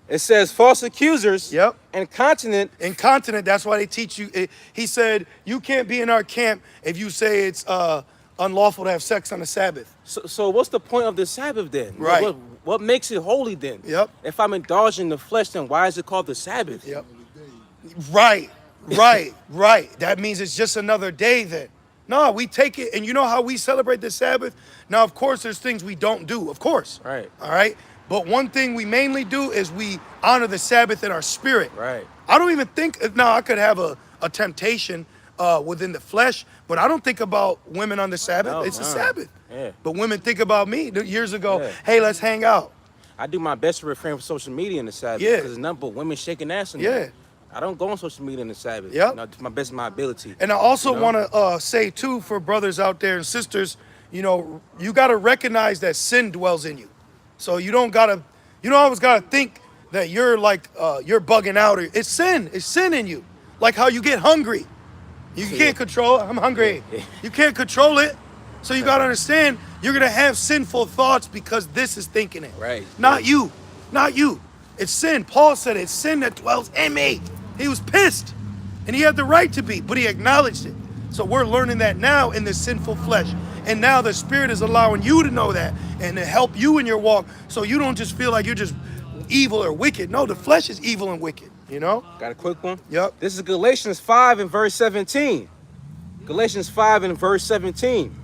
It says false accusers. Yep. Incontinent. Incontinent, that's why they teach you. He said, you can't be in our camp if you say it's unlawful to have sex on the Sabbath. So what's the point of the Sabbath then? Right. What makes it holy then? Yep. If I'm indulging the flesh, then why is it called the Sabbath? Yep. Right. That means it's just another day then. No, we take it, and you know how we celebrate the Sabbath? Now, of course, there's things we don't do, of course. Right. All right? But one thing we mainly do is we honor the Sabbath in our spirit. Right. I don't even think, now I could have a temptation within the flesh, but I don't think about women on the Sabbath. No, it's the Sabbath. Yeah. But women think about me years ago, hey, let's hang out. I do my best to refrain from social media in the Sabbath. Yeah. Because there's nothing but women shaking ass in Yeah. there. I don't go on social media in the Sabbath. Yep. You know, to my best of my ability. And I also want to say, too, for brothers out there and sisters, you know, you got to recognize that sin dwells in you. So you don't got to, you don't always got to think that you're like, you're bugging out. Or it's sin. It's sin in you. Like how you get hungry. You can't control it. I'm hungry. Yeah. You can't control it. So you got to understand, you're going to have sinful thoughts because this is thinking it. Right. Not you. Not you. It's sin. Paul said it's sin that dwells in me. He was pissed. And he had the right to be, but he acknowledged it. So we're learning that now in the sinful flesh. And now the Spirit is allowing you to know that and to help you in your walk so you don't just feel like you're just evil or wicked. No, the flesh is evil and wicked, you know? Got a quick one? Yep. This is Galatians 5 and verse 17. Galatians 5 and verse 17.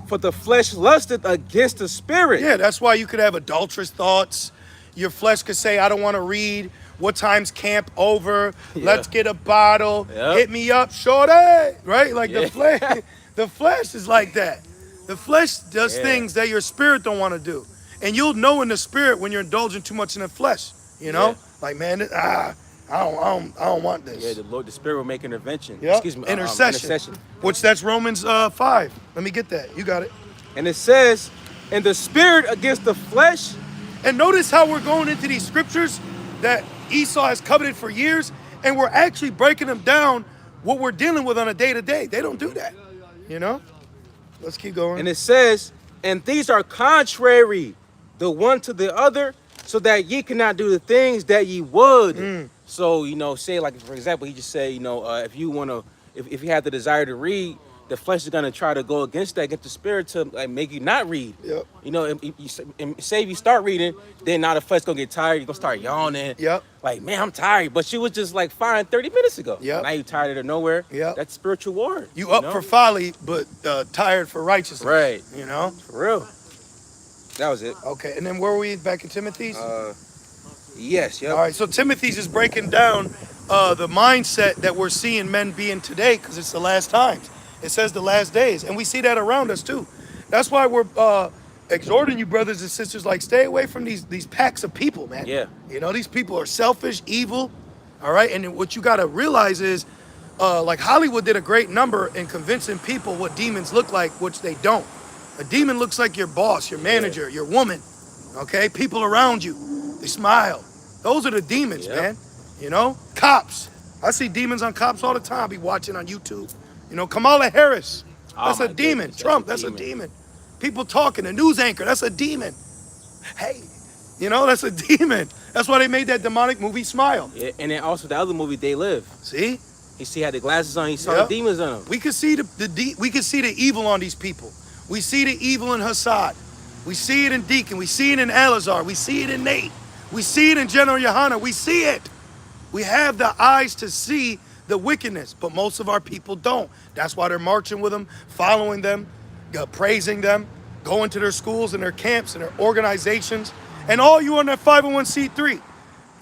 For the flesh lusteth against the spirit. Yeah, that's why you could have adulterous thoughts. Your flesh could say, I don't want to read. What time's camp over? Yeah. Let's get a bottle. Yep. Hit me up, shorty. Right? Like Yeah. the flesh is like that. The flesh does things that your spirit don't want to do. And you'll know in the spirit when you're indulging too much in the flesh. You know? Yeah. Like, man, I don't want this. Yeah, the Spirit will make intervention. Yep. Excuse me. Intercession. Which that's Romans 5. Let me get that. You got it. And it says, and the spirit against the flesh. And notice how we're going into these scriptures that Esau has coveted for years, and we're actually breaking them down what we're dealing with on a day-to-day. They don't do that, you know? Let's keep going. And it says, and these are contrary the one to the other, so that ye cannot do the things that ye would. So, you know, say like, for example, he just said, you know, if you want to, if you have the desire to read, the flesh is going to try to go against that, get the spirit to like make you not read. Yep. You know, and say if you start reading, then now the flesh going to get tired. You're going to start yawning. Yep. Like, man, I'm tired. But she was just like fine 30 minutes ago. Yep. Now you tired out of nowhere. Yep. That's spiritual war. You up know? for folly, but tired for righteousness. Right. You know? For real. That was it. Okay, and then where were we back in Timothy's? Yes, yep. All right, so Timothy's is breaking down the mindset that we're seeing men be in today because it's the last times. It says the last days, and we see that around us too. That's why we're exhorting you, brothers and sisters, like stay away from these packs of people, man. Yeah. You know, these people are selfish, evil, all right? And what you got to realize is, like Hollywood did a great number in convincing people what demons look like, which they don't. A demon looks like your boss, your manager, your woman, okay? People around you, they smile. Those are the demons, man. You know? Cops. I see demons on cops all the time. I be watching on YouTube. You know, Kamala Harris, that's a demon. Goodness, Trump, that's a demon. People talking, a news anchor, that's a demon. Hey, you know, that's a demon. That's why they made that demonic movie Smile. Yeah, and then also the other movie, They Live. See? He had the glasses on. He saw the demons on him. We could see we could see the evil on these people. We see the evil in Hassad. We see it in Deacon. We see it in Alazar. We see it in Nate. We see it in General Yohana. We see it. We have the eyes to see the wickedness, but most of our people don't. That's why they're marching with them, following them, praising them, going to their schools and their camps and their organizations, and all you on that 501c3.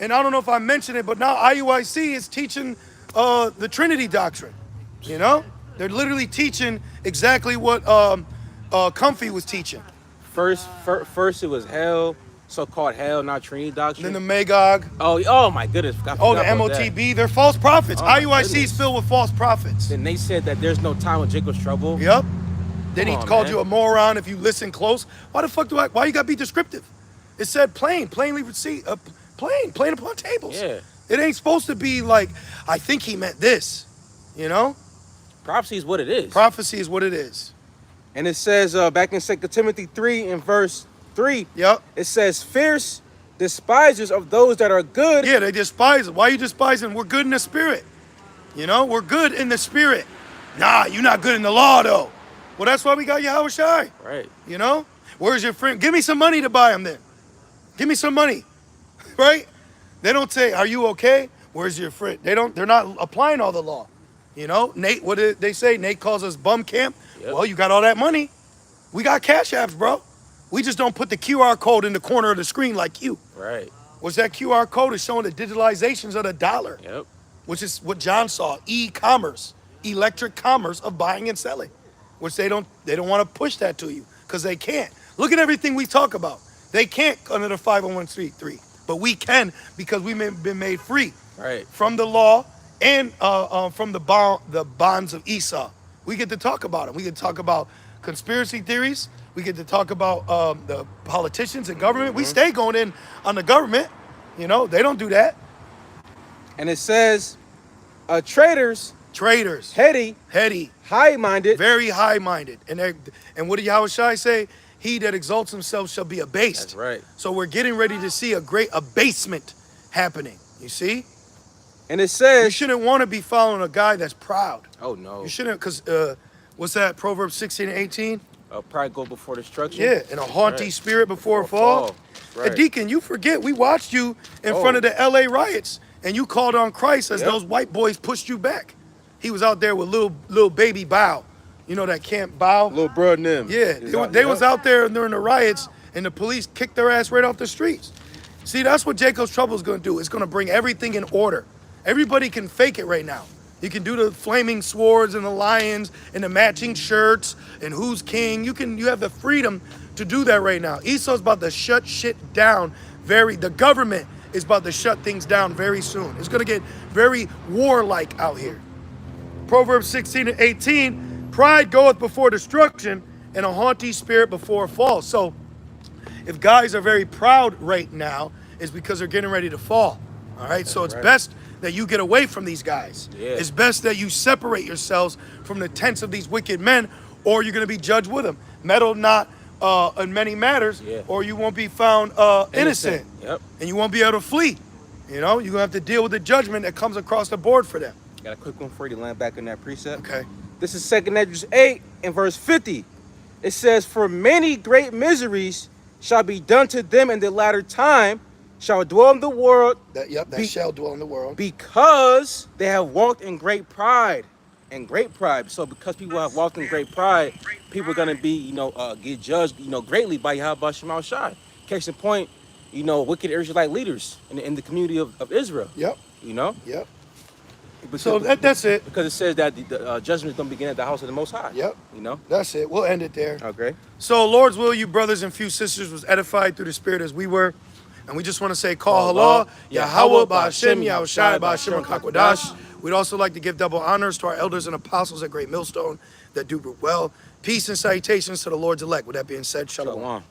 And I don't know if I mentioned it, but now IUIC is teaching the Trinity doctrine. You know, they're literally teaching exactly what Comfy was teaching. First it was hell, so-called hell, not Trinity doctrine. Then the Magog. Oh my goodness. The MOTB. They're false prophets. Oh, my IUIC is goodness. filled with false prophets. Then they said that there's no time with Jacob's trouble. Yep. Then he Come on, called man. you a moron if you listen close. Why the fuck why you gotta be descriptive? It said plainly receive, plain upon tables. Yeah. It ain't supposed to be like, I think he meant this, you know? Prophecy is what it is. Prophecy is what it is. And it says back in 2 Timothy 3 and verse 3, Yep. it says, fierce despisers of those that are good. Yeah, they despise it. Why are you despising? We're good in the spirit. You know, we're good in the spirit. Nah, you're not good in the law though. Well, that's why we got Yahweh Shai. Right. You know? Where's your friend? Give me some money to buy him then. Give me some money. Right? They don't say, are you okay? Where's your friend? They're not applying all the law. You know, Nate, what did they say? Nate calls us bum camp. Yep. Well, you got all that money. We got cash apps, bro. We just don't put the QR code in the corner of the screen like you. Right. What's that QR code is showing the digitalizations of the dollar, Yep. which is what John saw, e-commerce, electric commerce of buying and selling, which they don't want to push that to you because they can't. Look at everything we talk about. They can't under the 501c3, but we can because we've been made free Right. from the law and from the bonds of Esau. We get to talk about them. We get to talk about conspiracy theories. We get to talk about the politicians and government. We stay going in on the government. You know, they don't do that. And it says, traitors, Traitors, heady, high-minded. very high-minded. And what did Yahweh Shai say? He that exalts himself shall be abased. That's right. So we're getting ready to see a great abasement happening. You see? And it You says, shouldn't want to be following a guy that's proud. oh no, You shouldn't, because what's that, Proverbs 16 and 18? pride go before destruction. Yeah, and a haughty Right. spirit before a fall. Right. And Deacon, you forget, we watched you in front of the LA riots, and you called on Christ as those white boys pushed you back. He was out there with little baby Bow. You know that Camp Bow? Little bro and them. Yeah, they was out there during the riots, and the police kicked their ass right off the streets. See, that's what Jacob's Trouble is going to do. It's going to bring everything in order. Everybody can fake it right now. You can do the flaming swords and the lions and the matching shirts and who's king. You have the freedom to do that right now. Esau's about to shut shit down. The government is about to shut things down very soon. It's going to get very warlike out here. Proverbs 16:18, pride goeth before destruction and a haughty spirit before a fall. So if guys are very proud right now, it's because they're getting ready to fall. All right, so it's best that you get away from these guys. Yeah. It's best that you separate yourselves from the tents of these wicked men, or you're going to be judged with them. Meddle not in many matters, or you won't be found innocent. Yep. And you won't be able to flee. You know, you're going to have to deal with the judgment that comes across the board for them. Got a quick one for you to land back in that precept. Okay. This is 2 Esdras 8 and verse 50. It says, for many great miseries shall be done to them in the latter time, shall dwell in the world. That shall dwell in the world. Because they have walked in great pride. And great pride. So because people have walked in great pride, people are going to be, get judged, greatly by Yahweh Shema Shai. Case in point, wicked Israelite leaders in the community of Israel. Yep. Yep. So that's it. Because it says that the judgment is going to begin at the house of the Most High. Yep. That's it. We'll end it there. Okay. So, Lord's will, you brothers and few sisters was edified through the Spirit as we were. And we just want to say, Call Allah, Yahweh, Ba'Hashem, Yahushai, Ba'Hashem, HaKakwadash. We'd also like to give double honors to our elders and apostles at Great Millstone that do well. Peace and salutations to the Lord's elect. With that being said, Shalom. Shalom.